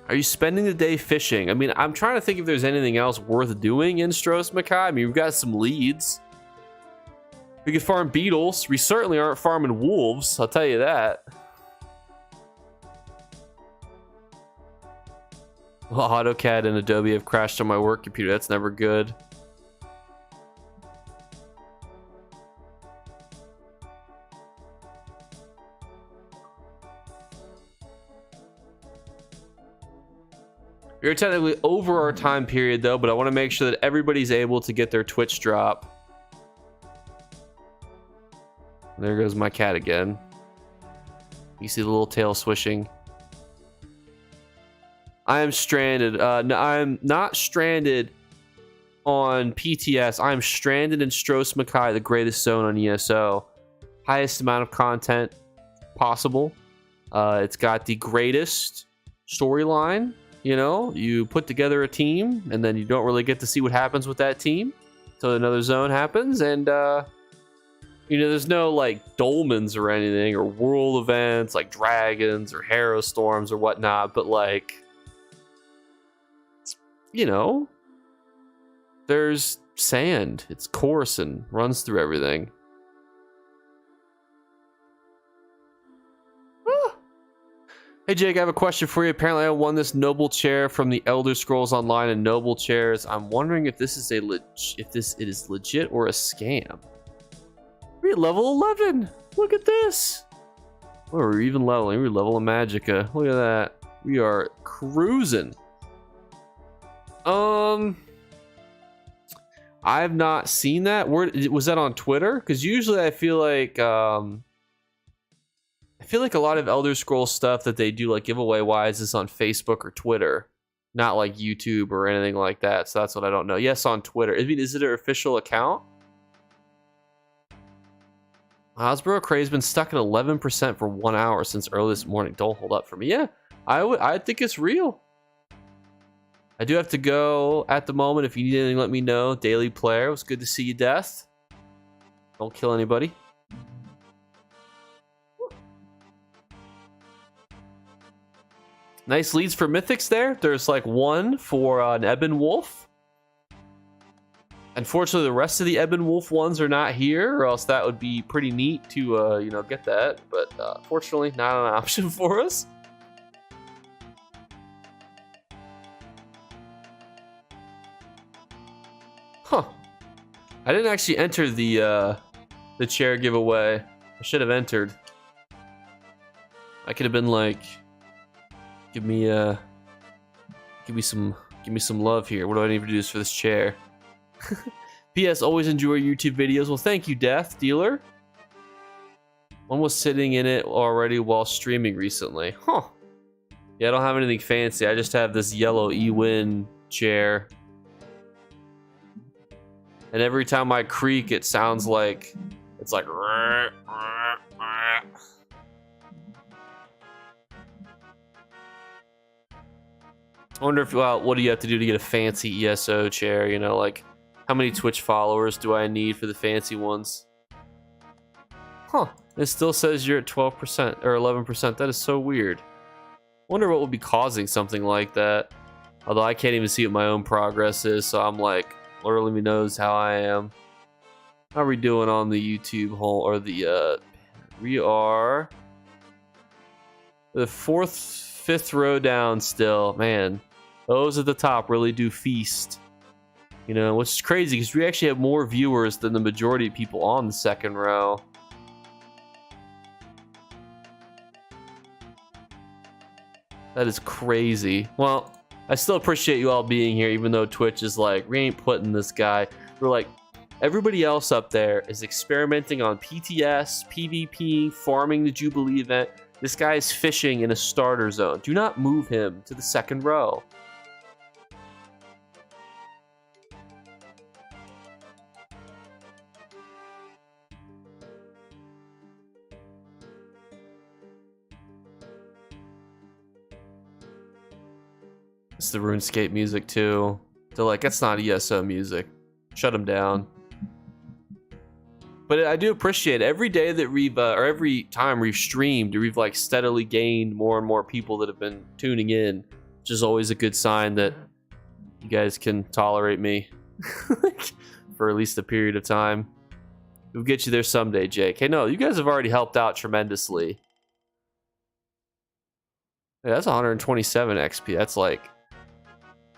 Are you spending the day fishing? I mean, I'm trying to think if there's anything else worth doing in Stros M'kai. I mean, we've got some leads. We could farm beetles. We certainly aren't farming wolves, I'll tell you that. Well, AutoCAD and Adobe have crashed on my work computer. That's never good. We're technically over our time period, though, but I want to make sure that everybody's able to get their Twitch drop. There goes my cat again. You see the little tail swishing. I am stranded. No, I'm not stranded on PTS. I'm stranded in Stros M'kai, the greatest zone on ESO. Highest amount of content possible. It's got the greatest storyline. You know, you put together a team, and then you don't really get to see what happens with that team until another zone happens, and you know, there's no like dolmens or anything, or world events like dragons or hero storms or whatnot, but like, you know, there's sand. It's coarse and runs through everything. Hey Jake, I have a question for you. Apparently I won this noble chair from the Elder Scrolls Online and noble chairs. I'm wondering if this is it is legit or a scam. We're at level 11. Look at this. Oh, we're even leveling. We're level of Magicka. Look at that. We are cruising. I've not seen that. Where was that on Twitter? Because usually I feel like a lot of Elder Scrolls stuff that they do like giveaway wise is on Facebook or Twitter, not like YouTube or anything like that. So that's what I don't know. Yes, on Twitter. I mean, is it an official account? Osbro Cray's been stuck at 11% for 1 hour since early this morning. Don't hold up for me. Yeah, I think it's real. I do have to go at the moment. If you need anything, let me know. Daily Player. It was good to see you, Death. Don't kill anybody. Nice leads for Mythics there. There's like one for an Ebon Wolf. Unfortunately, the rest of the Ebon Wolf ones are not here, or else that would be pretty neat to, you know, get that. But fortunately, not an option for us. Huh. I didn't actually enter the chair giveaway. I should have entered. I could have been like, give me some love here. What do I need to do for this chair? P.S. Always enjoy YouTube videos. Well, thank you, Death Dealer. One was sitting in it already while streaming recently. Huh. Yeah, I don't have anything fancy. I just have this yellow E-Win chair. And every time I creak, it sounds like... It's like... I wonder if, well, what do you have to do to get a fancy ESO chair? You know, like, how many Twitch followers do I need for the fancy ones? Huh. It still says you're at 12% or 11%. That is so weird. Wonder what will be causing something like that. Although I can't even see what my own progress is, so I'm like, Lord only knows how I am. How are we doing on the YouTube hole or the we are the fifth row down still. Man, those at the top really do feast. You know, which is crazy because we actually have more viewers than the majority of people on the second row. That is crazy. Well, I still appreciate you all being here, even though Twitch is like, we ain't putting this guy. We're like, everybody else up there is experimenting on PTS, PvP, farming the Jubilee event. This guy is fishing in a starter zone. Do not move him to the second row. It's the RuneScape music too. They're like, that's not ESO music. Shut them down. But I do appreciate every day that we've, or every time we've streamed, we've like steadily gained more and more people that have been tuning in, which is always a good sign that you guys can tolerate me for at least a period of time. We'll get you there someday, Jake. Hey, no, you guys have already helped out tremendously. Yeah, that's 127 XP. That's like,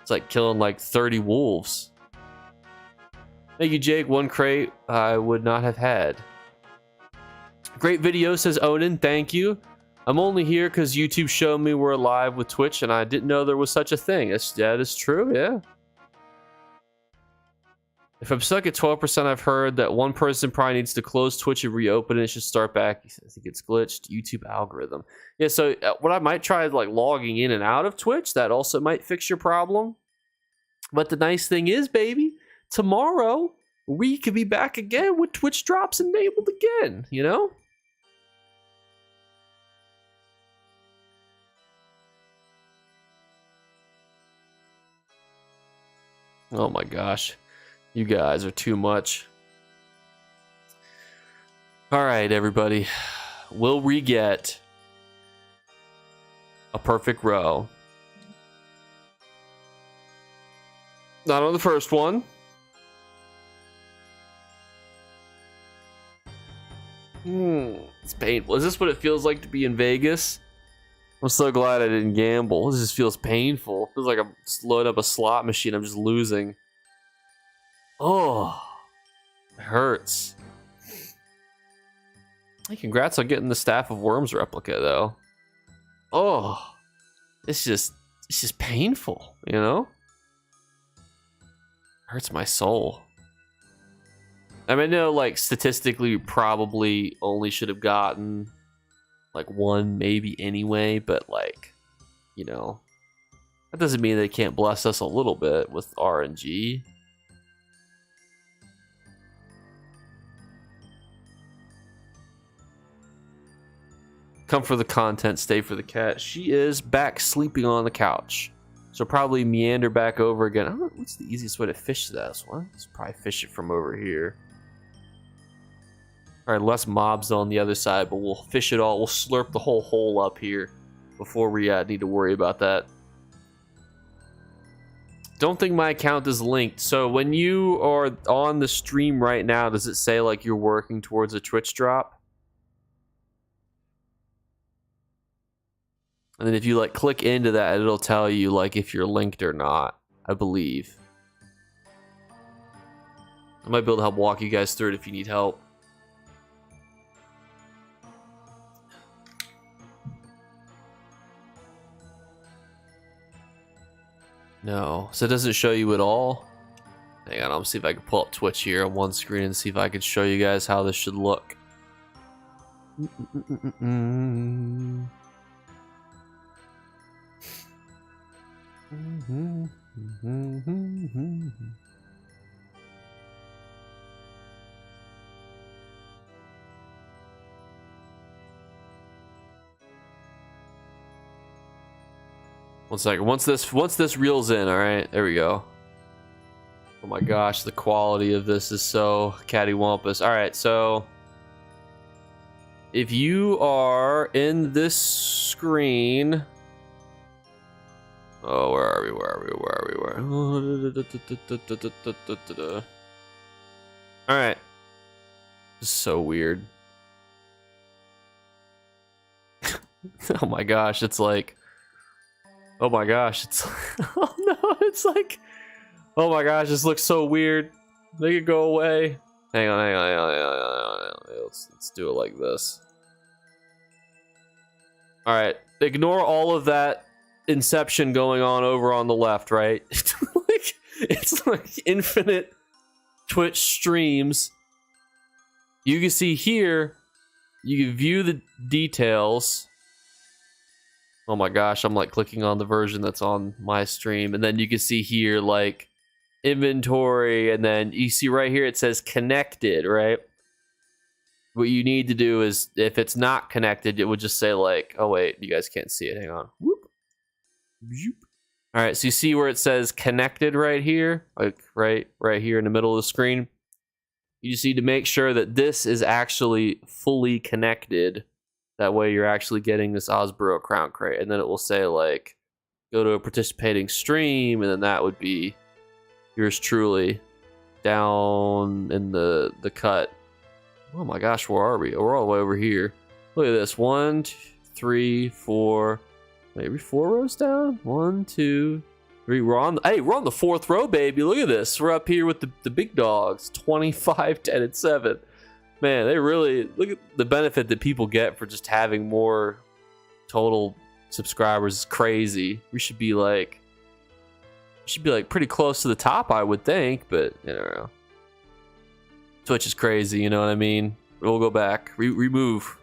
it's like killing like 30 wolves. Thank you, Jake. One crate I would not have had. Great video, says Onan. Thank you. I'm only here because YouTube showed me we're live with Twitch, and I didn't know there was such a thing. That is true, yeah. If I'm stuck at 12%, I've heard that one person probably needs to close Twitch and reopen it. It should start back. I think it's glitched. YouTube algorithm. Yeah, so what I might try is like logging in and out of Twitch. That also might fix your problem. But the nice thing is, baby, tomorrow we could be back again with Twitch drops enabled again, you know? Oh my gosh. You guys are too much. Alright, everybody. Will we get a perfect row? Not on the first one. It's painful. Is this what it feels like to be in Vegas? I'm so glad I didn't gamble. This just feels painful. It feels like I'm loading up a slot machine. I'm just losing. Oh, it hurts. Hey, congrats on getting the Staff of Worms replica, though. Oh, it's just painful, you know? Hurts my soul. I mean, I know, like, statistically, we probably only should have gotten like one maybe anyway, but like, you know, that doesn't mean they can't bless us a little bit with RNG. Come for the content, stay for the cat. She is back sleeping on the couch, so probably meander back over again. I don't know what's the easiest way to fish this one. Let's probably fish it from over here. Alright, less mobs on the other side, but we'll fish it all. We'll slurp the whole hole up here before we need to worry about that. Don't think my account is linked. So when you are on the stream right now, does it say like you're working towards a Twitch drop? And then if you like click into that, it'll tell you like if you're linked or not, I believe. I might be able to help walk you guys through it if you need help. No, so it doesn't show you at all. Hang on, I'll see if I can pull up Twitch here on one screen and see if I can show you guys how this should look. One second. Once this reels in, all right, there we go. Oh my gosh, the quality of this is so cattywampus. All right, so if you are in this screen, oh, where are we? All right, this is so weird. Oh my gosh, it's like. Oh my gosh, it's oh no, it's like oh my gosh, this looks so weird. Make it go away. Hang on. Let's do it like this. Alright, ignore all of that Inception going on over on the left, right? It's like infinite Twitch streams. You can see here, you can view the details. Oh my gosh, I'm like clicking on the version that's on my stream, and then you can see here like inventory, and then you see right here it says connected, right? What you need to do is if it's not connected, it would just say like, oh wait, you guys can't see it. Hang on. Whoop. All right, so you see where it says connected right here, like right here in the middle of the screen. You just need to make sure that this is actually fully connected. That way you're actually getting this Osboro Crown Crate. And then it will say, like, go to a participating stream. And then that would be yours truly down in the cut. Oh my gosh, where are we? Oh, we're all the way over here. Look at this. 1, 2, 3, 4. Maybe 4 rows down? 1, 2, 3. We're on the 4th row, baby. Look at this. We're up here with the big dogs. 25, 10, and 7. Man, they really look at the benefit that people get for just having more total subscribers is crazy. We should be like pretty close to the top, I would think, but you know. Twitch is crazy, you know what I mean? We'll go back. Remove.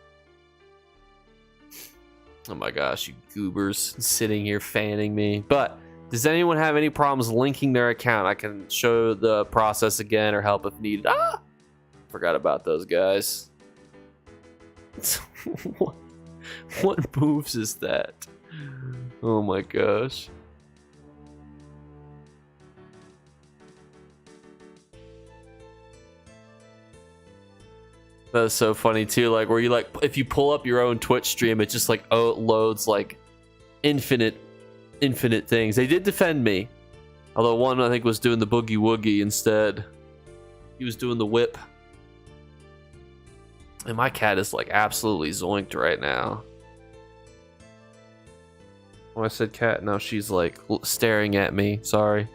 Oh my gosh, you goobers sitting here fanning me. But does anyone have any problems linking their account? I can show the process again or help if needed. Ah! Forgot about those guys. What moves is that? Oh my gosh. That's so funny too. Like where you like if you pull up your own Twitch stream, it just like loads like infinite things. They did defend me, although one I think was doing the boogie woogie instead. He was doing the whip, and my cat is like absolutely zoinked right now. When I said cat, now she's like staring at me. Sorry.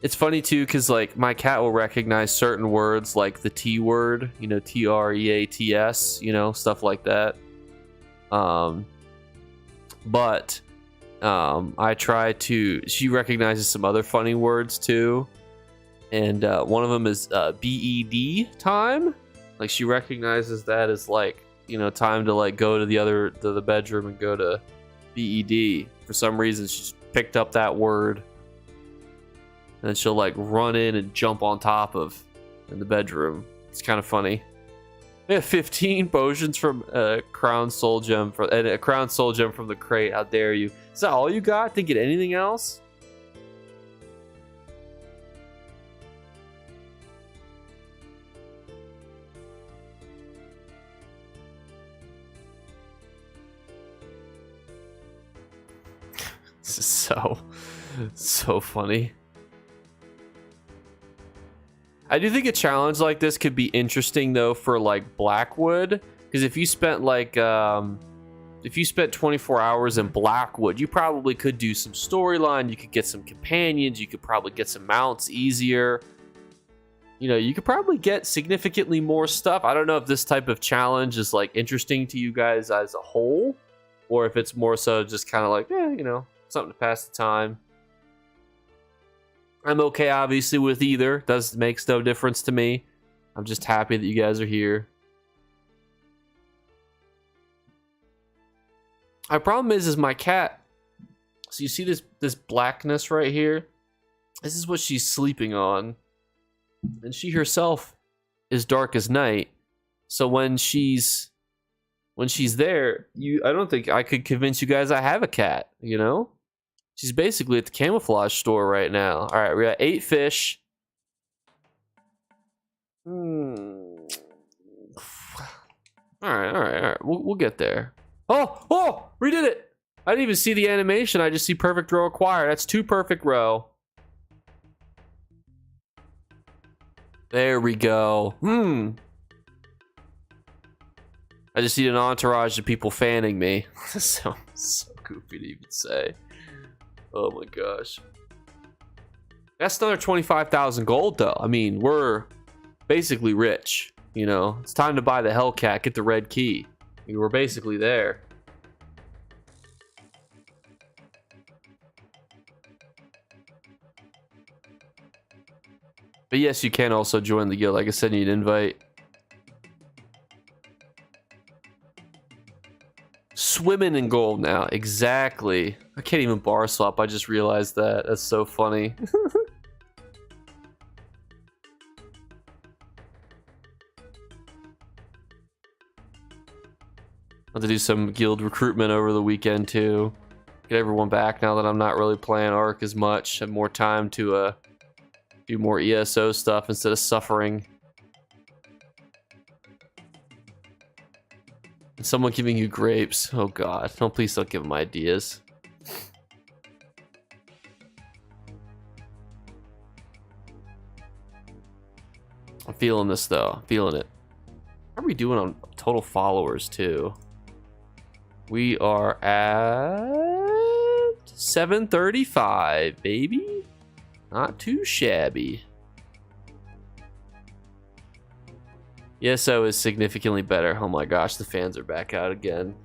It's funny too, because like my cat will recognize certain words like the T word, you know, TREATS, you know, stuff like that. But I try to. She recognizes some other funny words too, and one of them is BED time. Like she recognizes that as like, you know, time to like go to the bedroom and go to BED. For some reason, she just picked up that word. And then she'll like run in and jump on top of in the bedroom. It's kind of funny. We have 15 potions from Crown Soul Gem and a Crown Soul Gem from the crate. How dare you? Is that all you got? Didn't get anything else? This is so funny. I do think a challenge like this could be interesting though for like Blackwood, because if you spent like if you spent 24 hours in Blackwood, you probably could do some storyline, you could get some companions, you could probably get some mounts easier. You know, you could probably get significantly more stuff. I don't know if this type of challenge is like interesting to you guys as a whole, or if it's more so just kind of like, you know, something to pass the time. I'm okay, obviously, with either. Makes no difference to me. I'm just happy that you guys are here. My problem is my cat. So you see this blackness right here? This is what she's sleeping on, and she herself is dark as night. So when she's there, I don't think I could convince you guys I have a cat. You know? She's basically at the camouflage store right now. All right, we got 8 fish. All right. We'll get there. Oh, we did it. I didn't even see the animation. I just see perfect row acquired. That's 2 perfect row. There we go. I just need an entourage of people fanning me. so goofy to even say. Oh my gosh. That's another 25,000 gold though. I mean, we're basically rich, you know. It's time to buy the Hellcat, get the red key. I mean, we're basically there. But yes, you can also join the guild. Like I said, you need an invite. Swimming in gold now. Exactly. I can't even bar swap. I just realized that. That's so funny. I'll have to do some guild recruitment over the weekend too. Get everyone back now that I'm not really playing Ark as much. Have more time to do more ESO stuff instead of suffering. And someone giving you grapes. Oh god. Please don't give them ideas. I'm feeling this though. I'm feeling it. How are we doing on total followers too? We are at 735, baby. Not too shabby. ESO is significantly better. Oh my gosh, the fans are back out again.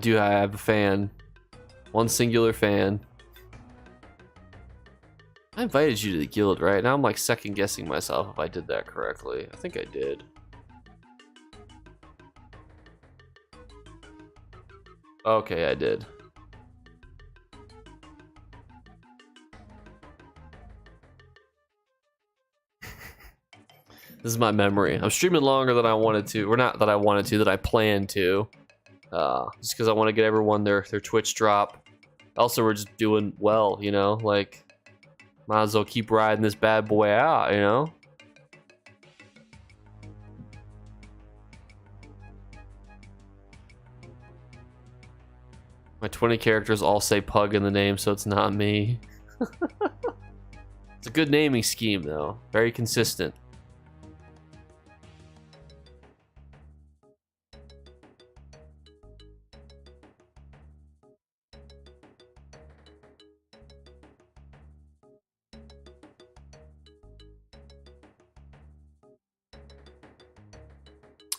I have a fan. One singular fan. I invited you to the guild, right? Now I'm like second guessing myself if I did that correctly. I think I did. Okay, I did. This is my memory. I'm streaming longer than I wanted to, or not that I wanted to, that I planned to. Just because I want to get everyone their Twitch drop. Also, we're just doing well, you know? Like, might as well keep riding this bad boy out, you know? My 20 characters all say Pug in the name, so it's not me. It's a good naming scheme, though. Very consistent.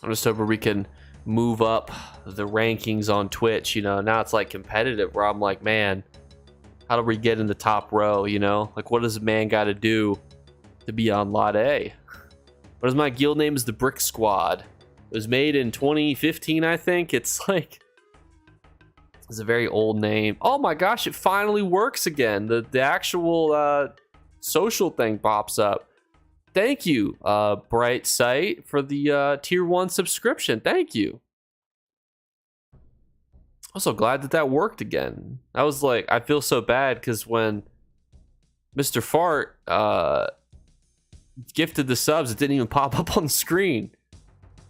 I'm just hoping we can move up the rankings on Twitch, you know. Now it's like competitive where I'm like, man, how do we get in the top row, you know? Like, what does a man got to do to be on Lot A? What is my guild name? Is the Brick Squad. It was made in 2015, I think. It's like, it's a very old name. Oh my gosh, it finally works again. The actual social thing pops up. Thank you, Bright Sight, for the tier 1 subscription. Thank you. Also glad that worked again. I was like, I feel so bad because when Mr. Fart gifted the subs, it didn't even pop up on the screen.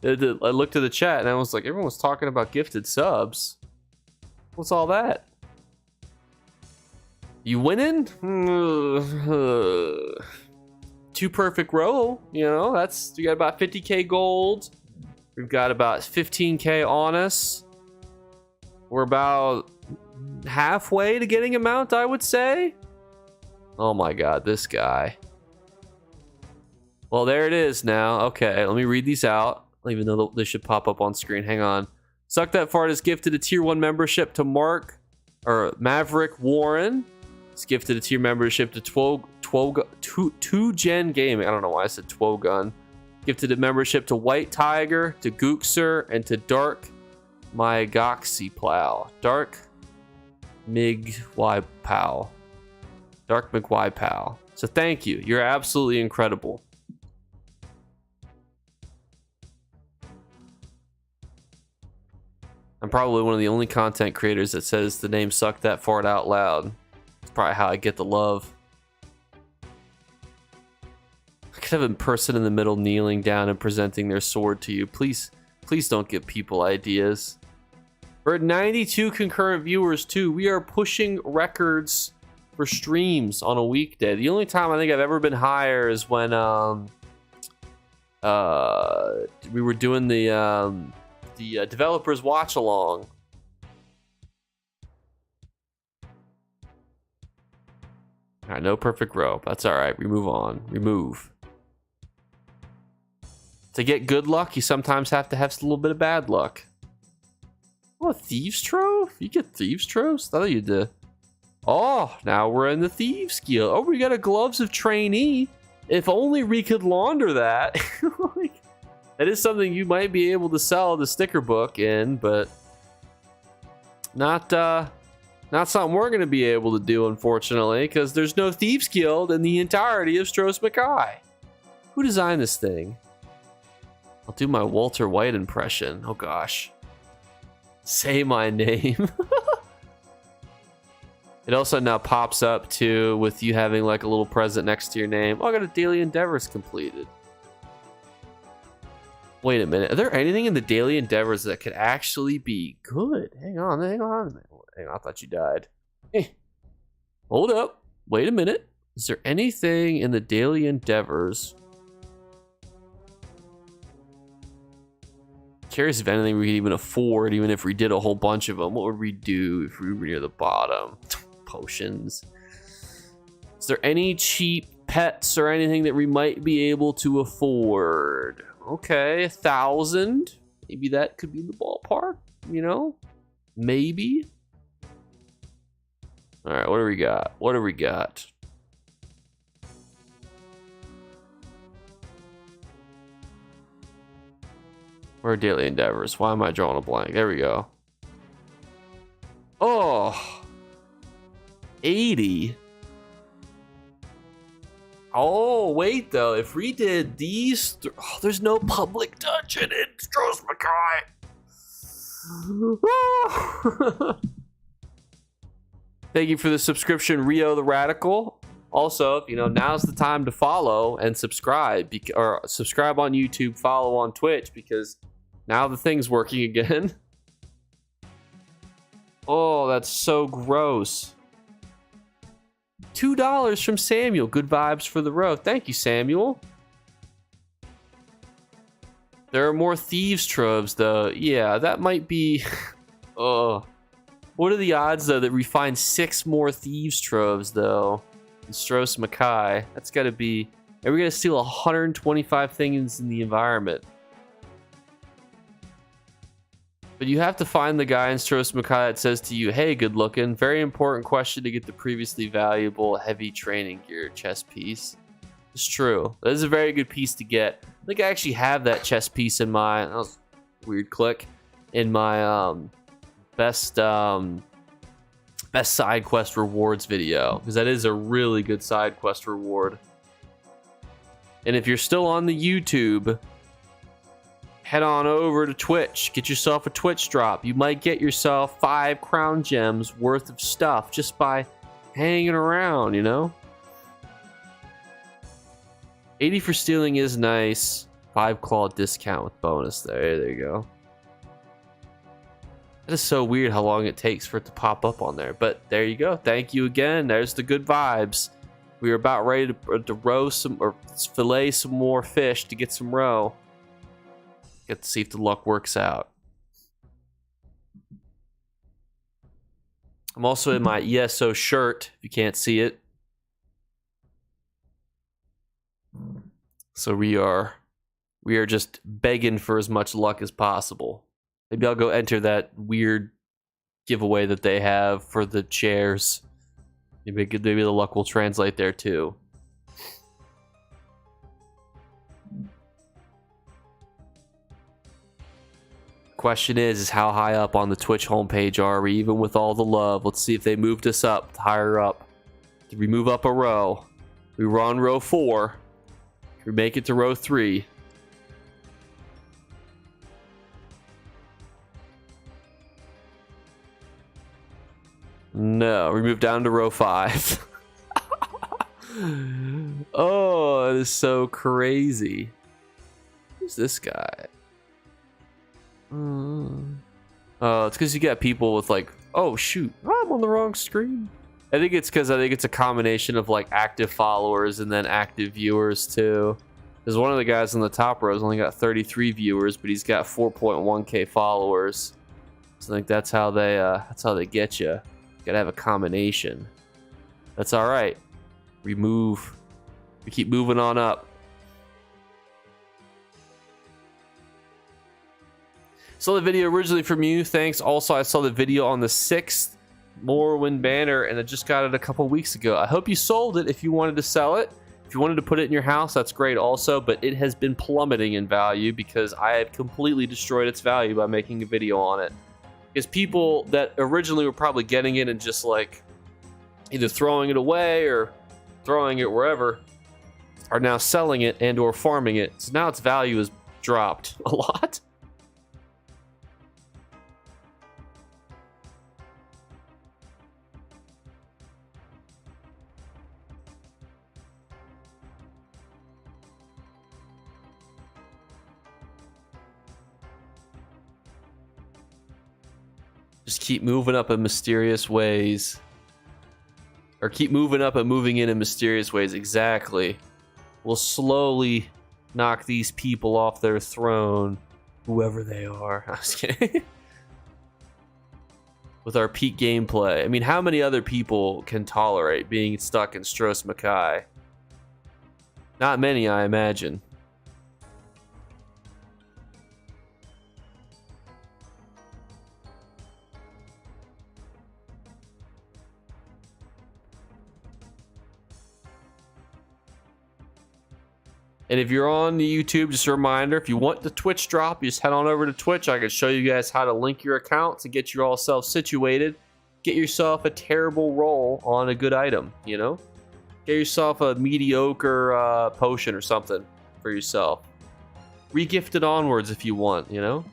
I looked at the chat and I was like, everyone was talking about gifted subs. What's all that? You winning? 2 perfect row, you know, that's, we got about 50k gold. We've got about 15k on us. We're about halfway to getting a mount, I would say. Oh my god, this guy. Well, there it is now. Okay, let me read these out, even though they should pop up on screen. Hang on. Suck That Fart has gifted a tier 1 membership to Maverick Warren. He's gifted a tier membership to 2 Gen Gaming. I don't know why I said Twogun. Gifted a membership to White Tiger, to Gookser, and to Dark Mygoxy Plow. Dark Migwy Pow. Dark Migwy Pow. So thank you. You're absolutely incredible. I'm probably one of the only content creators that says the name Suck That Fart out loud. It's probably how I get the love. I could have a person in the middle kneeling down and presenting their sword to you. Please don't give people ideas. We're at 92 concurrent viewers too. We are pushing records for streams on a weekday. The only time I think I've ever been higher is when we were doing the developers watch along. All right, no perfect row. That's all right. We move on. Remove. To get good luck, you sometimes have to have a little bit of bad luck. Oh, a Thieves Trove? You get Thieves Troves? I thought you did. Oh, now we're in the Thieves Guild. Oh, we got a Gloves of Trainee. If only we could launder that. Like, that is something you might be able to sell the sticker book in, but not something we're going to be able to do, unfortunately, because there's no Thieves Guild in the entirety of Stros M'kai. Who designed this thing? I'll do my Walter White impression. Oh, gosh. Say my name. It also now pops up, too, with you having, like, a little present next to your name. Oh, I got a daily endeavors completed. Wait a minute. Are there anything in the daily endeavors that could actually be good? Hang on a minute. Hang on, I thought you died. Hey, hold up. Wait a minute. Is there anything in the daily endeavors? Curious if anything we could even afford, even if we did a whole bunch of them. What would we do if we were near the bottom? Potions. Is there any cheap pets or anything that we might be able to afford? Okay, 1,000. Maybe that could be in the ballpark, you know? Maybe. All right, what do we got? What do we got? Where are daily endeavors? Why am I drawing a blank? There we go. Oh, 80. Oh, wait though. If we did these, there's no public dungeon in Stros M'kai. Thank you for the subscription, Rio the Radical. Also, you know, now's the time to follow and subscribe, or subscribe on YouTube, follow on Twitch, because now the thing's working again. Oh, that's so gross. $2 from Samuel. Good vibes for the road. Thank you, Samuel. There are more thieves troves, though. Yeah, that might be... Oh. What are the odds, though, that we find 6 more thieves troves, though? In Stros M'kai. That's got to be... Are we going to steal 125 things in the environment? But you have to find the guy in Stros M'kai that says to you, hey, good looking, very important question to get the previously valuable heavy training gear chest piece. It's true. That is a very good piece to get. I think I actually have that chest piece in my... That was a weird click. In my best side quest rewards video. Because that is a really good side quest reward. And if you're still on the YouTube... head on over to Twitch, get yourself a Twitch drop. You might get yourself 5 crown gems worth of stuff just by hanging around, you know? 80 for stealing is nice. 5 claw discount with bonus there you go. That is so weird how long it takes for it to pop up on there. But there you go. Thank you again. There's the good vibes. We are about ready to roast some, or fillet some more fish to get some roe. Get to see if the luck works out. I'm also in my ESO shirt, if you can't see it. So we are just begging for as much luck as possible. Maybe I'll go enter that weird giveaway that they have for the chairs. Maybe the luck will translate there too. Question is how high up on the Twitch homepage are we, even with all the love? Let's see if they moved us up, higher up. Did we move up a row? We were on row 4. Can we make it to row 3? No, we moved down to row 5. Oh, that is so crazy. Who's this guy? Oh, it's because you got people with like, oh shoot, I'm on the wrong screen. I think it's because it's a combination of like active followers and then active viewers too. Because one of the guys on the top row has only got 33 viewers, but he's got 4.1k followers. So I think that's how they get you. You gotta have a combination. That's all right. We keep moving on up. Saw the video originally from you, thanks. Also, I saw the video on the 6th Morrowind banner, and I just got it a couple weeks ago. I hope you sold it if you wanted to sell it. If you wanted to put it in your house, that's great also, but it has been plummeting in value because I have completely destroyed its value by making a video on it. Because people that originally were probably getting it and just like either throwing it away or throwing it wherever are now selling it and or farming it. So now its value has dropped a lot. Just keep moving up in mysterious ways. Or keep moving up and moving in mysterious ways. Exactly. We'll slowly knock these people off their throne. Whoever they are. I was kidding. With our peak gameplay. I mean, how many other people can tolerate being stuck in Stros M'kai? Not many, I imagine. And if you're on the YouTube, just a reminder, if you want the Twitch drop, you just head on over to Twitch. I can show you guys how to link your accounts and get you all self-situated. Get yourself a terrible roll on a good item, you know? Get yourself a mediocre potion or something for yourself. Regift it onwards if you want, you know?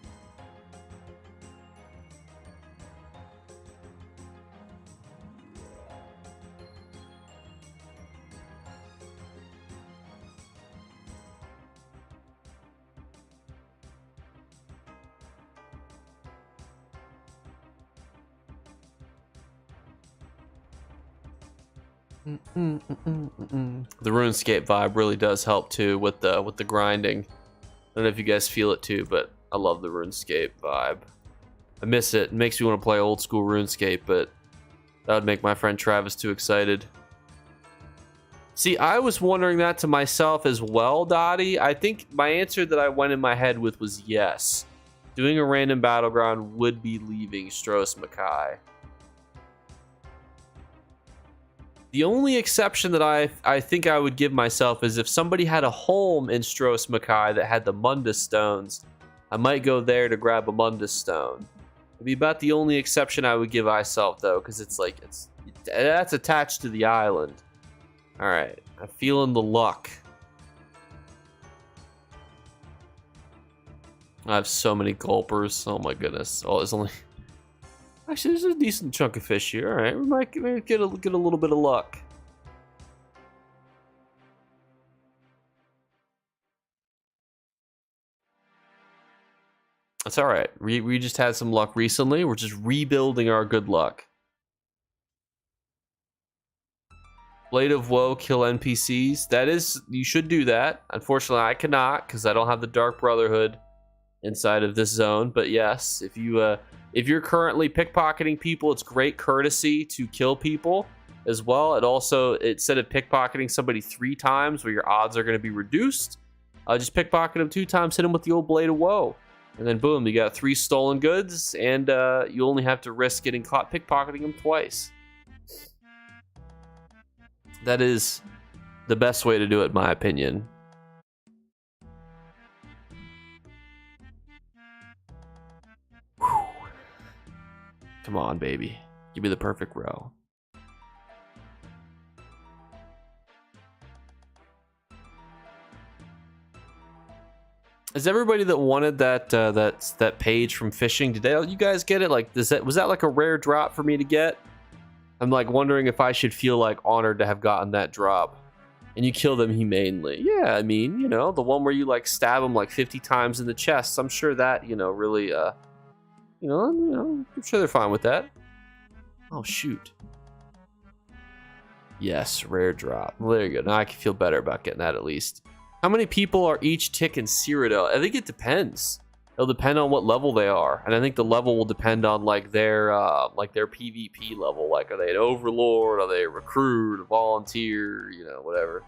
The RuneScape vibe really does help too with the grinding. I don't know if you guys feel it too, but I love the RuneScape vibe. I miss it. It makes me want to play old school RuneScape, but that would make my friend Travis too excited. See, I was wondering that to myself as well, Dottie. I think my answer that I went in my head with was yes. Doing a random battleground would be leaving Stros M'kai. The only exception that I think I would give myself is if somebody had a home in Stros M'kai that had the Mundus stones, I might go there to grab a Mundus stone. It'd be about the only exception I would give myself though, because that's attached to the island. All right, I'm feeling the luck. I have so many gulpers. Oh my goodness. Oh, there's only. Actually, there's a decent chunk of fish here. All right, we might get a little bit of luck. That's all right. We just had some luck recently. We're just rebuilding our good luck. Blade of Woe, kill NPCs. That is, you should do that. Unfortunately, I cannot because I don't have the Dark Brotherhood inside of this zone. But yes, if you're currently pickpocketing people, it's great courtesy to kill people as well. It also, instead of pickpocketing somebody 3 times where your odds are going to be reduced, just pickpocket them 2 times, hit them with the old Blade of Woe. And then boom, you got 3 stolen goods, and you only have to risk getting caught pickpocketing them twice. That is the best way to do it, in my opinion. Whew. Come on, baby. Give me the perfect row. Is everybody that wanted that page from fishing, did you guys get it? Like, was that like a rare drop for me to get? I'm like wondering if I should feel like honored to have gotten that drop. And you kill them humanely. Yeah, I mean, you know, the one where you like stab them like 50 times in the chest. I'm sure that, you know, really, you know, I'm sure they're fine with that. Oh, shoot. Yes, rare drop. Well, there you go. Now I can feel better about getting that at least. How many people are each tick in Cyrodiil? I think it depends. It'll depend on what level they are, and I think the level will depend on like their PvP level. Like, are they an overlord? Are they a recruit, a volunteer? You know, whatever.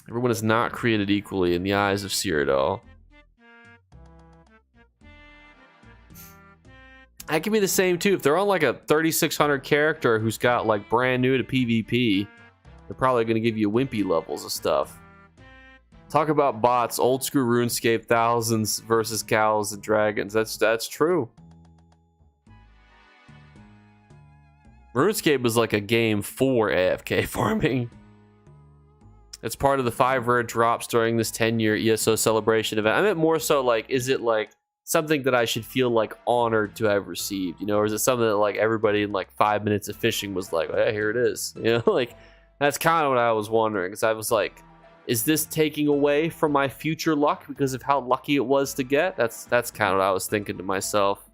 Everyone is not created equally in the eyes of Cyrodiil. That can be the same too. If they're on like a 3600 character who's got like brand new to PvP, they're probably going to give you wimpy levels of stuff. Talk about bots, old school RuneScape, thousands versus cows and dragons. That's true. RuneScape was like a game for AFK farming. It's part of the 5 rare drops during this 10-year ESO celebration event. I meant more so like, is it like something that I should feel like honored to have received? You know, or is it something that like everybody in like 5 minutes of fishing was like, oh, yeah, here it is. You know, like that's kind of what I was wondering, because I was like, is this taking away from my future luck because of how lucky it was to get? That's kind of what I was thinking to myself.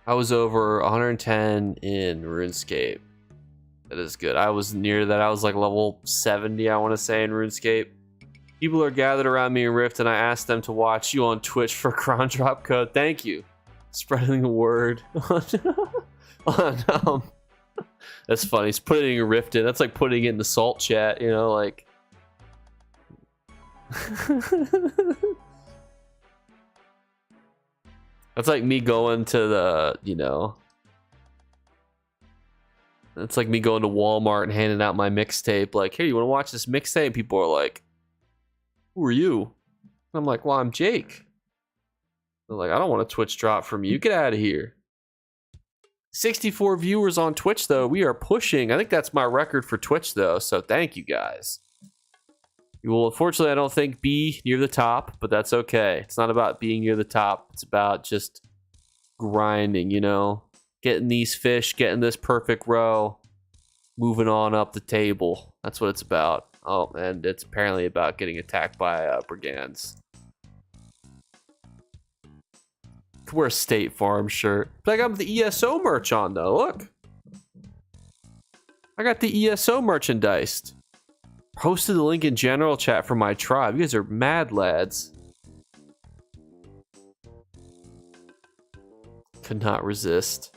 I was over 110 in RuneScape. That is good. I was near that. I was like level 70, I want to say, in RuneScape. People are gathered around me in Rift, and I asked them to watch you on Twitch for Cron Drop code. Thank you. Spreading the word on That's funny. He's putting a rift in. That's like putting it in the salt chat, you know, like. That's like me going to the, you know. It's like me going to Walmart and handing out my mixtape. Like, hey, you want to watch this mixtape? People are like, who are you? And I'm like, well, I'm Jake. They're like, I don't want a Twitch drop from you. Get out of here. 64 viewers on Twitch, though. We are pushing. I think that's my record for Twitch, though. So thank you, guys. You will, unfortunately, I don't think be near the top, but that's okay. It's not about being near the top. It's about just grinding, you know? Getting these fish, getting this perfect row, moving on up the table. That's what it's about. Oh, and it's apparently about getting attacked by brigands. Could wear a State Farm shirt. But I got the ESO merch on, though. Look. I got the ESO merchandise. Posted the link in general chat for my tribe. You guys are mad lads. Could not resist.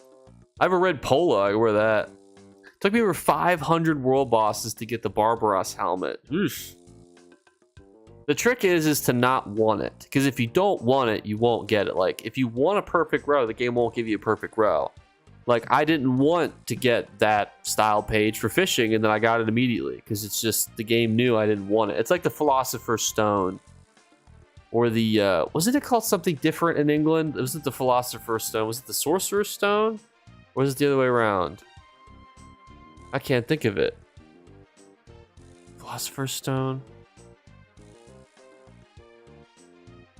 I have a red polo. I wear that. Took me over 500 world bosses to get the Barbaros helmet. Oof. The trick is to not want it. Because if you don't want it, you won't get it. Like, if you want a perfect row, the game won't give you a perfect row. Like, I didn't want to get that style page for fishing, and then I got it immediately. Because it's just, the game knew I didn't want it. It's like the Philosopher's Stone. Or the, wasn't it called something different in England? Was it the Philosopher's Stone? Was it the Sorcerer's Stone? Or was it the other way around? I can't think of it. Philosopher's Stone?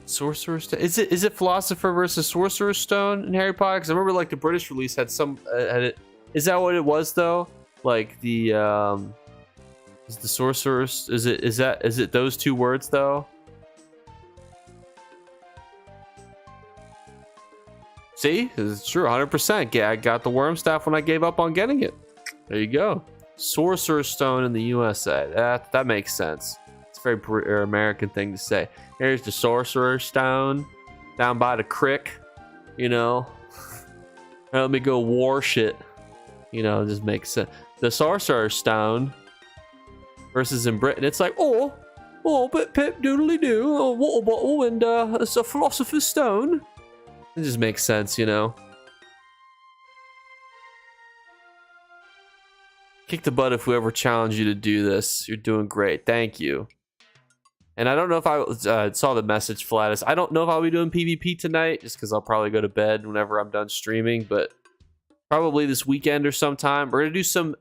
Sorcerer's Stone? Is it Philosopher versus Sorcerer's Stone in Harry Potter? Because I remember like the British release had some had it. Is that what it was though? Like the is the Sorcerer's? Is it those two words though? See, it's true, 100%. Yeah, I got the worm staff when I gave up on getting it. There you go. Sorcerer's Stone in the USA. That makes sense. It's a very American thing to say. Here's the Sorcerer's Stone down by the creek. You know, let me go war shit. You know, it just makes sense. The Sorcerer's Stone versus in Britain, it's like, oh, but pip doodly doo, a water bottle, and it's a Philosopher's Stone. It just makes sense, you know. Kick the butt if we ever challenge you to do this. You're doing great. Thank you. And I don't know if I saw the message, Flatus. I don't know if I'll be doing PvP tonight, just because I'll probably go to bed whenever I'm done streaming. But probably this weekend or sometime. We're going to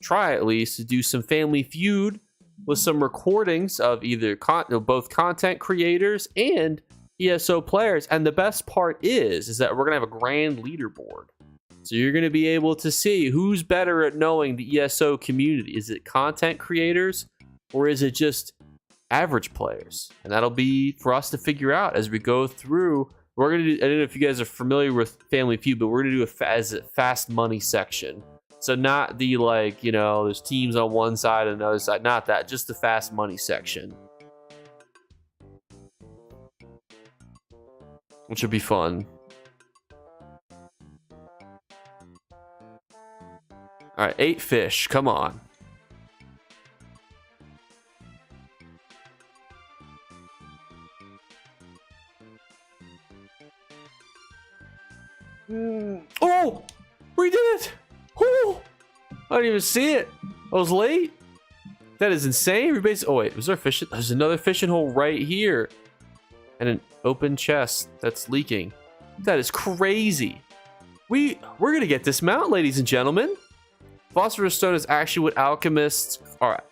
try at least to do some Family Feud with some recordings of either both content creators and ESO players. And the best part is that we're gonna have a grand leaderboard, so you're gonna be able to see who's better at knowing the ESO community. Is it content creators or is it just average players? And that'll be for us to figure out as we go through. We're gonna do, I don't know if you guys are familiar with Family Feud, but we're gonna do a fast money section. So not the, like, you know, there's teams on one side and another side, not that, just the fast money section, which would be fun. All right, 8 fish. Come on. Oh, we did it. Oh, I didn't even see it. I was late. That is insane. Everybody's. Oh wait, was there a fishing? There's another fishing hole right here, and an open chest that's leaking. That is crazy. We're gonna get this mount, ladies and gentlemen. Philosopher's Stone is actually what alchemists are.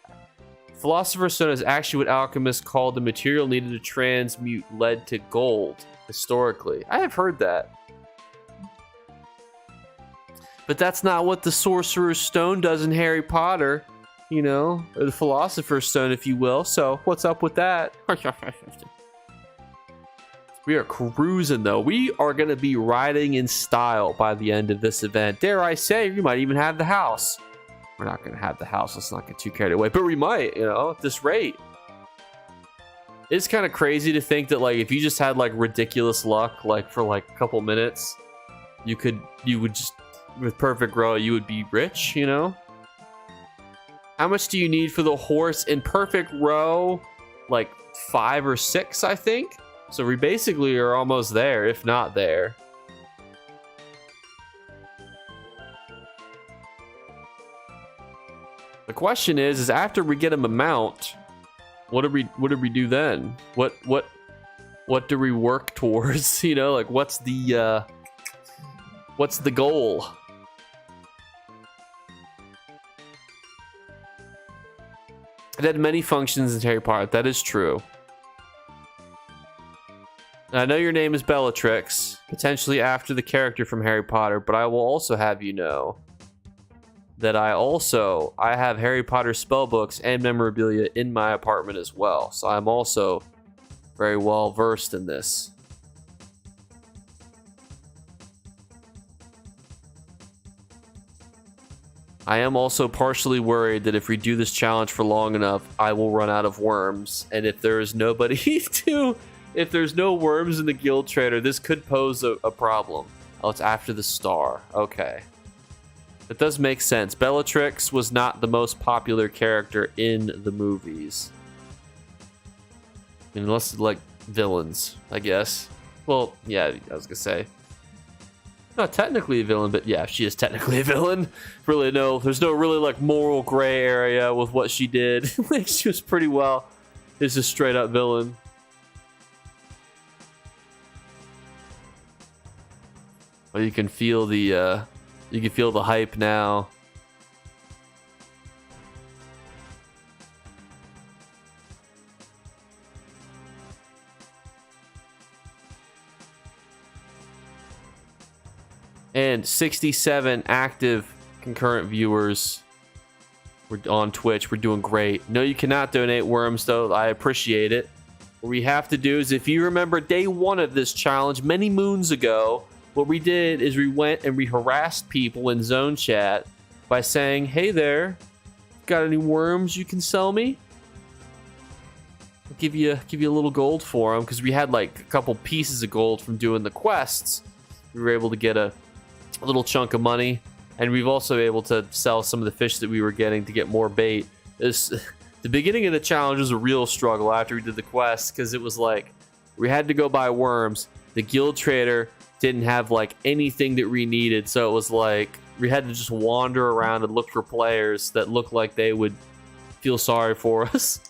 Philosopher's Stone is actually what alchemists called the material needed to transmute lead to gold historically. I have heard that. But that's not what the Sorcerer's Stone does in Harry Potter, you know, or the Philosopher's Stone, if you will. So what's up with that? We are cruising, though. We are going to be riding in style by the end of this event. Dare I say, we might even have the house. We're not going to have the house. Let's not get too carried away. But we might, you know, at this rate. It's kind of crazy to think that, like, if you just had, like, ridiculous luck, like, for, like, a couple minutes, you would just with perfect row, you would be rich, you know? How much do you need for the horse in perfect row? Like 5 or 6, I think. So we basically are almost there, if not there. The question is after we get him a mount, what do we do then? What do we work towards? You know, like what's the goal? It had many functions in Harry Potter. That is true. I know your name is Bellatrix, potentially after the character from Harry Potter, but I will also have you know that I have Harry Potter spellbooks and memorabilia in my apartment as well. So I'm also very well versed in this. I am also partially worried that if we do this challenge for long enough, I will run out of worms. And if there is nobody if there's no worms in the guild trader, this could pose a problem. Oh, it's after the star. Okay. That does make sense. Bellatrix was not the most popular character in the movies. Unless, like, villains, I guess. Well, yeah, I was gonna say. Not technically a villain, but yeah, she is technically a villain. Really, there's no really, like, moral gray area with what she did. She was pretty well. It's a straight up villain. Well, you can feel the hype now. And 67 active concurrent viewers. We're on Twitch. We're doing great. No, you cannot donate worms, though. I appreciate it. What we have to do is, if you remember day 1 of this challenge many moons ago, what we did is we went and we harassed people in zone chat by saying, hey there, got any worms you can sell me? I'll give you a little gold for them, because we had like a couple pieces of gold from doing the quests. We were able to get a little chunk of money, and we've also been able to sell some of the fish that we were getting to get more bait. The beginning of the challenge was a real struggle after we did the quest, because it was like we had to go buy worms. The guild trader didn't have like anything that we needed, so it was like we had to just wander around and look for players that looked like they would feel sorry for us.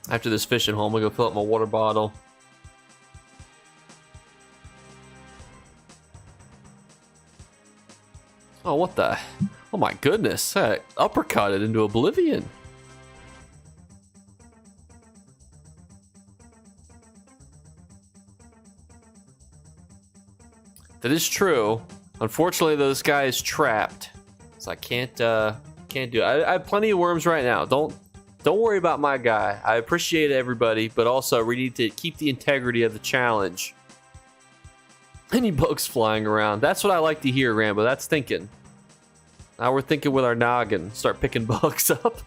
After this fishing hole, I'm gonna go fill up my water bottle. Oh, what the? Oh my goodness! I uppercutted into oblivion. That is true. Unfortunately, though, this guy is trapped, so I can't do it. I have plenty of worms right now. Don't worry about my guy. I appreciate everybody, but also we need to keep the integrity of the challenge. Any bugs flying around? That's what I like to hear, Rambo. That's thinking. Now we're thinking with our noggin. Start picking bugs up.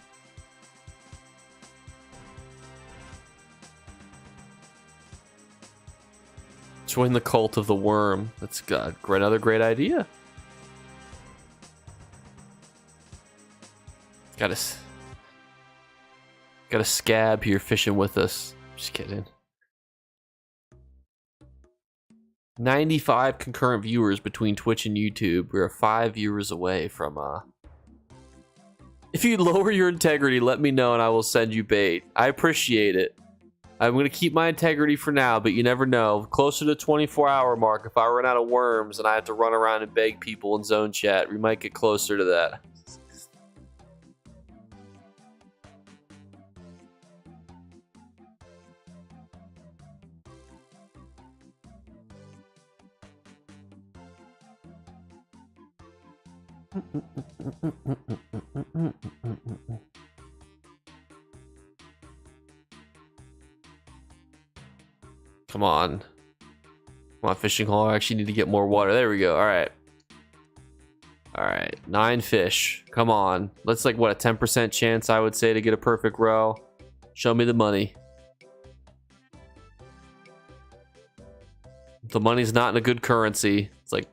Join the cult of the worm. That's got another great idea. Got a scab here fishing with us. Just kidding. 95 concurrent viewers between Twitch and YouTube. We're 5 viewers away from If you lower your integrity, let me know and I will send you bait. I appreciate it. I'm going to keep my integrity for now, but you never know. Closer to the 24-hour mark, if I run out of worms and I have to run around and beg people in zone chat, we might get closer to that. Come on. Come on, fishing hole. I actually need to get more water. There we go. All right. All right. 9 fish. Come on. That's like, what, a 10% chance, I would say, to get a perfect row. Show me the money. The money's not in a good currency. It's like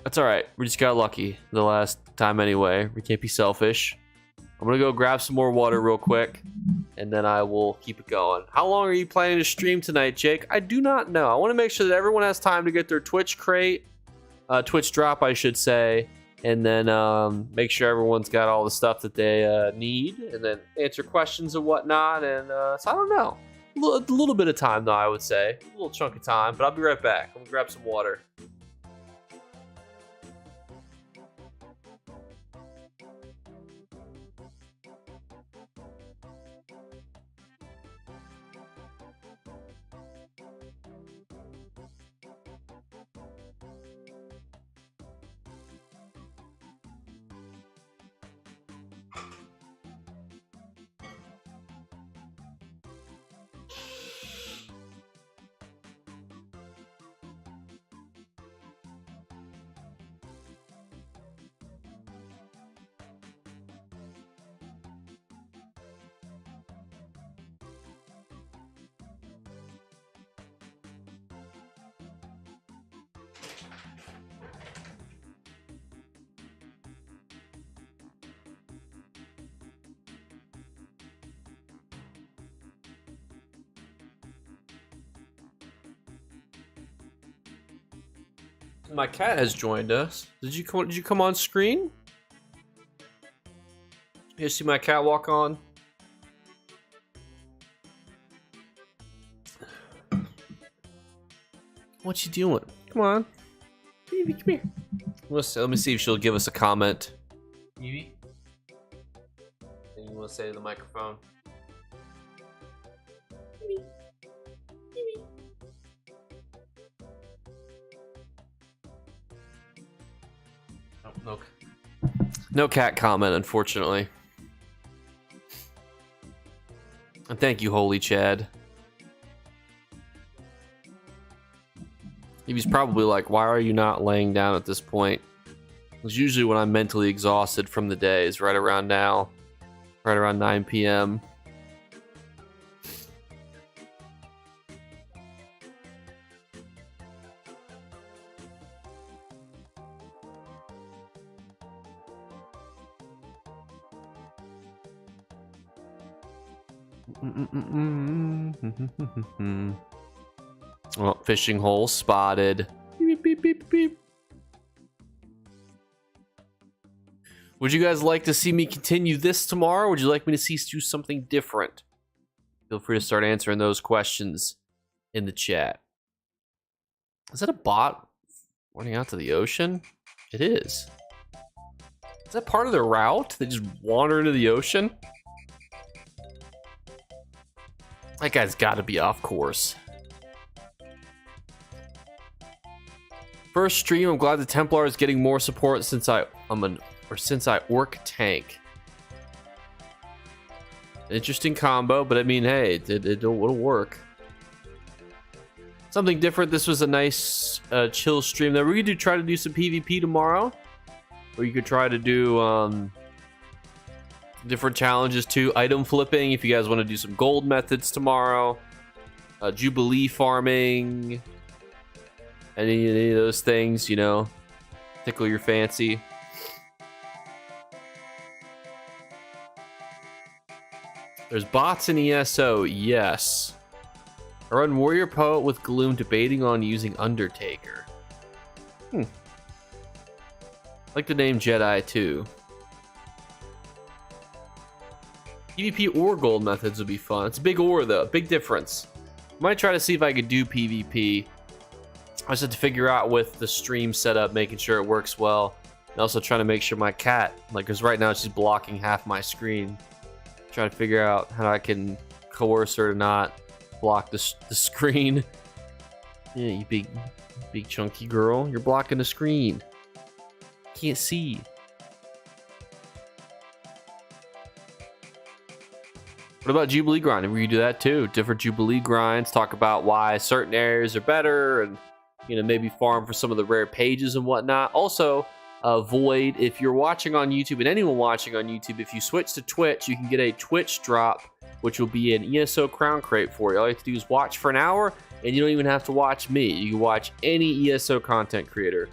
that's all right. We just got lucky the last time anyway. We can't be selfish. I'm gonna go grab some more water real quick, and then I will keep it going. How long are you planning to stream tonight, Jake? I do not know. I want to make sure that everyone has time to get their Twitch drop, I should say, and then make sure everyone's got all the stuff that they need, and then answer questions and whatnot. And so I don't know. A little bit of time, though, I would say. A little chunk of time, but I'll be right back. I'm gonna grab some water. My cat has joined us. Did you come on screen? You see my cat walk on? What you doing? Come on. Baby, come here. Let me see if she'll give us a comment. Evie? Anything you want to say to the microphone? No cat comment, unfortunately. And thank you, Holy Chad. He's probably like, why are you not laying down at this point? It's usually when I'm mentally exhausted from the day, is right around now. Right around 9 p.m. Oh, fishing hole spotted. Beep, beep, beep, beep. Would you guys like to see me continue this tomorrow? Or would you like me to do something different? Feel free to start answering those questions in the chat. Is that a bot running out to the ocean? It is. Is that part of the route? They just wander into the ocean? That guy's got to be off course. First stream, I'm glad the Templar is getting more support since I orc tank. Interesting combo, but I mean, hey, it'll work. Something different. This was a nice chill stream. That we could try to do some PvP tomorrow, or you could try to do different challenges too. Item flipping, if you guys want to do some gold methods tomorrow. Jubilee farming. Any of those things, you know, tickle your fancy. There's bots in ESO, yes. I run Warrior Poet with Gloom, debating on using Undertaker. I like the name Jedi too. PvP or gold methods would be fun. It's a big or though, big difference. Might try to see if I could do PvP. I just have to figure out with the stream setup, making sure it works well, and also trying to make sure my cat, like, because right now she's blocking half my screen. Trying to figure out how I can coerce her to not block the screen. Yeah, you big chunky girl, you're blocking the screen. Can't see. What about Jubilee grinding? We do that too. Different Jubilee grinds. Talk about why certain areas are better, and you know, maybe farm for some of the rare pages and whatnot. Also, Void, if you're watching on YouTube, and anyone watching on YouTube, if you switch to Twitch, you can get a Twitch drop, which will be an ESO crown crate for you. All you have to do is watch for an hour, And you don't even have to watch me. You can watch any ESO content creator.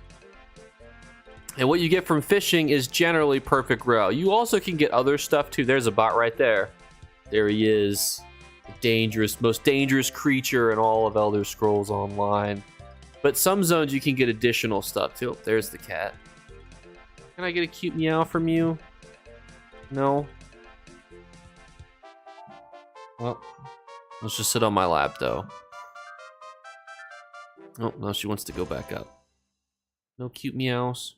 And what you get from fishing is generally perfect row. You also can get other stuff too. There's a bot right there. There he is. The most dangerous creature in all of Elder Scrolls Online. But some zones you can get additional stuff too. There's the cat. Can I get a cute meow from you? No? Well, let's just sit on my lap though. Oh, no, she wants to go back up. No cute meows.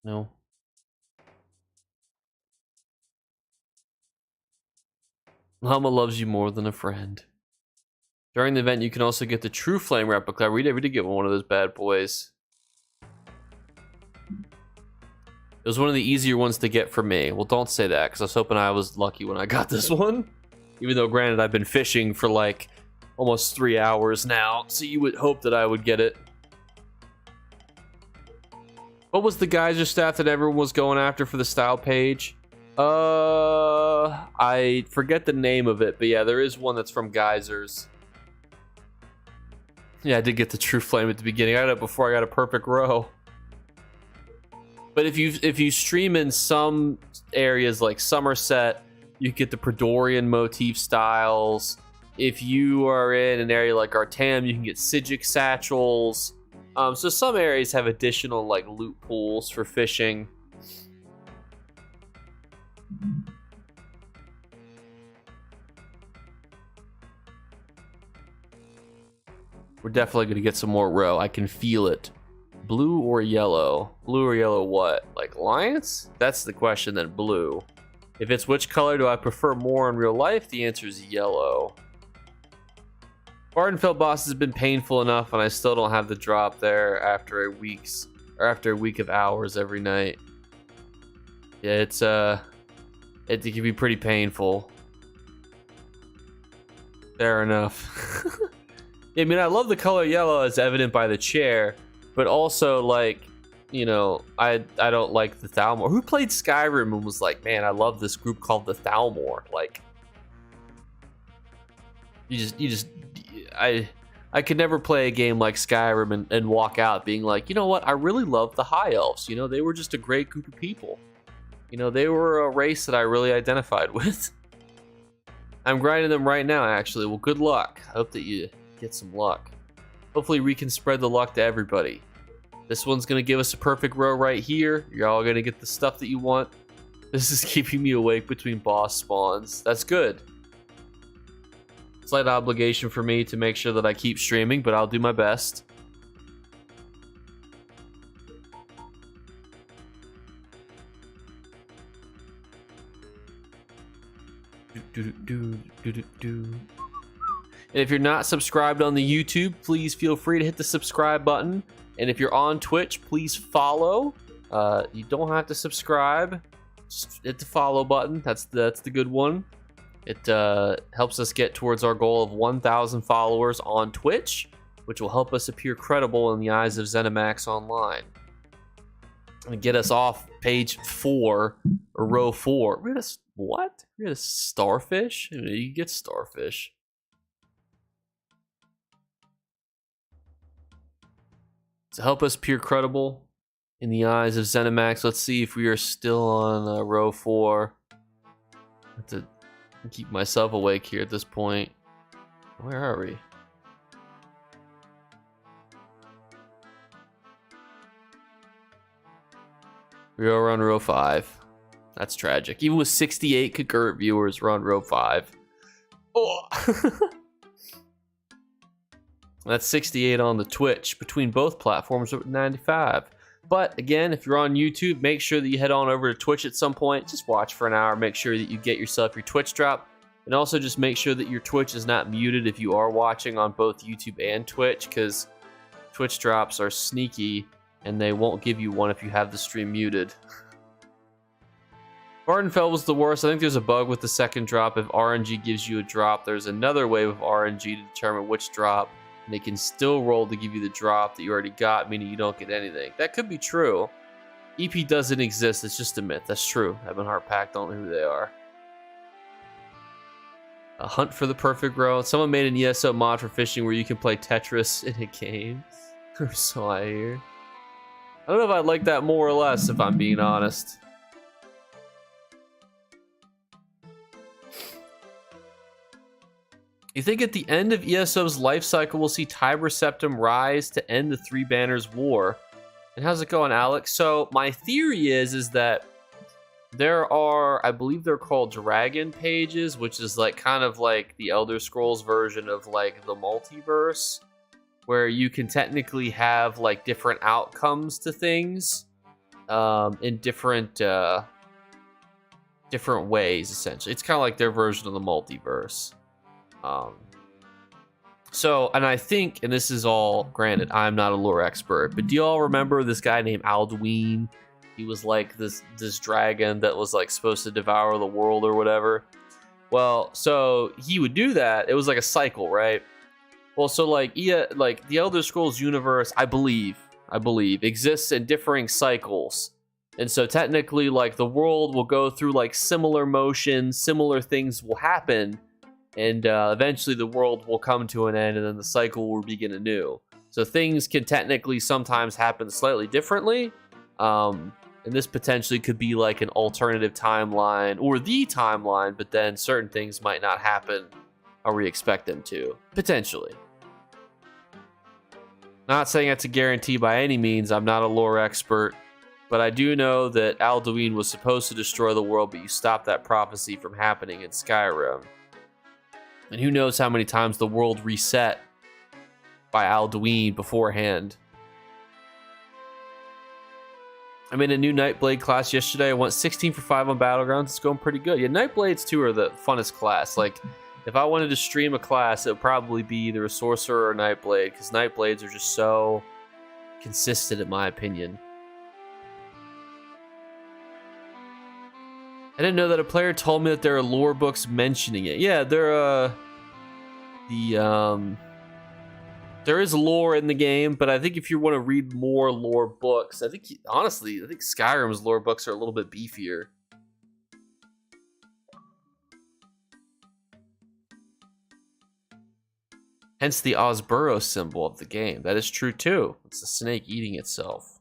No. Mama loves you more than a friend. During the event, you can also get the True Flame replica. We did get one of those bad boys. It was one of the easier ones to get for me. Well, don't say that, because I was hoping I was lucky when I got this one. Even though, granted, I've been fishing for like almost 3 hours now, so you would hope that I would get it. What was the geyser staff that everyone was going after for the style page? I forget the name of it, but yeah, there is one that's from geysers. Yeah, I did get the True Flame at the beginning. I got it before I got a perfect row. But if you stream in some areas like Somerset, you get the Pridorian motif styles. If you are in an area like Artam, you can get Sigic satchels. So some areas have additional like loot pools for fishing. We're definitely going to get some more row. I can feel it. Blue or yellow? Blue or yellow what? Like Alliance? That's the question then, blue. If it's which color do I prefer more in real life, the answer is yellow. Vardenfell boss has been painful enough, and I still don't have the drop there after a week of hours every night. Yeah, it can be pretty painful. Fair enough. I mean, I love the color yellow as evident by the chair, but also like, you know, I don't like the Thalmor. Who played Skyrim and was like, man, I love this group called the Thalmor. Like, I could never play a game like Skyrim and walk out being like, you know what, I really love the High Elves. You know, they were just a great group of people. You know, they were a race that I really identified with. I'm grinding them right now, actually. Well, good luck. I hope that you get some luck. Hopefully we can spread the luck to everybody. This one's gonna give us a perfect row right here. You're all gonna get the stuff that you want. This is keeping me awake between boss spawns. That's good. Slight obligation for me to make sure that I keep streaming, but I'll do my best. And if you're not subscribed on the YouTube, please feel free to hit the subscribe button. And if you're on Twitch, please follow. You don't have to subscribe. Just hit the follow button. That's the good one. It helps us get towards our goal of 1,000 followers on Twitch, which will help us appear credible in the eyes of ZeniMax Online. And get us off page 4 or row 4. We're gonna what? We're gonna starfish? You get starfish. To help us appear credible in the eyes of ZeniMax, let's see if we are still on row 4. I have to keep myself awake here at this point. Where are we? We are on row 5. That's tragic. Even with 68 concurrent viewers, we're on row 5. Oh. That's 68 on the Twitch. Between both platforms, we're at 95. But again, if you're on YouTube, make sure that you head on over to Twitch at some point. Just watch for an hour. Make sure that you get yourself your Twitch drop. And also just make sure that your Twitch is not muted if you are watching on both YouTube and Twitch, because Twitch drops are sneaky and they won't give you one if you have the stream muted. Vardenfell was the worst. I think there's a bug with the second drop. If RNG gives you a drop, there's another wave of RNG to determine which drop. And they can still roll to give you the drop that you already got, meaning you don't get anything. That could be true. EP doesn't exist. It's just a myth. That's true. Heaven Heart Pack don't know who they are. A hunt for the perfect row. Someone made an ESO mod for fishing where you can play Tetris in a game. So I hear. I don't know if I'd like that more or less, if I'm being honest. You think at the end of ESO's life cycle, we'll see Tiber Septim rise to end the Three Banners War? And how's it going, Alex? So my theory is that there are, I believe they're called dragon pages, which is like kind of like the Elder Scrolls version of like the multiverse, where you can technically have like different outcomes to things in different ways, essentially. It's kind of like their version of the multiverse. So, and I think, and this is all, granted, I'm not a lore expert, but do you all remember this guy named Alduin? He was like this dragon that was like supposed to devour the world or whatever. Well, so he would do that. It was like a cycle, right? Well, so like the Elder Scrolls universe, I believe exists in differing cycles. And so technically like the world will go through like similar motions, similar things will happen. And eventually the world will come to an end and then the cycle will begin anew. So things can technically sometimes happen slightly differently. And this potentially could be like an alternative timeline or the timeline, but then certain things might not happen how we expect them to. Potentially. Not saying that's a guarantee by any means. I'm not a lore expert. But I do know that Alduin was supposed to destroy the world, but you stopped that prophecy from happening in Skyrim. And who knows how many times the world reset by Alduin beforehand. I made a new Nightblade class yesterday. I went 16 for 5 on Battlegrounds. It's going pretty good. Yeah, Nightblades too are the funnest class. Like, if I wanted to stream a class, it would probably be either a Sorcerer or Nightblade, because Nightblades are just so consistent in my opinion. I didn't know that a player told me that there are lore books mentioning it. Yeah, there is lore in the game, but I think if you want to read more lore books, honestly, I think Skyrim's lore books are a little bit beefier. Hence the Osburo symbol of the game. That is true too. It's a snake eating itself.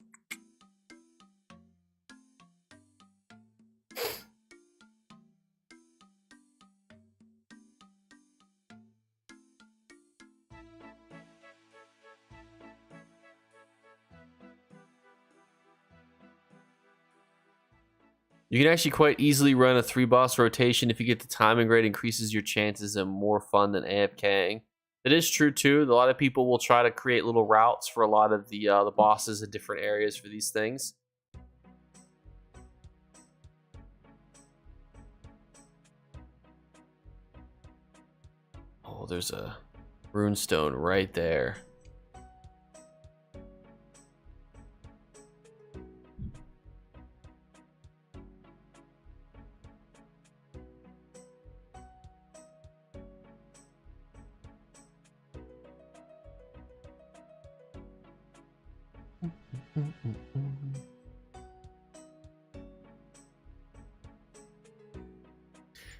You can actually quite easily run a 3-boss rotation if you get the timing right. Increases your chances and more fun than AFKing. It is true too. A lot of people will try to create little routes for a lot of the bosses in different areas for these things. Oh, there's a runestone right there.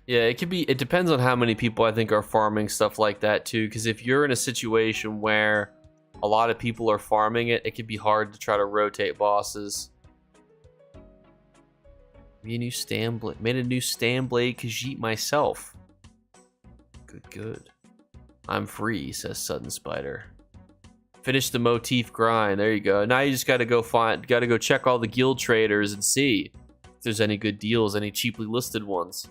Yeah, it depends on how many people I think are farming stuff like that too, because if you're in a situation where a lot of people are farming it, it can be hard to try to rotate bosses. Made a new Stanblade Khajiit myself. Good. I'm free, says Sudden Spider. Finish the motif grind. There you go. Now you just gotta go check all the guild traders and see if there's any good deals, any cheaply listed ones.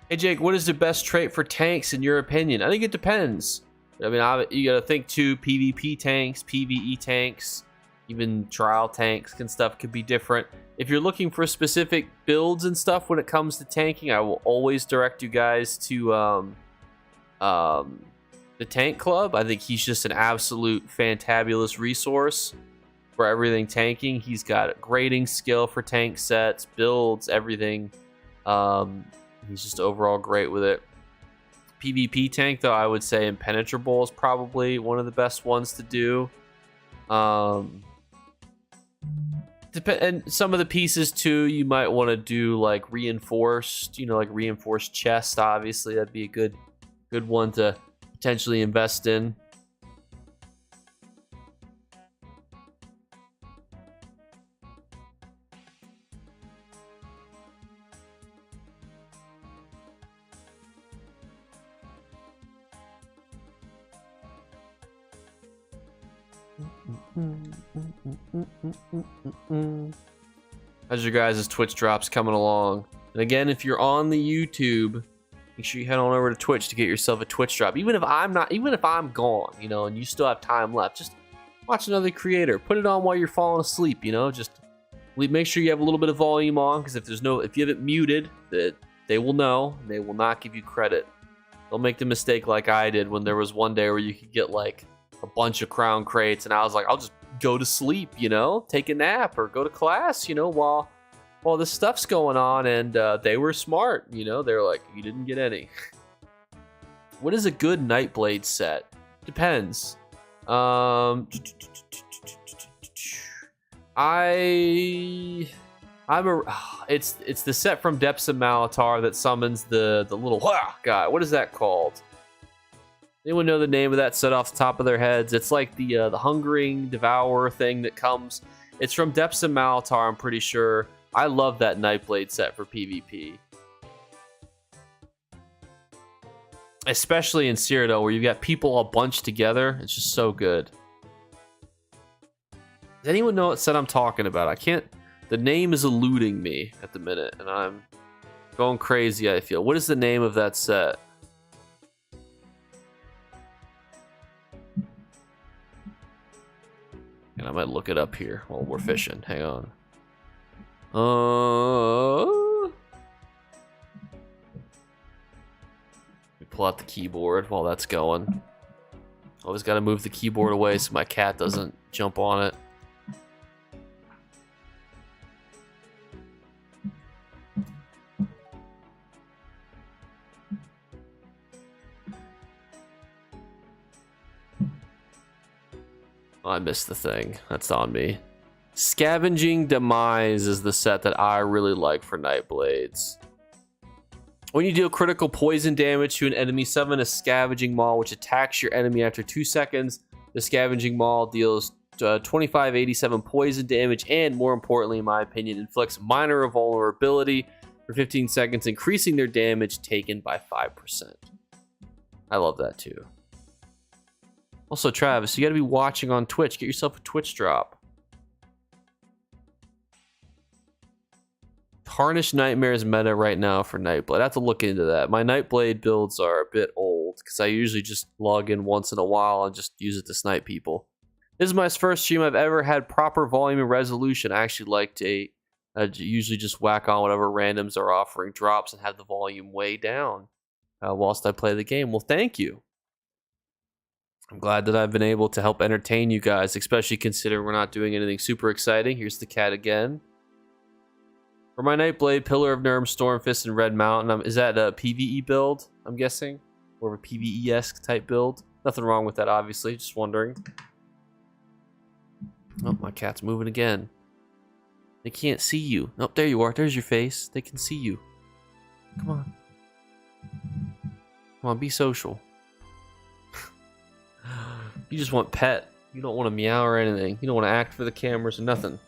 Hey Jake, what is the best trait for tanks in your opinion? I think it depends. I mean, you gotta think too. PvP tanks, PvE tanks, even trial tanks and stuff could be different. If you're looking for specific builds and stuff when it comes to tanking, I will always direct you guys to the Tank Club. I think he's just an absolute fantabulous resource for everything tanking. He's got a grading skill for tank sets, builds, everything. He's just overall great with it. PvP tank, though, I would say Impenetrable is probably one of the best ones to do. And some of the pieces too, you might want to do like reinforced, like reinforced chest. Obviously, that'd be a good one to potentially invest in. How's your guys' Twitch drops coming along? And again, if you're on the YouTube, make sure you head on over to Twitch to get yourself a Twitch drop. Even if I'm gone, and you still have time left, just watch another creator. Put it on while you're falling asleep. Just make sure you have a little bit of volume on, because if you have it muted, that they will know. And they will not give you credit. They'll make the mistake like I did when there was one day where you could get like a bunch of crown crates, and I was like, I'll just go to sleep, take a nap or go to class, while this stuff's going on. And they were smart, they're like, you didn't get any. What is a good Nightblade set? Depends. It's the set from Depths of Malatar that summons the little guy. What is that called? Anyone know the name of that set off the top of their heads? It's like the Hungering Devourer thing that comes. It's from Depths of Malatar, I'm pretty sure. I love that Nightblade set for PvP. Especially in Cyrodiil, where you've got people all bunched together. It's just so good. Does anyone know what set I'm talking about? The name is eluding me at the minute, and I'm going crazy, I feel. What is the name of that set? And I might look it up here while we're fishing. Hang on. Let me pull out the keyboard while that's going. Always got to move the keyboard away so my cat doesn't jump on it. I missed the thing. That's on me. Scavenging Demise is the set that I really like for Nightblades. When you deal critical poison damage to an enemy, summon a Scavenging Maul, which attacks your enemy after 2 seconds. The Scavenging Maul deals 2587 poison damage, and more importantly, in my opinion, inflicts minor vulnerability for 15 seconds, increasing their damage taken by 5%. I love that too. Also, Travis, you gotta be watching on Twitch. Get yourself a Twitch drop. Tarnished Nightmares meta right now for Nightblade. I have to look into that. My Nightblade builds are a bit old, because I usually just log in once in a while and just use it to snipe people. This is my first stream I've ever had proper volume and resolution. I actually like to usually just whack on whatever randoms are offering drops and have the volume way down whilst I play the game. Well, thank you. I'm glad that I've been able to help entertain you guys, especially considering we're not doing anything super exciting. Here's the cat again. For my Nightblade, Pillar of Nurm, Stormfist, and Red Mountain, is that a PvE build, I'm guessing? Or a PvE-esque type build? Nothing wrong with that, obviously, just wondering. Oh, my cat's moving again. They can't see you. Oh, there you are. There's your face. They can see you. Come on. Come on, be social. You just want pet. You don't want to meow or anything. You don't want to act for the cameras or nothing.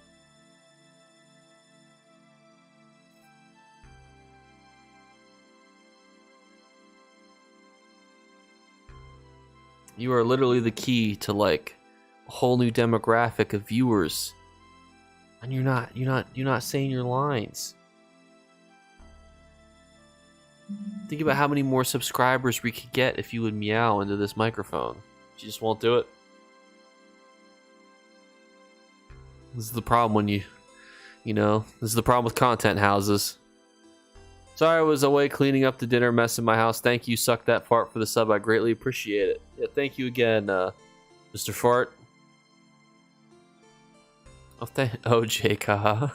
You are literally the key to like a whole new demographic of viewers. And you're not saying your lines. Think about how many more subscribers we could get if you would meow into this microphone. You just won't do it. This is the problem when this is the problem with content houses. Sorry I was away cleaning up the dinner mess in my house. Thank you, Suck That Fart, for the sub. I greatly appreciate it. Yeah, thank you again, Mr. Fart. Oh, Jake, haha.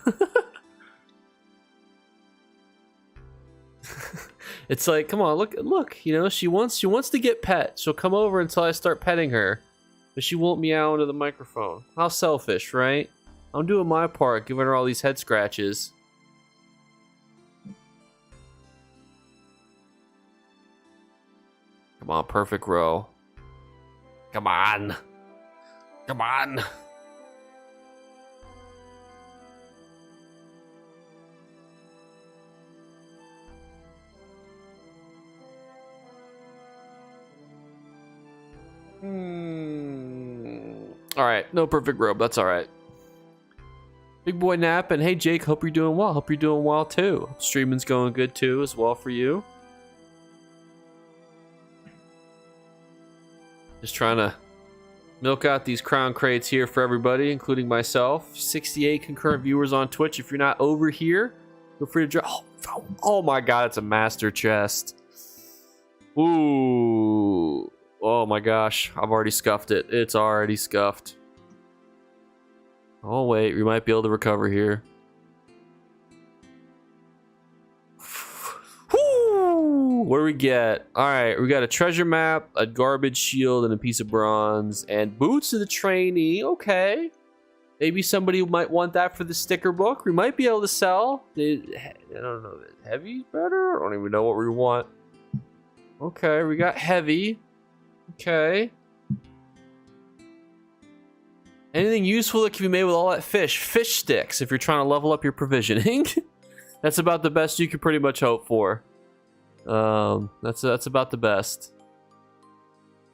It's like, come on, look, she wants to get pet. She'll come over until I start petting her, but she won't meow into the microphone. How selfish, right? I'm doing my part, giving her all these head scratches. Come on, perfect row. Come on. Come on. All right, no perfect robe. That's all right. Big boy nap, and hey Jake, hope you're doing well. Hope you're doing well too. Streaming's going good too, as well for you. Just trying to milk out these crown crates here for everybody, including myself. 68 concurrent viewers on Twitch. If you're not over here, feel free to drop. Oh my God, it's a master chest. Ooh. Oh my gosh, I've already scuffed it. It's already scuffed. Oh wait, we might be able to recover here. Woo! What do we get? All right, we got a treasure map, a garbage shield, and a piece of bronze, and boots of the trainee. Okay, maybe somebody might want that for the sticker book. We might be able to sell. I don't know. Heavy's better. I don't even know what we want. Okay, we got heavy. Okay. Anything useful that can be made with all that fish? Fish sticks, if you're trying to level up your provisioning. That's about the best you can pretty much hope for. That's about the best.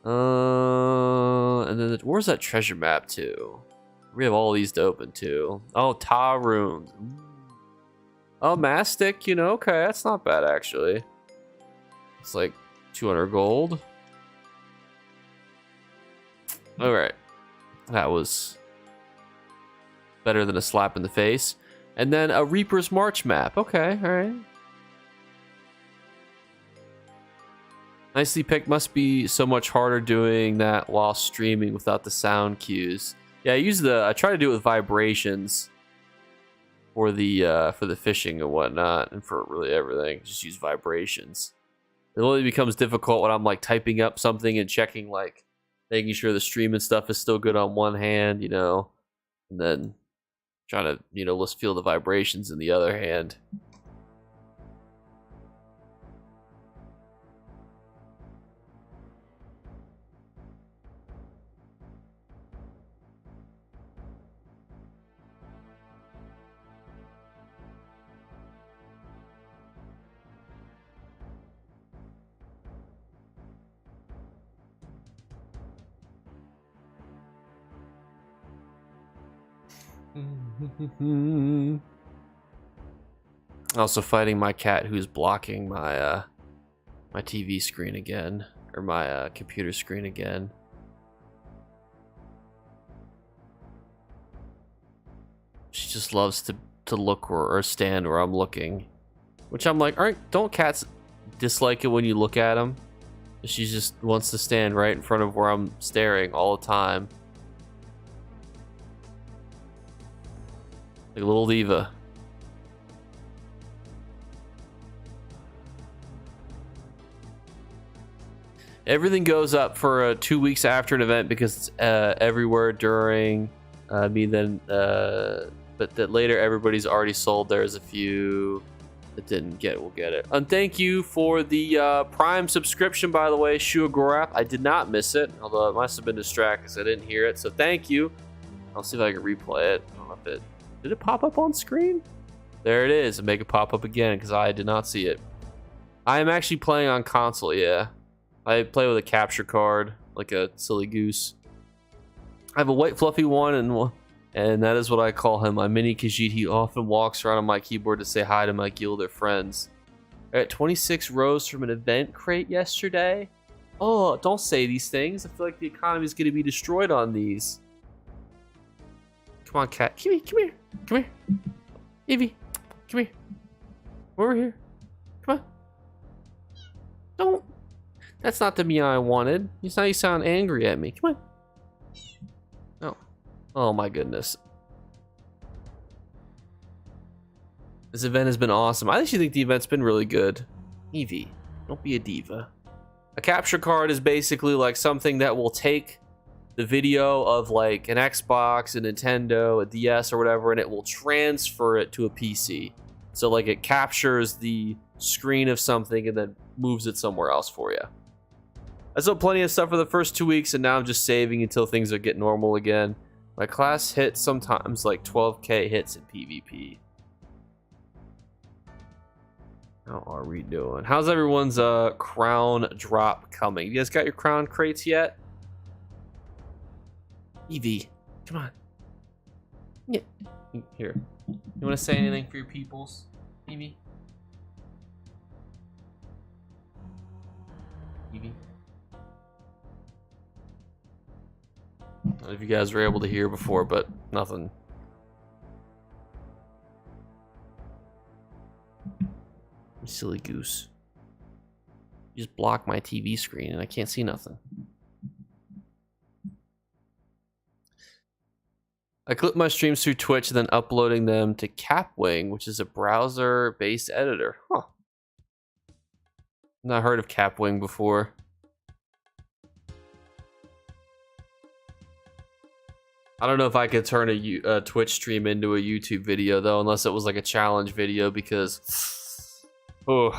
And then where's that treasure map to? We have all these to open too. Oh, Ta runes. Oh, mastic. You know, okay, that's not bad actually. It's like 200 gold. All right, that was better than a slap in the face. And then a Reaper's March map. Okay, all right. Nicely picked. Must be so much harder doing that while streaming without the sound cues. Yeah, I try to do it with vibrations for the fishing and whatnot, and for really everything. Just use vibrations. It only becomes difficult when I'm like typing up something and checking, like making sure the stream and stuff is still good on one hand, you know, and then trying to, you know, let's feel the vibrations in the other hand. Also fighting my cat who's blocking my my TV screen again, or my computer screen again. She just loves to look or stand where I'm looking, which I'm like, don't cats dislike it when you look at them? She just wants to stand right in front of where I'm staring all the time. Like a little diva. Everything goes up for 2 weeks after an event because it's everywhere during but that later everybody's already sold. There's a few that didn't get it. We'll get it. And thank you for the Prime subscription, by the way, Shuagorap. I did not miss it, although it must have been distracted because I didn't hear it. So thank you. I'll see if I can replay it. I don't know if it did it pop up on screen? There it is. And make it pop up again because I did not see it. I am actually playing on console, yeah. I play with a capture card, like a silly goose. I have a white fluffy one, and that is what I call him, my mini Khajiit. He often walks around on my keyboard to say hi to my guilder friends. I got 26 rows from an event crate yesterday. Oh, don't say these things. I feel like the economy is going to be destroyed on these. Come on, cat. Come here. Come here. Evie, come here. Over here. Come on. Don't. That's not the meow I wanted. Now you sound angry at me. Come on. Oh. Oh my goodness. This event has been awesome. I actually think the event's been really good. Evie, don't be a diva. A capture card is basically like something that will take the video of like an Xbox, a Nintendo, a DS or whatever, and it will transfer it to a PC. So like it captures the screen of something and then moves it somewhere else for you. I saw plenty of stuff for the first 2 weeks, and now I'm just saving until things will get normal again. My class hits sometimes like 12k hits in PvP. How are we doing? How's everyone's crown drop coming? You guys got your crown crates yet? Evie, come on. Yeah. Here. You want to say anything for your peoples, Evie? Evie? I don't know if you guys were able to hear before, but nothing. You silly goose. You just blocked my TV screen and I can't see nothing. I clip my streams through Twitch and then uploading them to Capwing, which is a browser-based editor. Huh. Not heard of Capwing before. I don't know if I could turn a Twitch stream into a YouTube video though, unless it was like a challenge video, because oh.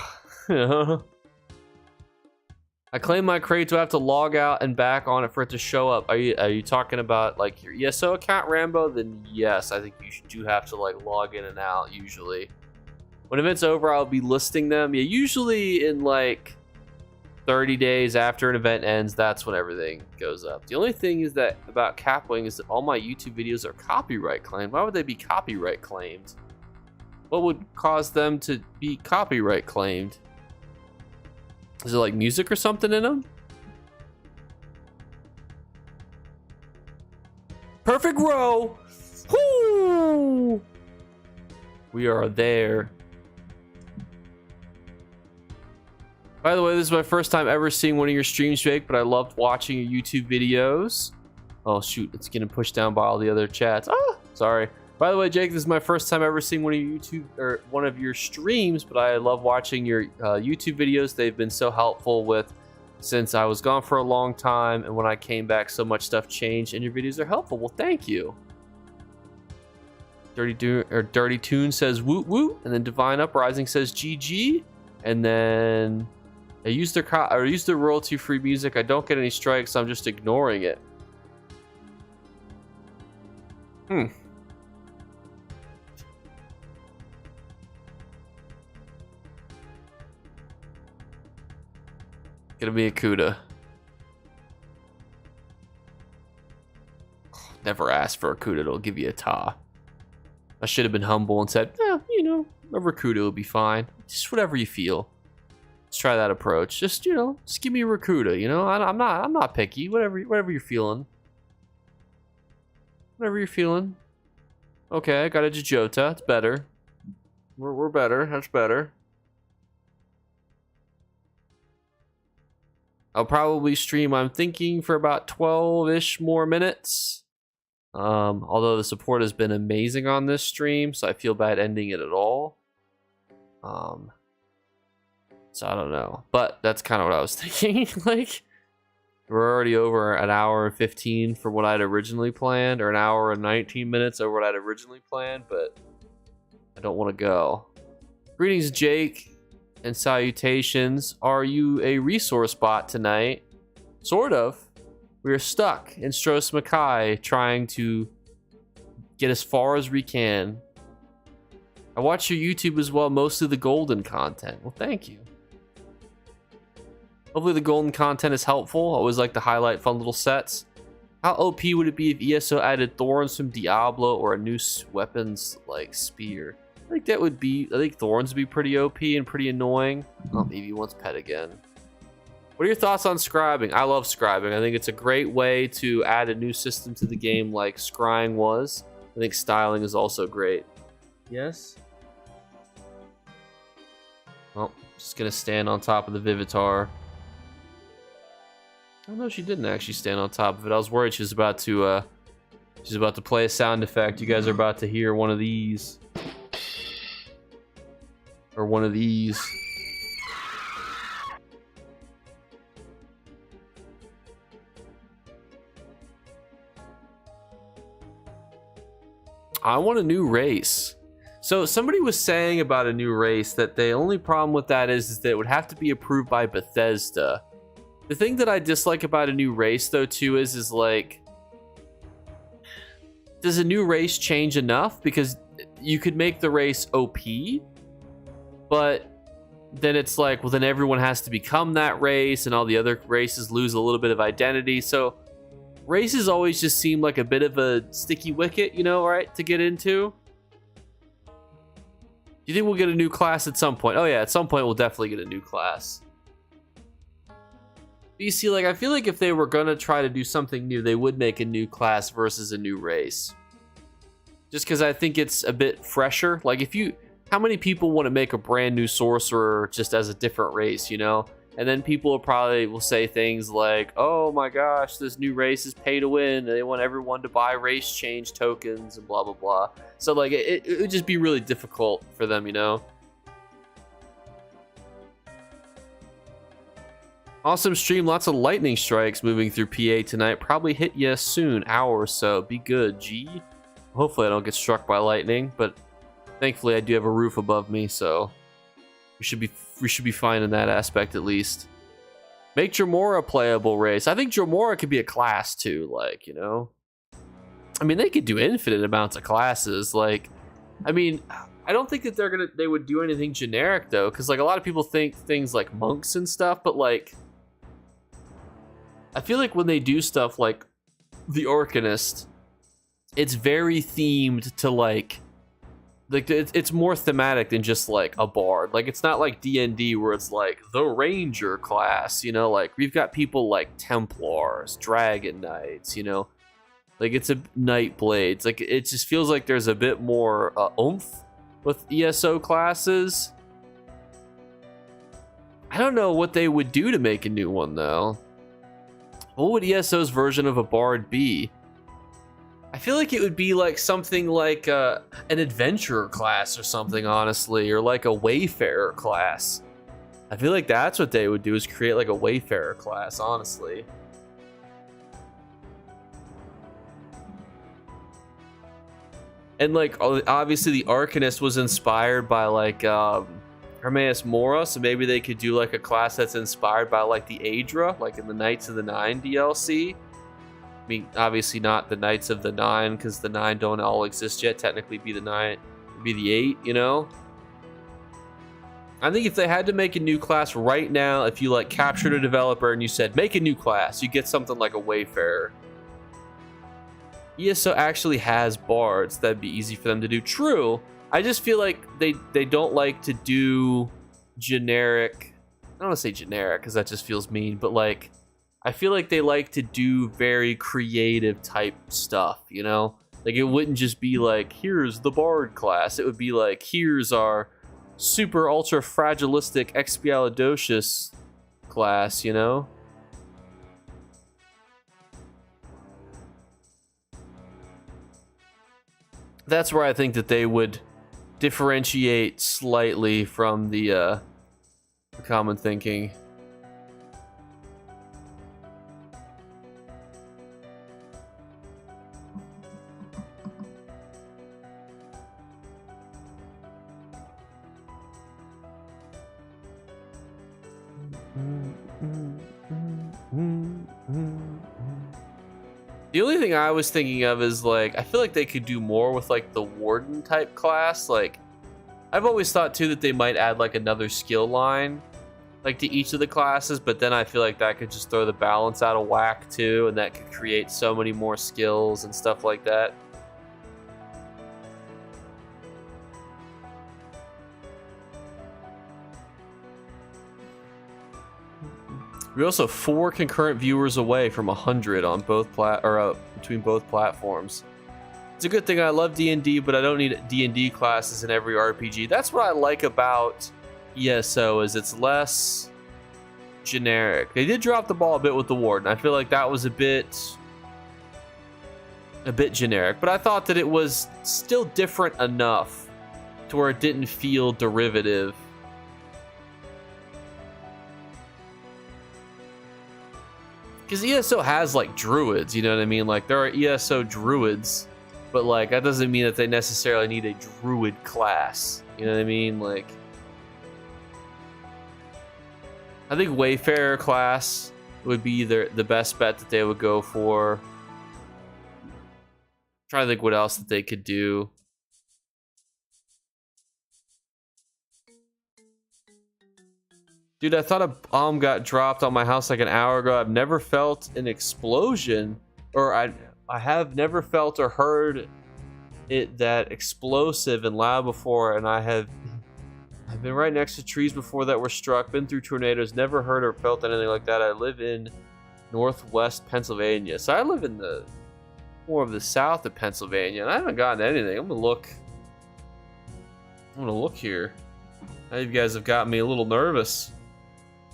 I claim my crate to have to log out and back on it for it to show up. Are you talking about like your ESO account, Rambo? Then yes, I think you do have to like log in and out usually. When event's over, I'll be listing them. Yeah, usually in like 30 days after an event ends, that's when everything goes up. The only thing is that about Capwing is that all my YouTube videos are copyright claimed. Why would they be copyright claimed? What would cause them to be copyright claimed? Is it like music or something in them? Perfect row! Woo! We are there. By the way, this is my first time ever seeing one of your streams, Jake, but I loved watching your YouTube videos. Oh shoot, it's getting pushed down by all the other chats. Ah, sorry. By the way, Jake, this is my first time ever seeing one of your YouTube or one of your streams, but I love watching your YouTube videos. They've been so helpful with since I was gone for a long time, and when I came back, so much stuff changed, and your videos are helpful. Well, thank you. Dirty Tune says woot woot, and then Divine Uprising says GG, and then I use their royalty-free music. I don't get any strikes, so I'm just ignoring it. Gonna be a Cuda. Never ask for a Cuda, it'll give you a Ta. I should have been humble and said, you know, a Rakuda will be fine. Just whatever you feel. Let's try that approach. Just, you know, just give me a Rakuda, you know? I'm not picky. Whatever you're feeling. Whatever you're feeling. Okay, I got a Jojota. It's better. We're better. That's better. I'll probably stream, I'm thinking, for about 12-ish more minutes. Although the support has been amazing on this stream, so I feel bad ending it at all. So I don't know. But that's kind of what I was thinking. Like, we're already over an hour and 15 for what I'd originally planned, or an hour and 19 minutes over what I'd originally planned, but I don't want to go. Greetings, Jake. And salutations. Are you a resource bot tonight? Sort of. We are stuck in Stros M'kai trying to get as far as we can. I watch your YouTube as well, mostly the golden content. Well, thank you. Hopefully the golden content is helpful. I always like to highlight fun little sets. How OP would it be if ESO added thorns from Diablo or a new weapons like spear? I think that would be, I think thorns would be pretty OP and pretty annoying. Oh, maybe he wants pet again. What are your thoughts on scribing? I love scribing. I think it's a great way to add a new system to the game like scrying was. I think styling is also great. Yes? Well, just gonna stand on top of the Vivitar. Oh no, she didn't actually stand on top of it. I was worried she was about to play a sound effect. You guys are about to hear one of these. Or one of these. I want a new race. So somebody was saying about a new race that the only problem with that is that it would have to be approved by Bethesda. The thing that I dislike about a new race though too is like, does a new race change enough? Because you could make the race OP, but then it's like, well, then everyone has to become that race and all the other races lose a little bit of identity. So races always just seem like a bit of a sticky wicket, you know, right, to get into. Do you think we'll get a new class at some point? Oh yeah, at some point we'll definitely get a new class. You see, like, I feel like if they were gonna try to do something new, they would make a new class versus a new race. Just because I think it's a bit fresher. Like, how many people want to make a brand new sorcerer just as a different race, you know? And then people will say things like, oh my gosh, this new race is pay to win. They want everyone to buy race change tokens and blah, blah, blah. So, like, it would just be really difficult for them, you know? Awesome stream. Lots of lightning strikes moving through PA tonight. Probably hit you soon. Hour or so. Be good, G. Hopefully I don't get struck by lightning, but thankfully I do have a roof above me, so we should be fine in that aspect at least. Make Dremora a playable race. I think Dremora could be a class too, like, you know. I mean, they could do infinite amounts of classes. Like, I mean, I don't think that they would do anything generic though, because like a lot of people think things like monks and stuff, but like, I feel like when they do stuff like the Arcanist, it's very themed to like it's more thematic than just like a bard. Like, it's not like D&D where it's like the ranger class, you know, like we've got people like Templars, Dragon Knights, you know, like it's a Night Blades. Like, it just feels like there's a bit more oomph with ESO classes. I don't know what they would do to make a new one though. What would ESO's version of a bard be? I feel like it would be like something like an adventurer class or something, honestly, or like a wayfarer class. I feel like that's what they would do, is create like a wayfarer class, honestly. And like, obviously the Arcanist was inspired by like Hermaeus Mora, so maybe they could do like a class that's inspired by like the Aedra, like in the Knights of the Nine DLC. I mean, obviously not the Knights of the Nine, because the Nine don't all exist yet. Technically, be the Nine, be the 8, you know. I think if they had to make a new class right now, if you like captured a developer and you said make a new class, you get something like a Wayfarer. ESO actually has bards. That'd be easy for them to do. True. I just feel like they don't like to do generic. I don't want to say generic because that just feels mean, but like, I feel like they like to do very creative type stuff, you know? Like, it wouldn't just be like, here's the bard class. It would be like, here's our super ultra fragilistic Expialidocious class, you know? That's where I think that they would differentiate slightly from the common thinking. The only thing I was thinking of is like, I feel like they could do more with like the warden type class. Like, I've always thought too that they might add like another skill line like to each of the classes, but then I feel like that could just throw the balance out of whack too, and that could create so many more skills and stuff like that. We're also 4 concurrent viewers away from 100 on both between both platforms. It's a good thing I love D&D, but I don't need D&D classes in every RPG. That's what I like about ESO, is it's less generic. They did drop the ball a bit with the Warden. I feel like that was a bit generic, but I thought that it was still different enough to where it didn't feel derivative. Because ESO has like druids, you know what I mean? Like, there are ESO druids But like that doesn't mean that they necessarily need a druid class. You know what I mean? Like I think Wayfarer class would be the best bet that they would go for. Trying to think what else that they could do. Dude, I thought a bomb got dropped on my house like an hour ago. I've never felt an explosion, or I have never felt or heard it that explosive and loud before, and I've been right next to trees before that were struck, been through tornadoes, never heard or felt anything like that. I live in northwest Pennsylvania, so I live in the more of the south of Pennsylvania, and I haven't gotten anything. I'm gonna look here. Now you guys have got me a little nervous.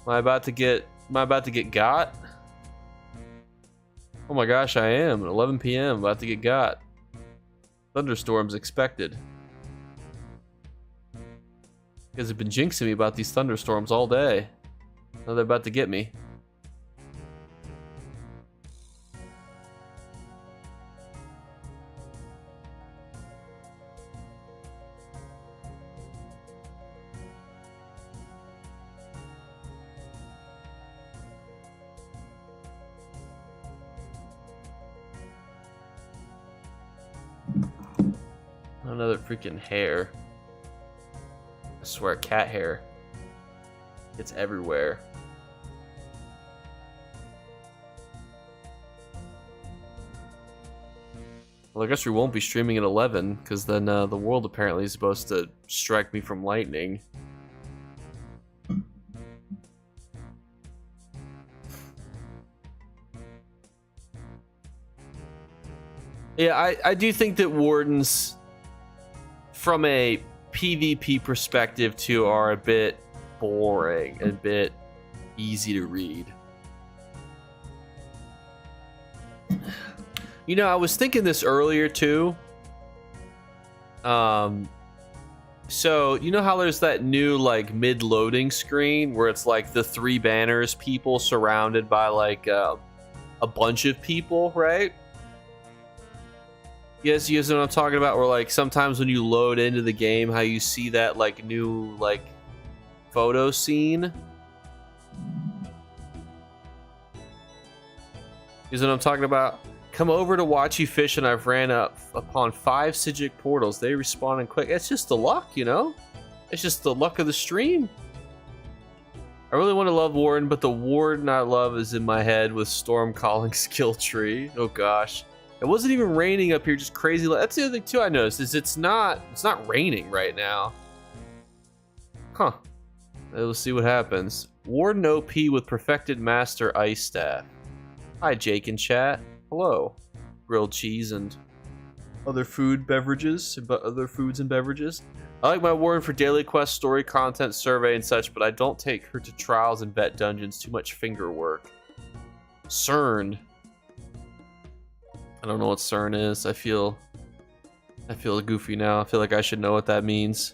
Am I about to get got? Oh my gosh, I am. At 11 p.m. about to get got. Thunderstorms expected. You guys have been jinxing me about these thunderstorms all day. Now they're about to get me. Another freaking hair. I swear, cat hair. It's everywhere. Well, I guess we won't be streaming at 11, because then the world apparently is supposed to strike me from lightning. Yeah, I do think that wardens, from a PvP perspective too, are a bit boring and a bit easy to read. You know, I was thinking this earlier too. So you know how there's that new like mid-loading screen where it's like the 3 banners, people surrounded by like a bunch of people, right? Yes, you know what I'm talking about, where like sometimes when you load into the game, how you see that like new like photo scene. You know what I'm talking about? Come over to watch you fish, and I've ran up upon 5 Sigic portals. They respawn in quick. It's just the luck, you know? It's just the luck of the stream. I really want to love Warden, but the Warden I love is in my head with Storm Calling skill tree. Oh gosh. It wasn't even raining up here, just crazy. That's the other thing too I noticed, is it's not raining right now. Huh. We'll see what happens. Warden OP with Perfected Master Ice Staff. Hi Jake in chat. Hello. Grilled cheese and other foods and beverages. I like my Warden for daily quest, story content, survey and such, but I don't take her to trials and vet dungeons. Too much finger work. CERN. I don't know what CERN is. I feel goofy now. I feel like I should know what that means.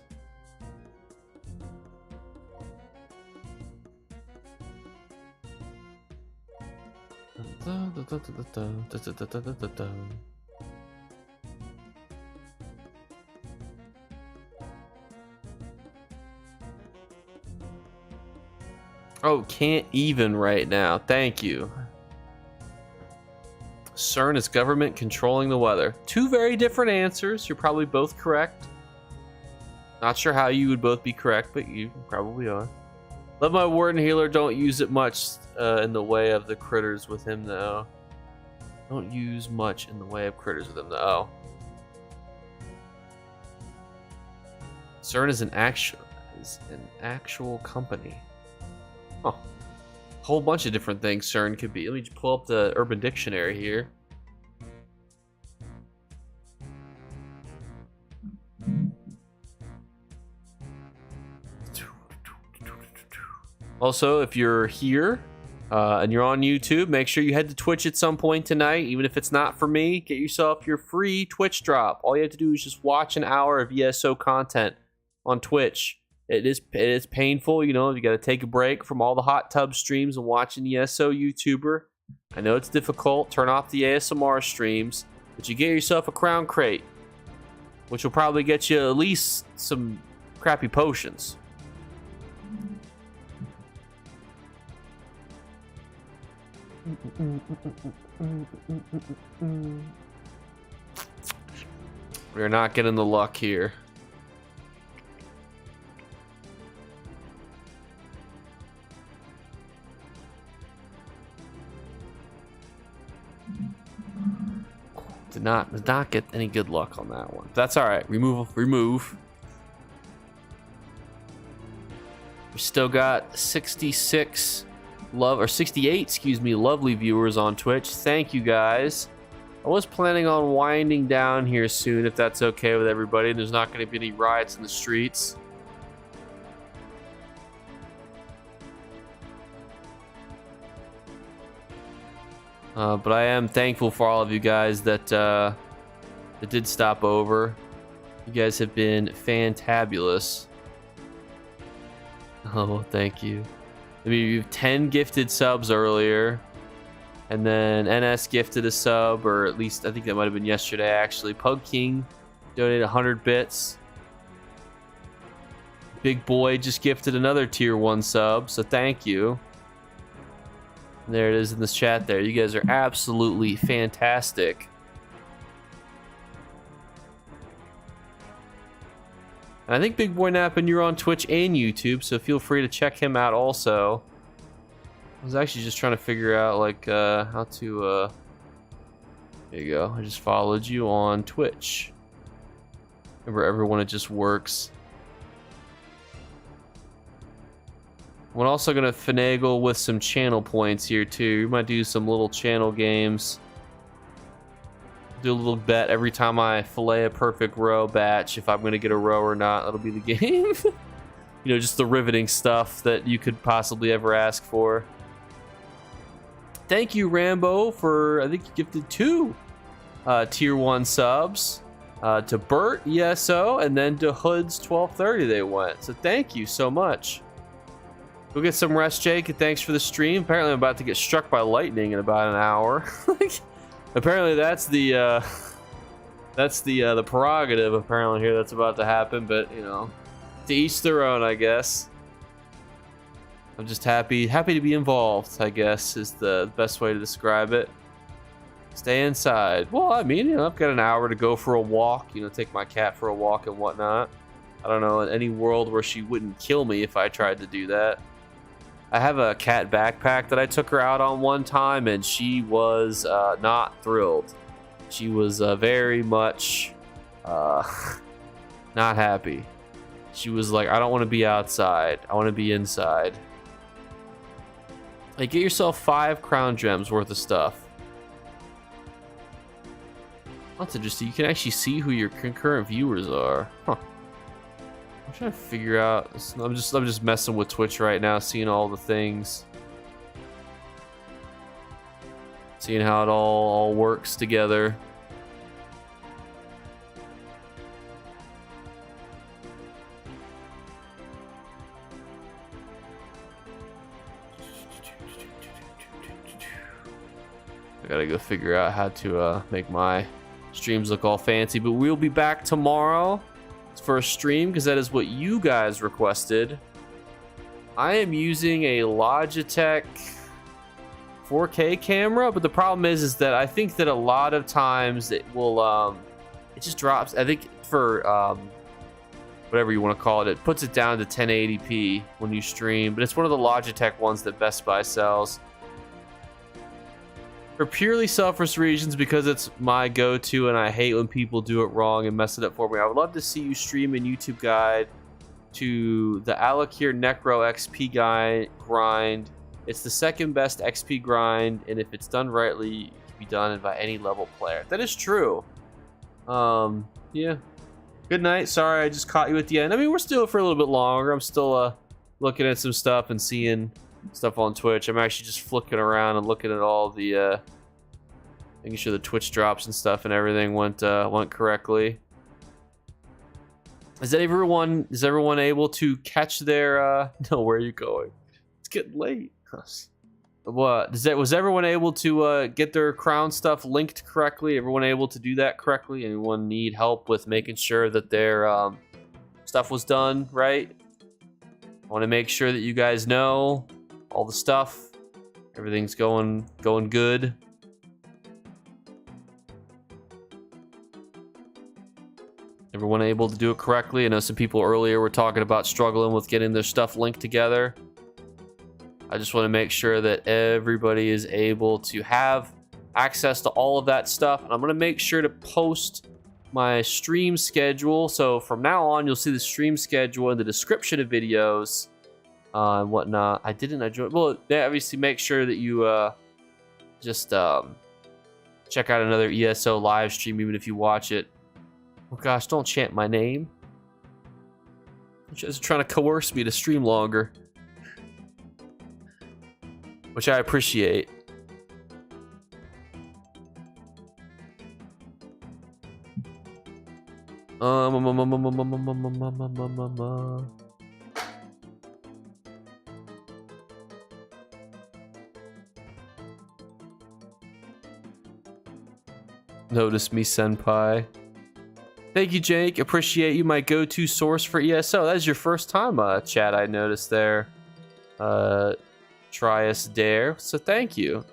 Oh, can't even right now. Thank you. CERN is government controlling the weather. 2 very different answers. You're probably both correct. Not sure how you would both be correct, but you probably are. Love my Warden healer. Don't use it much in the way of the critters with him, though. Don't use much in the way of critters with him, though. CERN is an actual company. Huh. Whole bunch of different things CERN could be. Let me just pull up the Urban Dictionary here. Also, if you're here and you're on YouTube, make sure you head to Twitch at some point tonight. Even if it's not for me, get yourself your free Twitch drop. All you have to do is just watch an hour of ESO content on Twitch. It is painful, you know. You got to take a break from all the hot tub streams and watch an ESO YouTuber. I know it's difficult. Turn off the ASMR streams. but you get yourself a crown crate, which will probably get you at least some crappy potions. We're not getting the luck here. Did not get any good luck on that one. That's all right. Remove. We still got 68, excuse me, lovely viewers on Twitch. Thank you guys. I was planning on winding down here soon, if that's okay with everybody. There's not going to be any riots in the streets. But I am thankful for all of you guys that did stop over. You guys have been fantabulous. Oh, thank you. I mean, you have 10 gifted subs earlier. And then NS gifted a sub, or at least I think that might have been yesterday actually. Pug King donated 100 bits. Big Boy just gifted another tier 1 sub, so thank you. And there it is in this chat there. You guys are absolutely fantastic. And I think Big Boy Nappin', you're on Twitch and YouTube, so feel free to check him out also. I was actually just trying to figure out like how to there you go. I just followed you on Twitch. Remember everyone, it just works. I'm also gonna finagle with some channel points here too. We might do some little channel games. Do a little bet every time I fillet a perfect row batch if I'm gonna get a row or not. That'll be the game. You know, just the riveting stuff that you could possibly ever ask for. Thank you, Rambo, for, I think you gifted 2 tier 1 subs to Bert, ESO, and then to Hood's 1230 they went. So thank you so much. Go get some rest, Jake, and thanks for the stream. Apparently I'm about to get struck by lightning in about an hour. Apparently that's the prerogative apparently here that's about to happen, but you know, to each their own, I guess. I'm just happy to be involved, I guess, is the best way to describe it. Stay inside. Well, I mean, you know, I've got an hour to go for a walk, you know, take my cat for a walk and whatnot. I don't know, in any world where she wouldn't kill me if I tried to do that. I have a cat backpack that I took her out on one time, and she was not thrilled. She was very much not happy. She was like, I don't want to be outside. I want to be inside. Like, get yourself 5 crown gems worth of stuff. That's interesting. You can actually see who your concurrent viewers are. Huh. I'm trying to figure out. I'm just messing with Twitch right now, seeing all the things, seeing how it all works together. I gotta go figure out how to make my streams look all fancy, but we'll be back tomorrow for a stream because that is what you guys requested. I am using a Logitech 4K camera, but the problem is that I think that a lot of times it will it just drops. I think for whatever you want to call it, it puts it down to 1080p when you stream, but it's one of the Logitech ones that Best Buy sells. For purely selfish reasons, because it's my go-to and I hate when people do it wrong and mess it up for me. I would love to see you stream a YouTube guide to the Alakir Necro XP grind. It's the second best XP grind, and if it's done rightly, it can be done by any level player. That is true. Yeah. Good night. Sorry, I just caught you at the end. I mean, we're still for a little bit longer. I'm still looking at some stuff and seeing stuff on Twitch. I'm actually just flicking around and looking at all the making sure the Twitch drops and stuff and everything went correctly. Is everyone able to catch their no, where are you going? It's getting late. What was everyone able to get their crown stuff linked correctly? Everyone able to do that correctly? Anyone need help with making sure that their stuff was done right? I want to make sure that you guys know all the stuff. Everything's going good. Everyone able to do it correctly? I know some people earlier were talking about struggling with getting their stuff linked together. I just want to make sure that everybody is able to have access to all of that stuff. And I'm going to make sure to post my stream schedule. So from now on, you'll see the stream schedule in the description of videos and whatnot. I joined. Well, obviously make sure that you just check out another ESO live stream, even if you watch it. Oh gosh, don't chant my name. You're just trying to coerce me to stream longer. Which I appreciate. Notice me, senpai. Thank you, Jake. Appreciate you. My go-to source for ESO. That is your first time, chat. I noticed there. Try us dare. So thank you.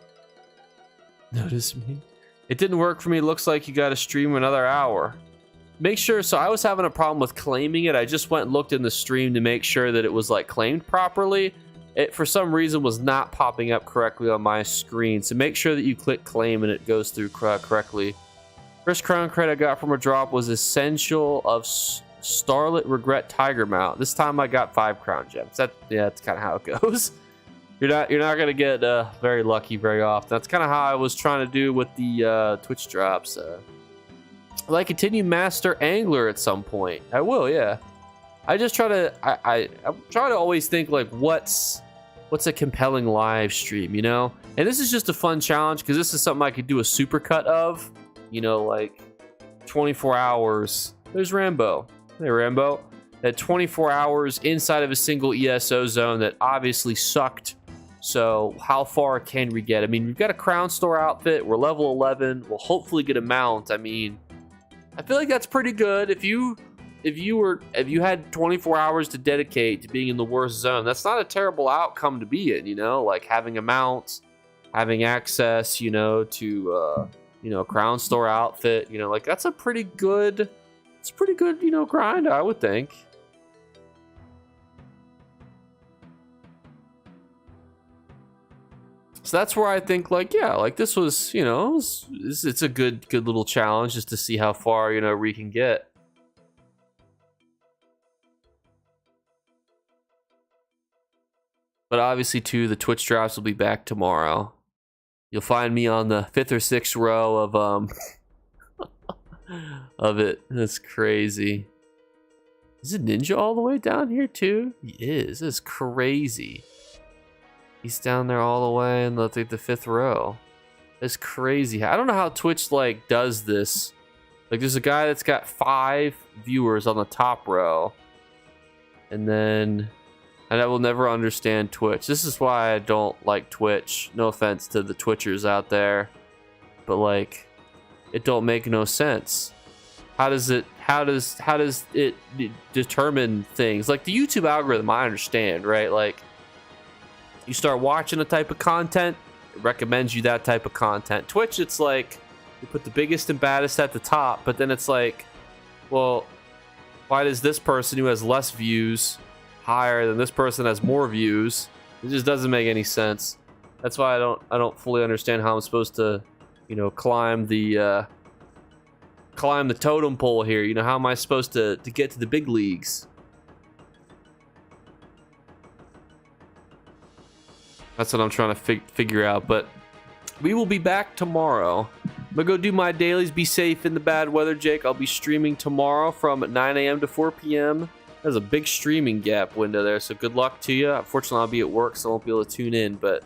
Notice me. It didn't work for me. Looks like you got to stream another hour. Make sure. So I was having a problem with claiming it. I just went and looked in the stream to make sure that it was like claimed properly. It for some reason was not popping up correctly on my screen. So make sure that you click claim and it goes through correctly. First crown credit I got from a drop was Essential of Starlit Regret Tiger Mount. This time I got 5 crown gems. That's kind of how it goes. You're not gonna get very lucky very often. That's kind of how I was trying to do with the Twitch drops. Will I continue Master Angler at some point? I will, yeah. I just try to I'm trying to always think like what's a compelling live stream, you know? And this is just a fun challenge because this is something I could do a supercut of, you know, like 24 hours. There's Rambo. Hey, Rambo. At 24 hours inside of a single ESO zone that obviously sucked. So how far can we get? I mean, we've got a crown store outfit. We're level 11. We'll hopefully get a mount. I mean, I feel like that's pretty good. If you had 24 hours to dedicate to being in the worst zone, that's not a terrible outcome to be in, you know, like having a mount, having access, you know, to you know, crown store outfit, you know, like that's a pretty good, you know, grind, I would think. So that's where I think, like, yeah, like this was, you know, it's a good little challenge just to see how far, you know, we can get. But obviously, too, the Twitch drops will be back tomorrow. You'll find me on the 5th or 6th row of of it. That's crazy. Is it Ninja all the way down here too? He is. This is crazy. He's down there all the way in the 5th row. It's crazy. I don't know how Twitch like does this. Like there's a guy that's got 5 viewers on the top row. And I will never understand Twitch. This is why I don't like Twitch. No offense to the Twitchers out there. But like it don't make no sense. How does it determine things? Like the YouTube algorithm, I understand, right? Like you start watching a type of content, it recommends you that type of content. Twitch, it's like you put the biggest and baddest at the top, but then it's like, well, why does this person who has less views higher than this person has more views? It just doesn't make any sense. That's why I don't fully understand how I'm supposed to, you know, climb the totem pole here. You know, how am I supposed to get to the big leagues? That's what I'm trying to figure out. But we will be back tomorrow. I'm gonna go do my dailies. Be safe in the bad weather, Jake. I'll be streaming tomorrow from 9 a.m. to 4 p.m. There's a big streaming gap window there, so good luck to you. Unfortunately, I'll be at work, so I won't be able to tune in, but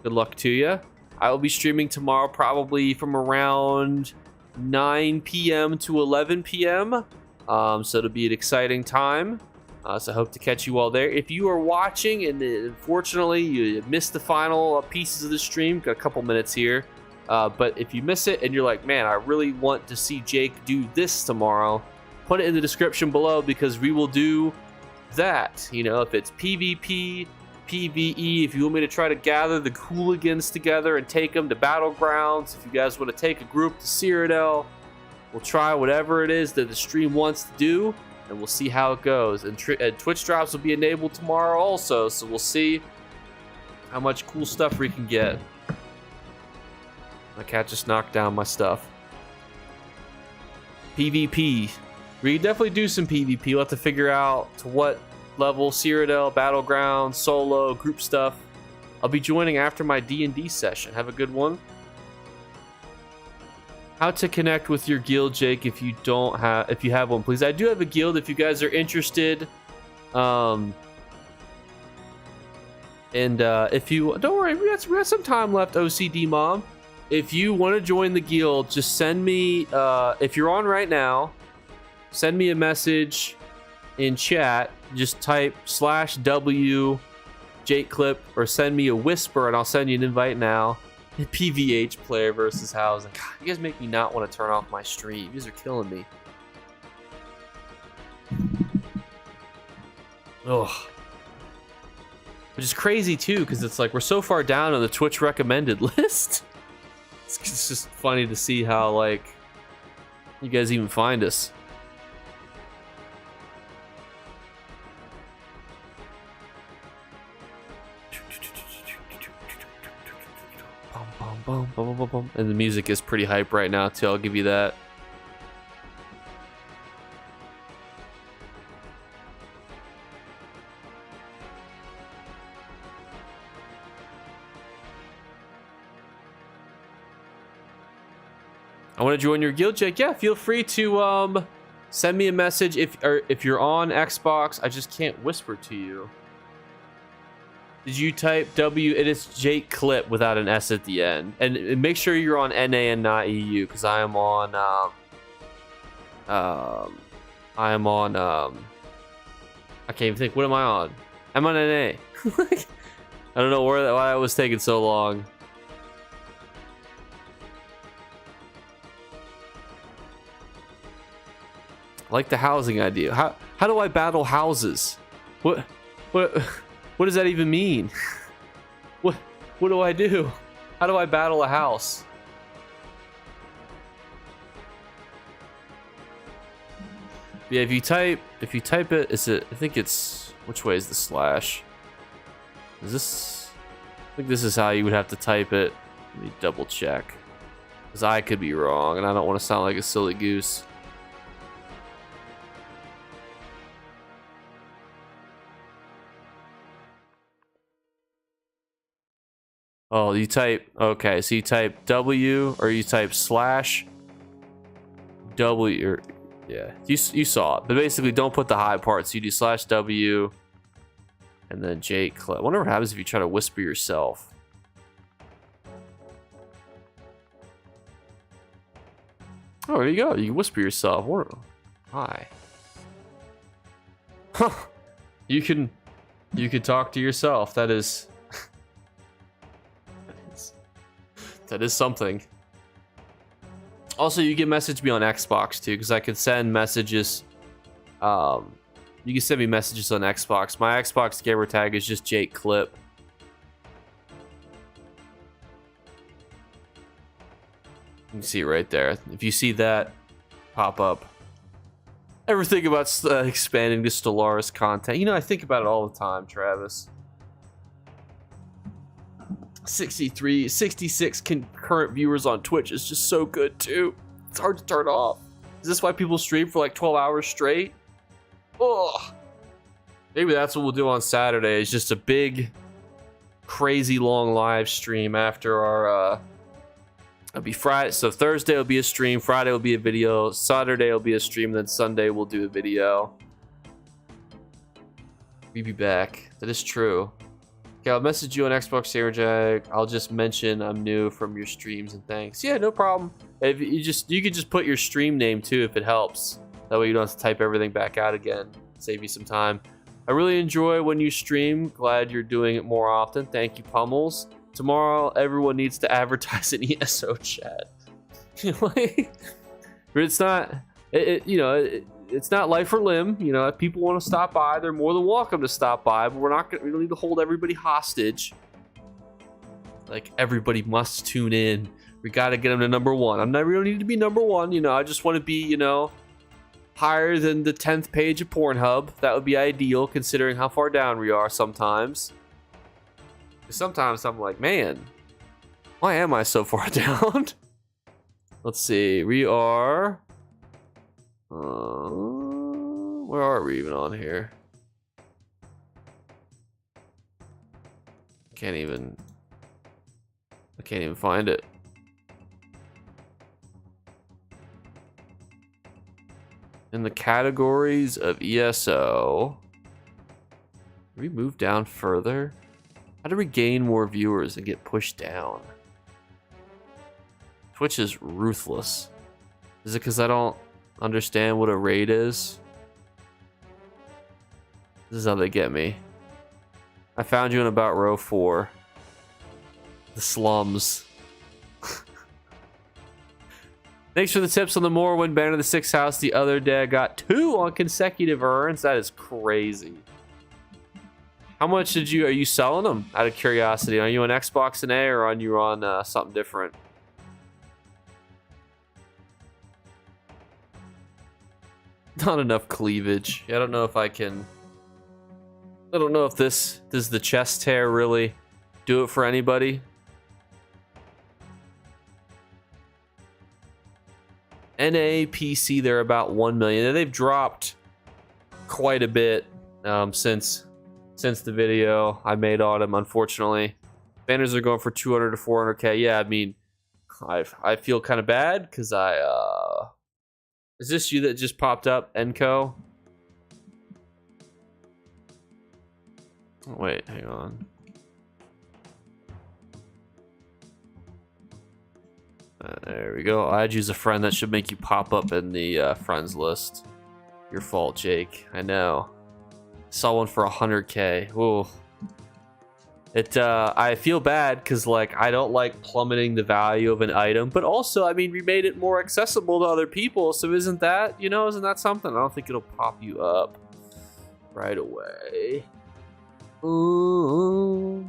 good luck to you. I will be streaming tomorrow probably from around 9 p.m. to 11 p.m. So it'll be an exciting time. So I hope to catch you all there. If you are watching and unfortunately you missed the final pieces of the stream, got a couple minutes here. But if you miss it and you're like, man, I really want to see Jake do this tomorrow, put it in the description below because we will do that. You know, if it's PvP, PvE, if you want me to try to gather the hooligans together and take them to battlegrounds, if you guys want to take a group to Cyrodiil, we'll try whatever it is that the stream wants to do, and we'll see how it goes. And Twitch drops will be enabled tomorrow also, so we'll see how much cool stuff we can get. My cat just knocked down my stuff. PvP. We can definitely do some PvP. We'll have to figure out to what level, Cyrodiil, Battleground, solo, group stuff. I'll be joining after my D&D session. Have a good one. How to connect with your guild, Jake, if you have one, please. I do have a guild if you guys are interested. If you don't worry, we got some time left, OCD Mom. If you want to join the guild, just send me, if you're on right now, send me a message in chat. Just type /W Jake Clip or send me a whisper and I'll send you an invite now. PVH player versus housing. God, you guys make me not want to turn off my stream. You guys are killing me. Ugh. Which is crazy too, because it's like we're so far down on the Twitch recommended list. It's just funny to see how like you guys even find us. Bum, bum, bum, bum. And the music is pretty hype right now too, I'll give you that. I want to join your guild, Jake. Yeah, feel free to send me a message if you're on Xbox. I just can't whisper to you. Did you type W? It is Jake Clip without an S at the end. And make sure you're on NA and not EU, because I am on I can't even think. What am I on? I'm on NA. I don't know why that was taking so long. I like the housing idea. How do I battle houses? What does that even mean? What do I do? How do I battle a house? Yeah, if you type it, is it? I think it's, which way is the slash? Is this? I think this is how you would have to type it. Let me double check, because I could be wrong, and I don't want to sound like a silly goose. Oh, you type, okay, so you type W or you type /W, or yeah, you saw it, but basically don't put the high parts. You do /W and then Jake Clip. I wonder what happens if you try to whisper yourself. Oh, there you go. You can whisper yourself. Hi. Huh. You can talk to yourself. That is something. Also, you can message me on Xbox too, because I can send messages. You can send me messages on Xbox. My Xbox gamer tag is just Jake Clip. You can see it right there. If you see that pop up. Ever think about expanding to Stellaris content? You know, I think about it all the time, Travis. 66 concurrent viewers on Twitch is just so good too. It's hard to turn off. Is this why people stream for like 12 hours straight? Oh, maybe that's what we'll do on Saturday. Is just a big, crazy long live stream after our. It'll be Friday, so Thursday will be a stream. Friday will be a video. Saturday will be a stream. Then Sunday we'll do a video. We'll be back. That is true. Okay, I'll message you on Xbox Sarah Jack. I'll just mention I'm new from your streams and thanks. Yeah, no problem. If you could just put your stream name too if it helps. That way you don't have to type everything back out again. save you some time. I really enjoy when you stream. Glad you're doing it more often. Thank you, Pummels. Tomorrow, everyone needs to advertise an ESO chat. Like, it's not, it's not life or limb. You know, if people want to stop by, they're more than welcome to stop by. But we don't need to hold everybody hostage. Like, everybody must tune in. We got to get them to number one. We don't need to be number one. You know, I just want to be, higher than the 10th page of Pornhub. That would be ideal, considering how far down we are sometimes. Sometimes I'm like, man, why am I so far down? Let's see. We are... where are we even on here? I can't even find it. In the categories of ESO, did we move down further? How do we gain more viewers and get pushed down? Twitch is ruthless. Is it because I don't understand what a raid is? This is how they get me. I found you in about row 4. The slums. Thanks for the tips on the Morrowind banner. The 6th house the other day. I got 2 on consecutive earns. That is crazy. How much are you selling them out of curiosity? Are you on Xbox and A or are you on something different? Not enough cleavage. I don't know if I can. I don't know if does the chest hair really do it for anybody. NAPC, they're about 1 million. And they've dropped quite a bit since the video I made on them, unfortunately. Banners are going for 200 to 400k. Yeah, I mean, I feel kind of bad because is this you that just popped up, Enco? Oh, wait, hang on. There we go. I'd use a friend. That should make you pop up in the friends list. Your fault, Jake. I know. Saw one for 100k. Ooh. I feel bad because, like, I don't like plummeting the value of an item, but also, I mean, we made it more accessible to other people, so isn't that something? I don't think it'll pop you up right away. Ooh.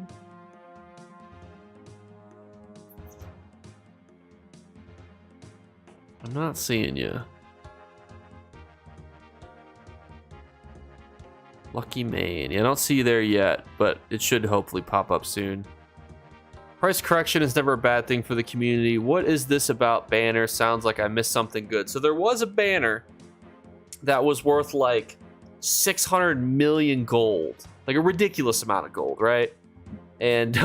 I'm not seeing you. Lucky Maine. Yeah, I don't see you there yet, but it should hopefully pop up soon. Price correction is never a bad thing for the community. What is this about banner? Sounds like I missed something good. So there was a banner that was worth like 600 million gold. Like a ridiculous amount of gold, right? And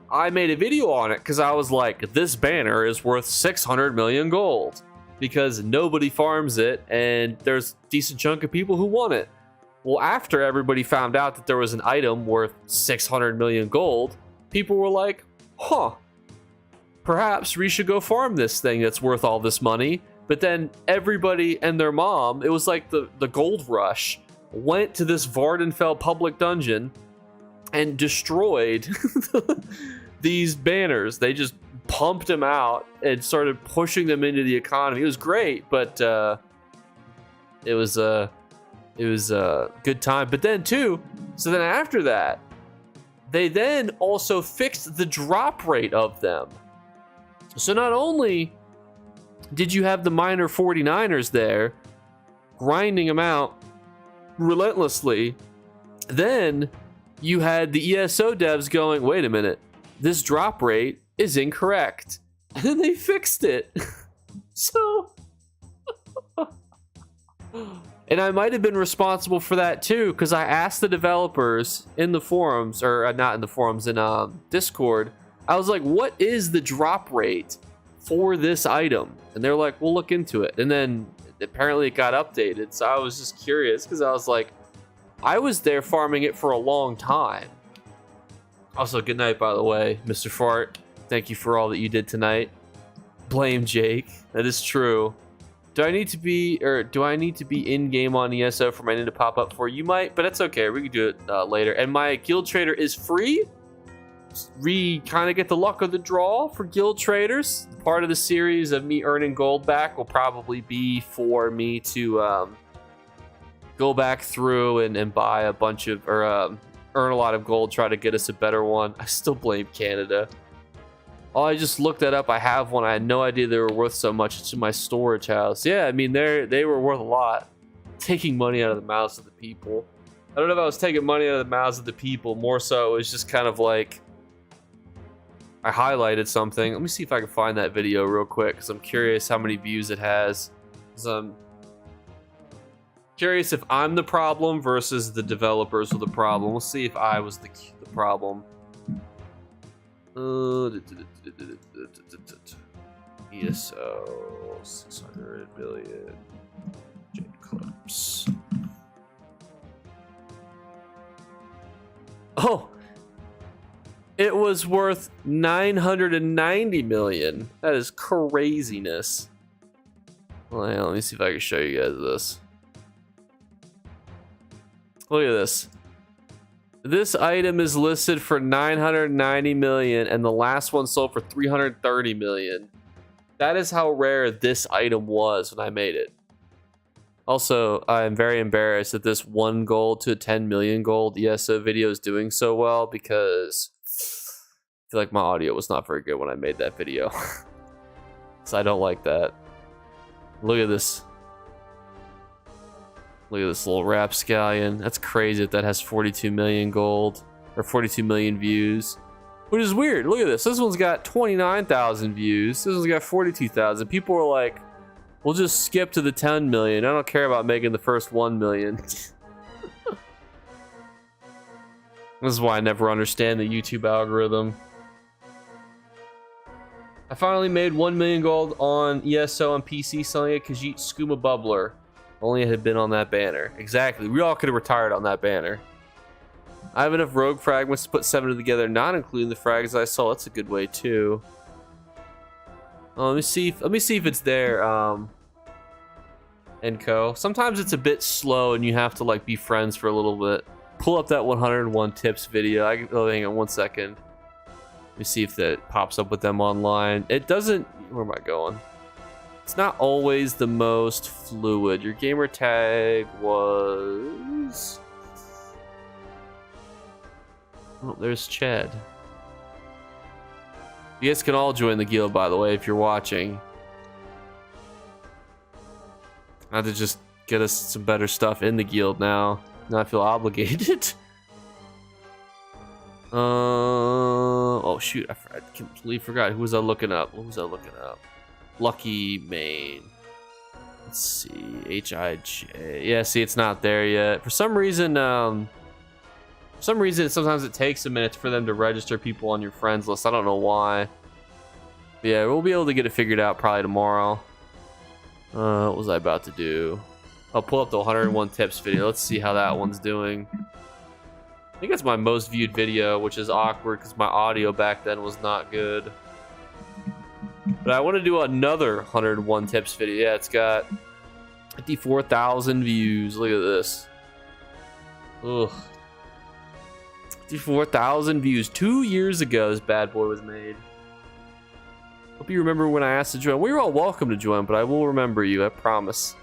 I made a video on it because I was like, this banner is worth 600 million gold because nobody farms it and there's a decent chunk of people who want it. Well, after everybody found out that there was an item worth 600 million gold, people were like, huh, perhaps we should go farm this thing that's worth all this money. But then everybody and their mom, it was like the gold rush, went to this Vardenfell public dungeon and destroyed these banners. They just pumped them out and started pushing them into the economy. It was great, but it was a good time. But then too, so then after that, they then also fixed the drop rate of them. So not only did you have the minor 49ers there grinding them out relentlessly, then you had the ESO devs going, wait a minute, this drop rate is incorrect. And then they fixed it. So, and I might have been responsible for that too, because I asked the developers in the forums, or not in the forums, in Discord, I was like, what is the drop rate for this item? And they're like, we'll look into it. And then apparently it got updated. So I was just curious because I was like, I was there farming it for a long time. Also, good night, by the way, Mr. Fart. Thank you for all that you did tonight. Blame Jake. That is true. Do I need to be in game on ESO for my name to pop up for you? Might, but it's okay. We can do it later. And my guild trader is free. We kind of get the luck of the draw for guild traders. Part of the series of me earning gold back will probably be for me to go back through and buy a bunch of, or earn a lot of gold, try to get us a better one. I still blame Canada. Oh, I just looked that up. I have one. I had no idea they were worth so much. It's in my storage house. Yeah, I mean, they were worth a lot. Taking money out of the mouths of the people. I don't know if I was taking money out of the mouths of the people. More so, it was just kind of like, I highlighted something. Let me see if I can find that video real quick, because I'm curious how many views it has. Because I'm curious if I'm the problem versus the developers were the problem. We'll see if I was the problem. ESO 600 billion Jade clips. Oh, it was worth 990 million. That is craziness. Well, hang on, let me see if I can show you guys this. Look at this. This item is listed for 990 million, and the last one sold for 330 million. That is how rare this item was when I made it. Also, I'm very embarrassed that this 1 gold to 10 million gold ESO video is doing so well, because I feel like my audio was not very good when I made that video. So I don't like that. Look at this. Look at this little rapscallion. That's crazy that has 42 million gold, or 42 million views, which is weird. Look at this. This one's got 29,000 views. This one's got 42,000. People were like, we'll just skip to the 10 million. I don't care about making the first 1 million. This is why I never understand the YouTube algorithm. I finally made 1 million gold on ESO on PC selling a Khajiit Skooma Bubbler. Only it had been on that banner. Exactly. We all could have retired on that banner. I have enough rogue fragments to put 7 together, not including the frags I saw. That's a good way too. Oh, let me see if it's there. Enco. Sometimes it's a bit slow and you have to like be friends for a little bit. Pull up that 101 tips video. Oh, hang on 1 second. Let me see if that pops up with them online. It doesn't. Where am I going? It's not always the most fluid. Your gamer tag was... Oh, there's Chad. You guys can all join the guild, by the way, if you're watching. Not to just get us some better stuff in the guild now. Now I feel obligated. Oh shoot, I completely forgot. Who was I looking up? What was I looking up? Lucky Main. Let's see. H-I-J. Yeah, see, it's not there yet. For some reason, sometimes it takes a minute for them to register people on your friends list. I don't know why. But yeah, we'll be able to get it figured out probably tomorrow. What was I about to do? I'll pull up the 101 tips video. Let's see how that one's doing. I think that's my most viewed video, which is awkward because my audio back then was not good. But I want to do another 101 tips video. Yeah, it's got 54,000 views. Look at this. Ugh. 54,000 views. 2 years ago, this bad boy was made. Hope you remember when I asked to join. We were all welcome to join, but I will remember you. I promise.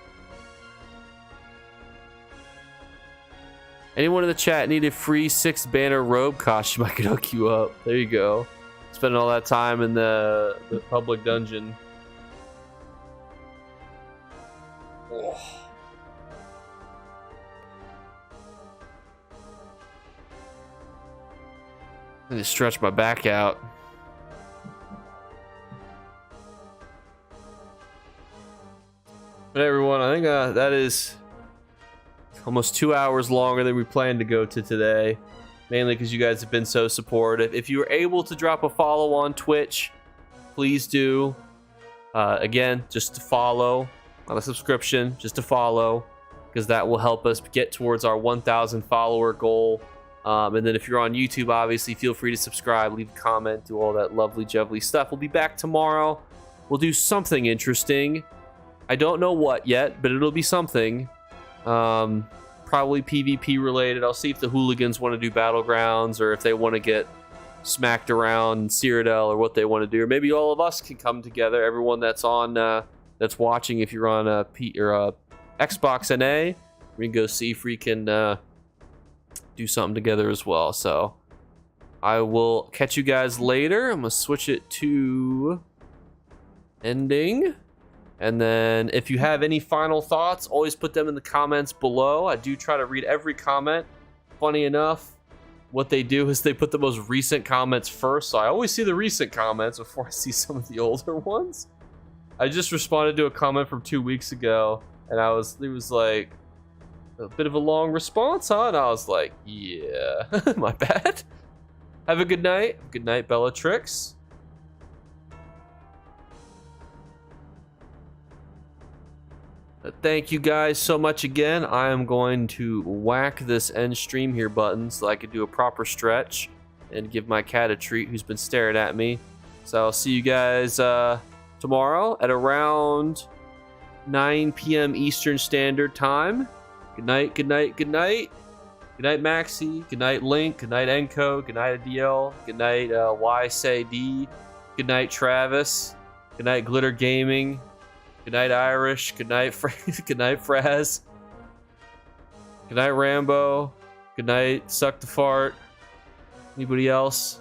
Anyone in the chat need a free 6 banner robe costume? I could hook you up. There you go. Spending all that time in the public dungeon. Oh. I need to stretch my back out. But everyone, I think that is almost 2 hours longer than we planned to go to today. Mainly because you guys have been so supportive. If you were able to drop a follow on Twitch, please do. Again, just to follow, not a subscription, just to follow, because that will help us get towards our 1,000 follower goal. And then if you're on YouTube, obviously, feel free to subscribe, leave a comment, do all that lovely, jubbly stuff. We'll be back tomorrow. We'll do something interesting. I don't know what yet, but it'll be something. Probably PvP related. I'll see if the hooligans want to do battlegrounds or if they want to get smacked around in Cyrodiil or what they want to do. Or maybe all of us can come together. Everyone that's on, that's watching, if you're on Xbox NA, we can go see if we can do something together as well. So I will catch you guys later. I'm gonna switch it to ending. And then if you have any final thoughts, always put them in the comments below. I do try to read every comment. Funny enough, what they do is they put the most recent comments first. So I always see the recent comments before I see some of the older ones. I just responded to a comment from 2 weeks ago, and it was like a bit of a long response, huh? And I was like, yeah, my bad. Have a good night. Good night, Bellatrix. Thank you guys so much again. I am going to whack this end stream here button so I can do a proper stretch and give my cat a treat who's been staring at me. So I'll see you guys tomorrow at around 9 p.m. Eastern Standard Time. Good night, good night, good night. Good night, Maxi. Good night, Link. Good night, Enko. Good night, Adiel. Good night, YSAD. Good night, Travis. Good night, Glitter Gaming. Good night, Irish. Good night, good night, Fraz. Good night, Rambo. Good night, Suck the Fart. Anybody else?